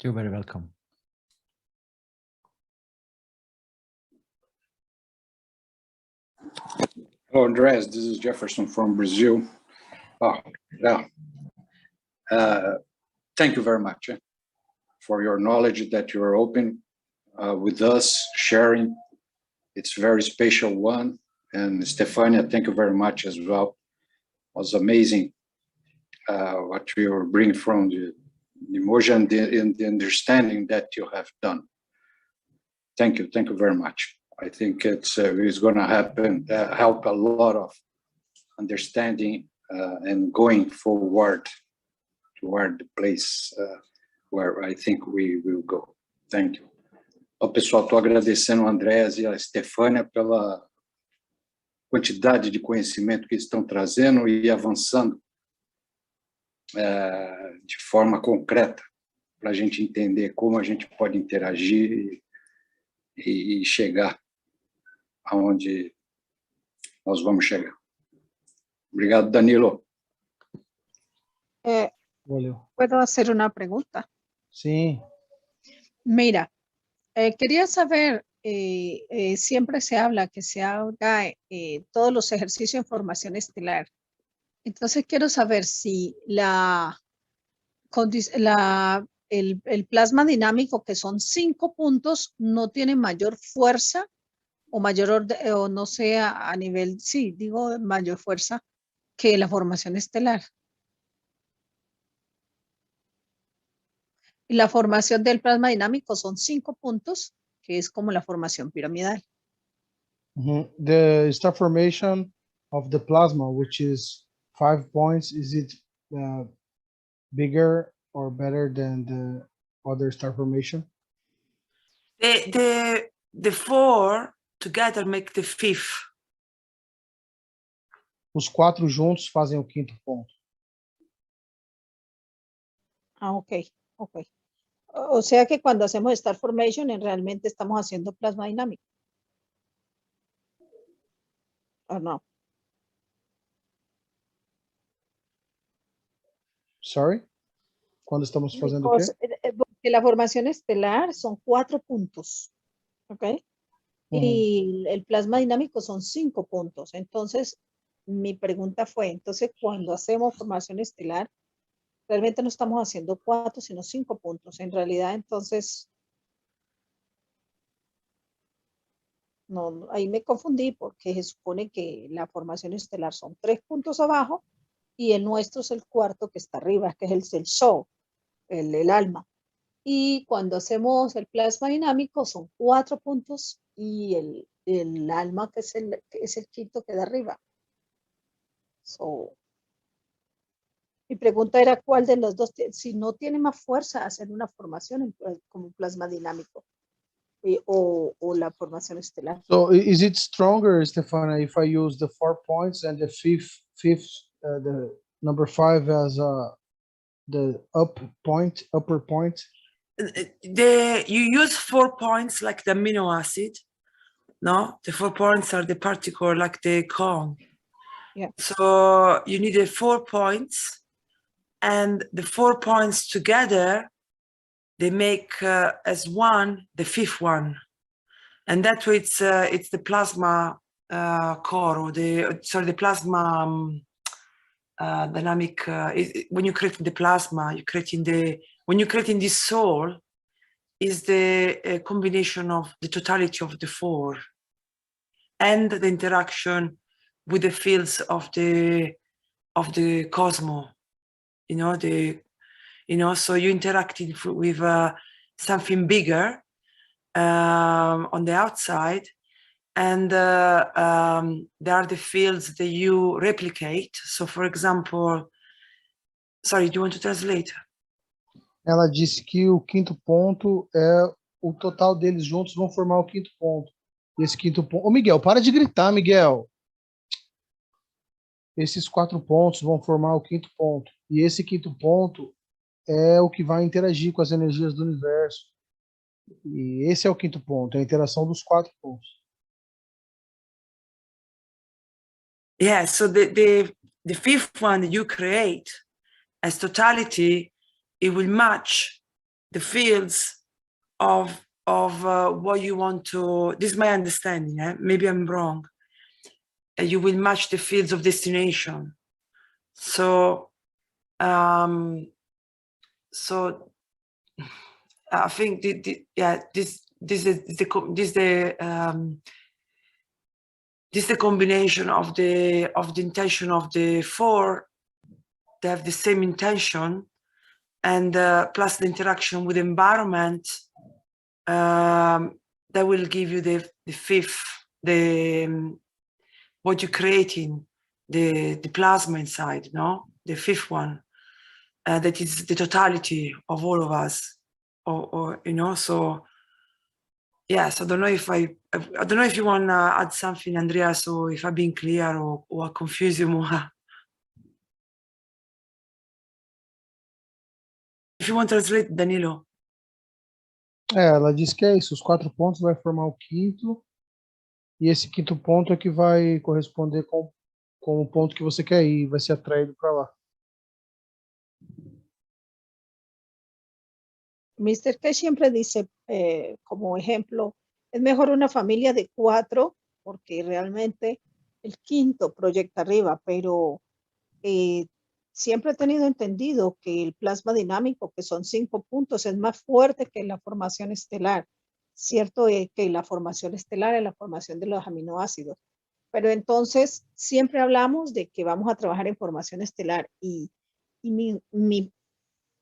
You're very welcome. Hello, Andreas. This is Jefferson from Brazil. Oh, yeah. Thank you very much for your knowledge that you are open with us, sharing. It's a very special one. And Estefania, thank you very much as well. It was amazing what you were bringing from the Mozhan and the understanding that you have done. Thank you very much. I think it's going to happen, help a lot of understanding and going forward toward the place where I think we will go. Thank you. Ó, pessoal, estou agradecendo o Andreas e a Estefania pela quantidade de conhecimento que estão trazendo e avançando de forma concreta para a gente entender como a gente pode interagir e chegar aonde nós vamos chegar. Obrigado, Danilo. Valeu. ¿Puedo hacer una pregunta? Sim. Mira, quería saber, siempre se habla que se haga todos los ejercicios en formación estelar. Entonces quiero saber si el plasma dinámico, que son 5 puntos, no tiene mayor fuerza o mayor, o no sea a nivel, sí, digo mayor fuerza que la formación estelar. La formación del plasma dinámico son 5 puntos, que es como la formación piramidal. The star formation of the plasma, which is 5 points, is it bigger or better than the other star formation? The 4 together make the 5th. Os 4 juntos fazem o 5º ponto. Ah, ok. O sea que cuando hacemos star formation, realmente estamos haciendo plasma dinámico. ¿O no? Sorry? Quando estamos fazendo o quê? Porque la formación estelar son 4 puntos. ¿Ok? Y el plasma dinámico son 5 puntos. Entonces, mi pregunta fue, entonces, cuando hacemos formación estelar, realmente no estamos haciendo 4, sino 5 puntos. En realidad, entonces, no, ahí me confundí porque se supone que la formación estelar son 3 puntos abajo y el nuestro es el 4 que está arriba, que es el soul, el alma. Y cuando hacemos el plasma dinámico son 4 puntos y el alma, que es el quinto que da arriba. So, mi pregunta era cuál de los dos, si no tiene más fuerza hacer una formación como plasma dinámico o la formación estelar. So is it stronger, Estefania, if I use the 4 points and the fifth the number 5 as the upper point? You use 4 points like the amino acid. No, the 4 points are the particle like the cone. Yeah. So you need the 4 points, and the 4 points together, they make as one the 5th one, and that way it's the plasma core, or the plasma dynamic. When you're creating the plasma, you're creating the when you're creating this soul, is the combination of the totality of the four and the interaction with the fields of the cosmos, so you interacting with something bigger on the outside, and there are the fields that you replicate. So, for example, sorry, do you want to translate? Ela disse que o quinto ponto é o total deles juntos vão formar o quinto ponto. E esse quinto ponto... Ô, Miguel, para de gritar, Miguel. Esses 4 pontos vão formar o quinto ponto. E esse quinto ponto é o que vai interagir com as energias do universo. E esse é o quinto ponto, é a interação dos 4 pontos. Yeah, so the fifth one that you create as totality, it will match the fields of what you want to, this is my understanding, maybe I'm wrong. You will match the fields of destination. So, so I think this is the combination of the intention of the four. They have the same intention, and plus the interaction with the environment, that will give you the fifth, what you're creating, the plasma inside, no? The fifth one, that is the totality of all of us, or so yes, I don't know if I don't know if you want to add something, Andreas, or if I've been clear or I confuse you more. If you want to translate, Danilo. Ela diz que é isso, os 4 pontos vai formar o quinto, e esse quinto ponto é que vai corresponder com o ponto que você quer ir, vai ser atraído para lá. Mr. K siempre dice, como ejemplo, es mejor una familia de 4, porque realmente el quinto proyecta arriba, pero siempre he tenido entendido que el plasma dinámico, que son 5 puntos, es más fuerte que la formación estelar. Cierto es que la formación estelar es la formación de los aminoácidos, pero entonces siempre hablamos de que vamos a trabajar en formación estelar y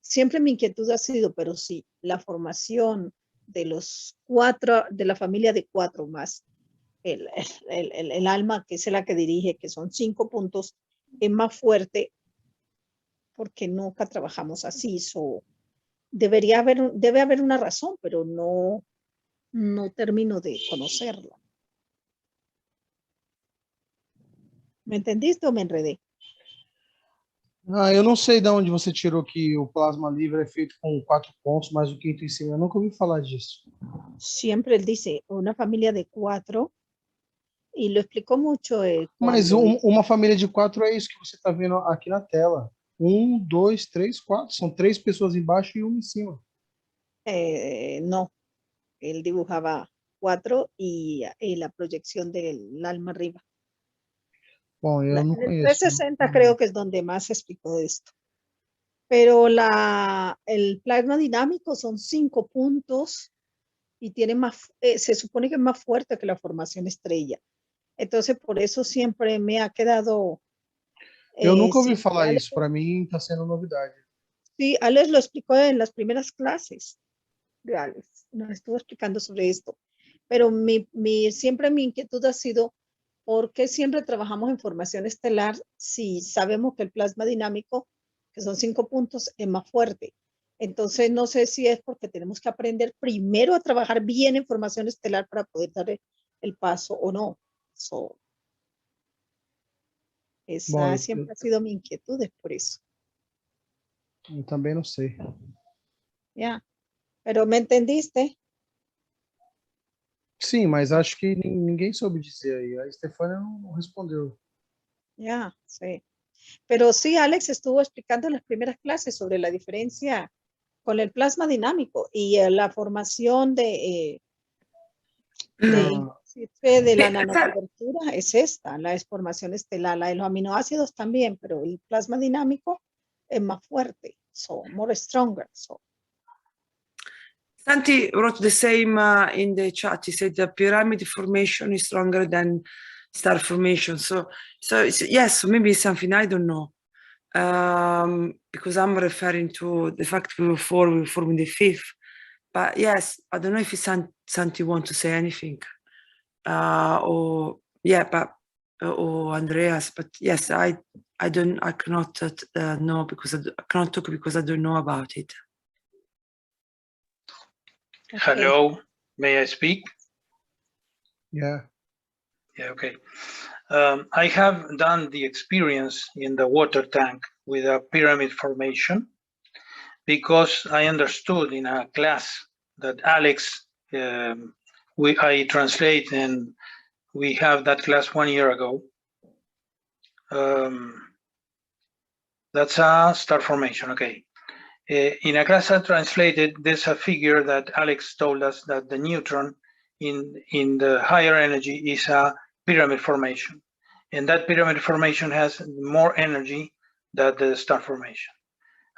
siempre mi inquietud ha sido, pero sí, la formación de los 4, de la familia de 4 más el alma, que es la que dirige, que son 5 puntos, es más fuerte porque nunca trabajamos así. Debe haber una razón, pero no termino de conocerla. ¿Me entendiste o me enredé? Eu não sei de onde você tirou que o plasma livre é feito com 4 pontos, mas o quinto em cima. Eu nunca ouvi falar disso. Siempre él dice una familia de 4 y lo explicó mucho. Mas uma família de 4 é isso que você está vendo aqui na tela. 1, 2, 3, 4. São 3 pessoas embaixo e uma em cima. No, él dibujaba 4 y la proyección del alma arriba. Bom, eu não El conheço. 360 creo que es donde más se explicó de esto. Pero el plasma dinámico son 5 puntos y tiene más, se supone que es más fuerte que la formación estrella. Entonces, por eso siempre me ha quedado... Eu nunca ouvi falar isso, para mim está sendo novidade. Sí, Alex lo explicó en las primeras clases de Alex, nos estuvo explicando sobre esto. Pero siempre mi inquietud ha sido, ¿por qué siempre trabajamos en formación estelar si sabemos que el plasma dinámico, que son 5 puntos, es más fuerte? Entonces, no sé si es porque tenemos que aprender primero a trabajar bien en formación estelar para poder dar el paso o no. Esa siempre ha sido mi inquietud, es por eso. Eu também não sei. Ya, pero ¿me entendiste? Sim, mas acho que ninguém soube dizer aí. A Estefania não respondeu. Ya, sí. Pero sí, Alex estuvo explicando en las primeras clases sobre la diferencia con el plasma dinámico y la formación de la nanocobertura es esta, la formación estelar, la de los aminoácidos también, pero el plasma dinámico es más fuerte, more stronger. Santi wrote the same in the chat. He said the pyramid formation is stronger than star formation. So yes, maybe it's something I don't know. Because I'm referring to the fact we were forming the fifth. But yes, I don't know if Santi want to say anything. Or Andreas, but yes, I cannot know because I cannot talk because I don't know about it. Okay. Hello, may I speak? Yeah. Yeah, okay. I have done the experience in the water tank with a pyramid formation because I understood in a class that Alex, I translate, and we have that class 1 year ago. That's a star formation, okay. In a class I translated, there's a figure that Alex told us that the neutron in the higher energy is a pyramid formation. And that pyramid formation has more energy than the star formation.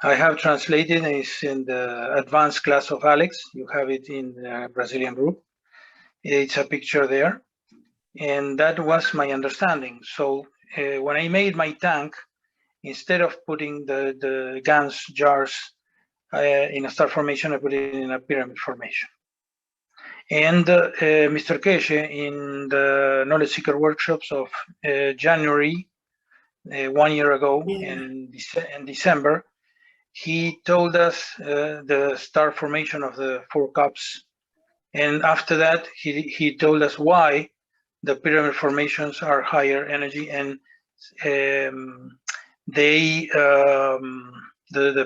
I have translated, it's in the advanced class of Alex. You have it in the Brazilian group. It's a picture there. And that was my understanding. So when I made my tank, instead of putting the GANS jars in a star formation, I put it in a pyramid formation. And Mr. Keshe, in the Knowledge Seeker workshops of January, 1 year ago, in December, he told us the star formation of the 4 cups. And after that, he told us why the pyramid formations are higher energy, and the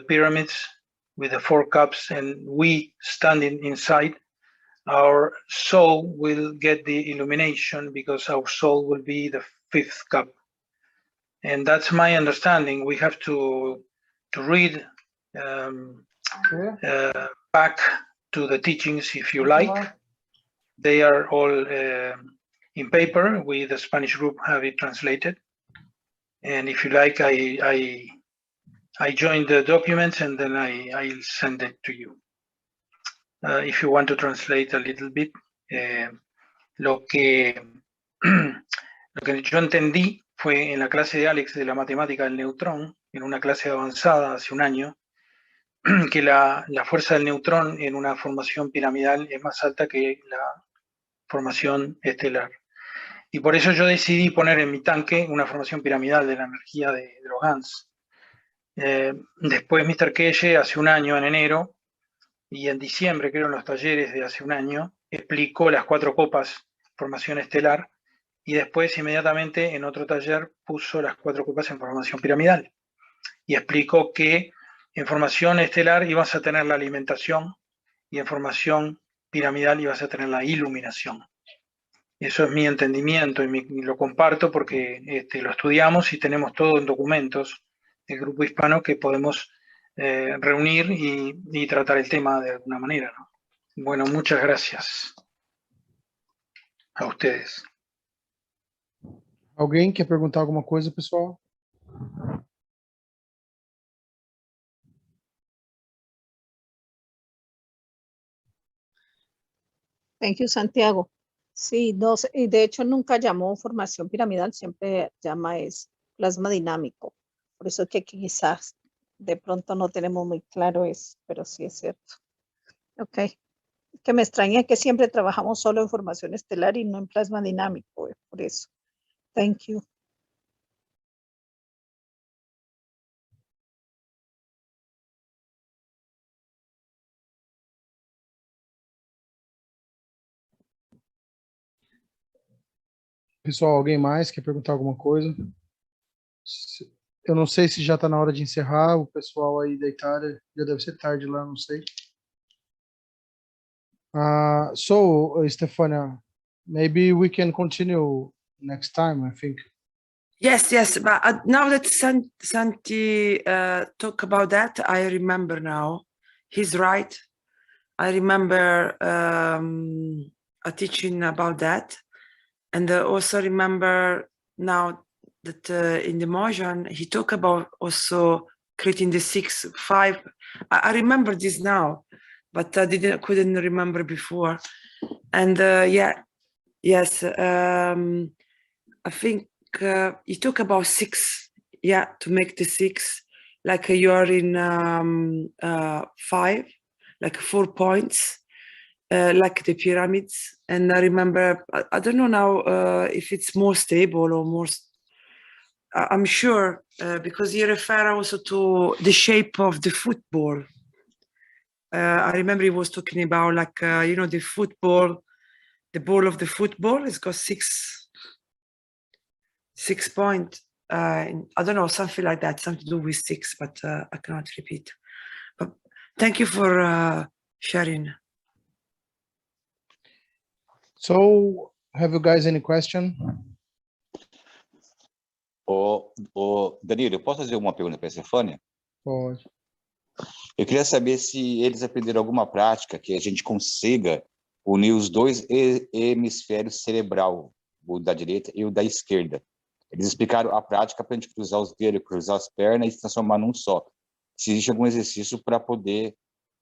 pyramids with the 4 cups and we standing inside, our soul will get the illumination because our soul will be the 5th cup. And that's my understanding. We have to read back to the teachings if you like. They are all in paper. We, the Spanish group, have it translated. And if you like, I join the documents and then I'll send it to you. If you want to translate a little bit, lo que yo entendí fue en la clase de Alex de la matemática del neutrón, en una clase avanzada hace un año, que la fuerza del neutrón en una formación piramidal es más alta que la formación estelar. Y por eso yo decidí poner en mi tanque una formación piramidal de la energía de los GANs. Después Mr. Keshe, hace un año, en enero, y en diciembre, creo en los talleres de hace un año, explicó las 4 copas, formación estelar, y después inmediatamente en otro taller puso las 4 copas en formación piramidal. Y explicó que en formación estelar ibas a tener la alimentación y en formación piramidal ibas a tener la iluminación. Eso es mi entendimiento y lo comparto porque lo estudiamos y tenemos todo en documentos del grupo hispano que podemos reunir y tratar el tema de alguna manera, ¿no? Bueno, muchas gracias a ustedes. Alguém quer perguntar alguma coisa, pessoal? Thank you, Santiago. Sí, no, y de hecho nunca llamó formación piramidal, siempre llama es plasma dinámico. Por eso es que quizás de pronto no tenemos muy claro eso, pero sí es cierto. Ok. Que me extraña que siempre trabajamos solo en formación estelar y no en plasma dinámico, por eso. Thank you. Pessoal, alguém mais quer perguntar alguma coisa? Eu não sei se já está na hora de encerrar. O pessoal aí da Itália, já deve ser tarde lá, não sei. So, Estefania, maybe we can continue next time, I think. Yes, but now that Santi talk about that, I remember now. He's right. I remember a teaching about that. And also remember now that in the Mozhan, he talked about also creating the 6, 5. I remember this now, but I couldn't remember before. And yes, I think you talk about 6, to make the 6, like you are in 5, like 4 points, like the pyramids. And I remember, I don't know now if it's more stable or more, I'm sure, because you refer also to the shape of the football. I remember he was talking about like, the football, the ball of the football has got 6 points. I don't know, something like that, something to do with 6, but I cannot repeat. But thank you for sharing. So, have you guys any question? Danilo, eu posso fazer uma pergunta para a Estefania? Pode. Eu queria saber se eles aprenderam alguma prática que a gente consiga unir os 2 hemisférios cerebral, o da direita e o da esquerda. Eles explicaram a prática para a gente cruzar os dedos, cruzar as pernas e se transformar num só. Se existe algum exercício para poder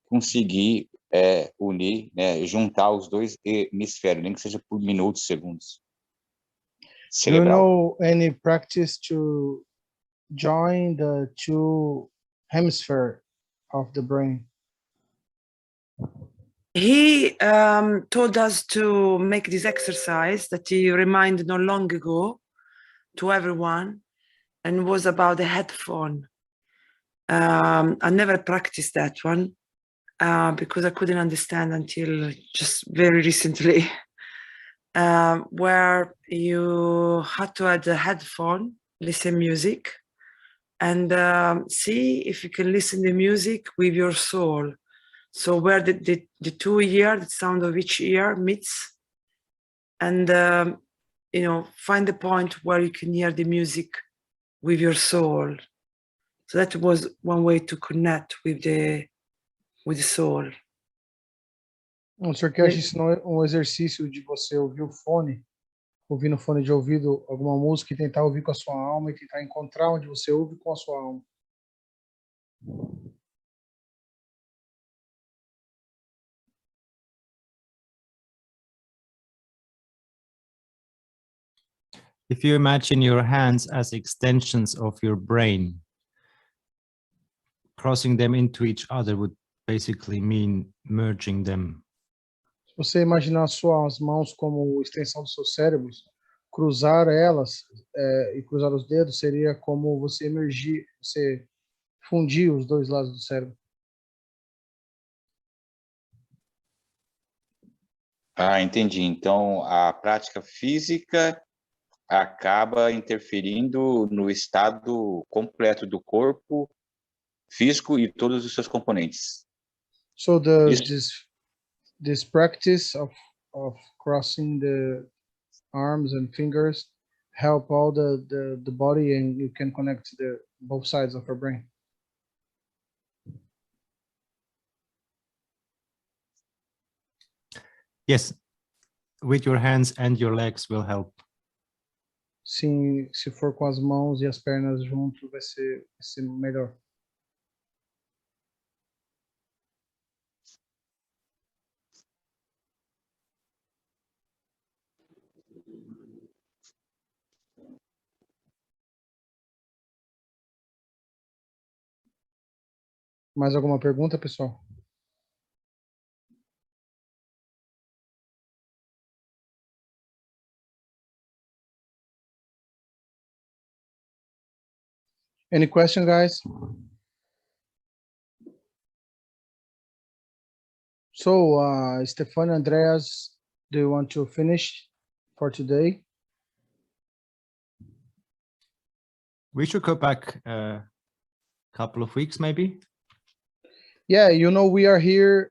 conseguir unir, né, juntar os 2 hemisférios, nem que seja por minutos, segundos. Do you know any practice to join the 2 hemispheres of the brain? He told us to make this exercise that he reminded not long ago to everyone, and was about the headphone. I never practiced that one because I couldn't understand until just very recently, where you had to add a headphone, listen music, and see if you can listen to music with your soul. So where the 2 ears, the sound of each ear meets, and find the point where you can hear the music with your soul. So that was one way to connect with the soul. O senhor quer ensinar um exercício de você ouvir o fone, ouvir no fone de ouvido alguma música e tentar ouvir com a sua alma e tentar encontrar onde você ouve com a sua alma. If you imagine your hands as extensions of your brain, crossing them into each other would basically mean merging them. Se você imaginar suas mãos como extensão dos seus cérebros, cruzar elas e cruzar os dedos seria como você emergir, você fundir os 2 lados do cérebro. Entendi. Então, a prática física acaba interferindo no estado completo do corpo físico e todos os seus componentes. So this practice of crossing the arms and fingers help all the body, and you can connect to both sides of your brain. Yes, with your hands and your legs will help. Sim, se for com as mãos e as pernas junto, vai ser melhor. Mais alguma pergunta, pessoal? Any question, guys? So, Estefania, Andreas, do you want to finish for today? We should go back a couple of weeks, maybe. Yeah, we are here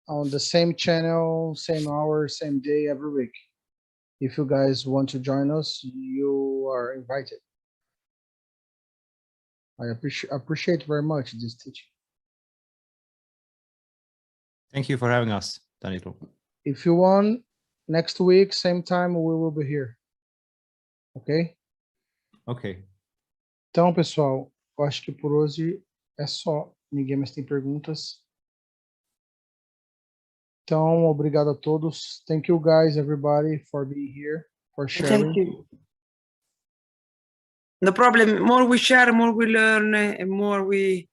on the same channel, same hour, same day every week. If you guys want to join us, you are invited. I appreciate very much this teaching. Thank you for having us, Danilo. If you want, next week, same time, we will be here. Ok? Ok. Então, pessoal, eu acho que por hoje é só. Ninguém mais tem perguntas. Então, obrigado a todos. Thank you guys, everybody, for being here, for sharing. Thank you. No problem. More we share, more we learn, and more we,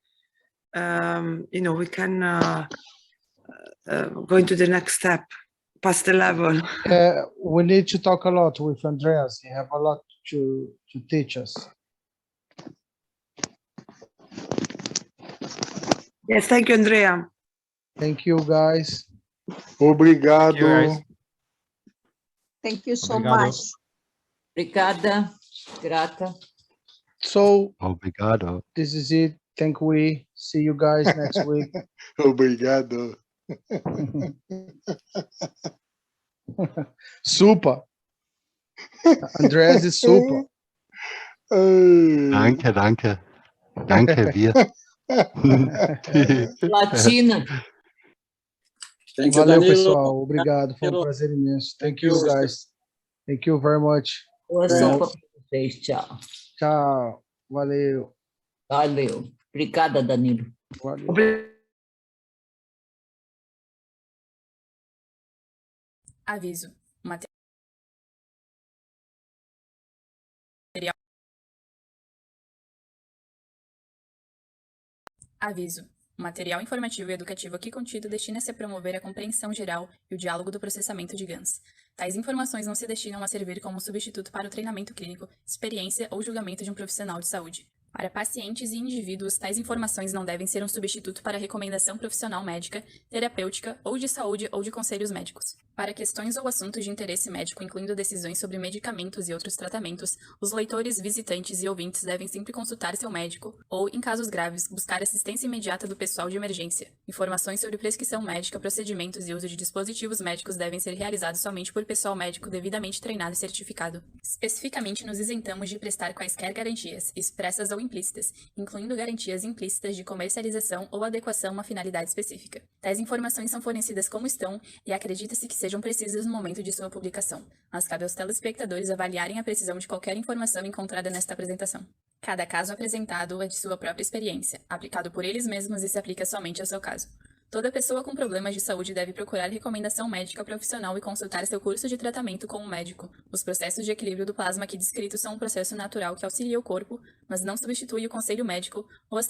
we can go into the next step, past the level. We need to talk a lot with Andreas. He have a lot to teach us. Yes, thank you, Andrea. Thank you, guys. Obrigado. Thank you, guys. Thank you so Obrigado. much. Obrigada, grata. So, Obrigado. this is it. Thank we. See you guys next week. Obrigado. Super. Andreas is super. Danke, danke. Danke, wir. Latina. Thank you, Valeu, Danilo. pessoal. Obrigado. Foi um prazer imenso. Thank you, guys. Thank you very much. Boa sopa para vocês. Tchau. Tchau. Valeu. Valeu. Obrigada, Danilo. Valeu. Aviso. Aviso. O material informativo e educativo aqui contido destina-se a promover a compreensão geral e o diálogo do processamento de GANs. Tais informações não se destinam a servir como substituto para o treinamento clínico, experiência ou julgamento de um profissional de saúde. Para pacientes e indivíduos, tais informações não devem ser um substituto para recomendação profissional médica, terapêutica ou de saúde ou de conselhos médicos. Para questões ou assuntos de interesse médico, incluindo decisões sobre medicamentos e outros tratamentos, os leitores, visitantes e ouvintes devem sempre consultar seu médico ou, em casos graves, buscar assistência imediata do pessoal de emergência. Informações sobre prescrição médica, procedimentos e uso de dispositivos médicos devem ser realizados somente por pessoal médico devidamente treinado e certificado. Especificamente, nos isentamos de prestar quaisquer garantias, expressas ou implícitas, incluindo garantias implícitas de comercialização ou adequação a uma finalidade específica. Tais informações são fornecidas como estão e acredita-se que sejam precisas no momento de sua publicação, mas cabe aos telespectadores avaliarem a precisão de qualquer informação encontrada nesta apresentação. Cada caso apresentado é de sua própria experiência, aplicado por eles mesmos e se aplica somente ao seu caso. Toda pessoa com problemas de saúde deve procurar recomendação médica profissional e consultar seu curso de tratamento com um médico. Os processos de equilíbrio do plasma aqui descritos são um processo natural que auxilia o corpo, mas não substitui o conselho médico ou as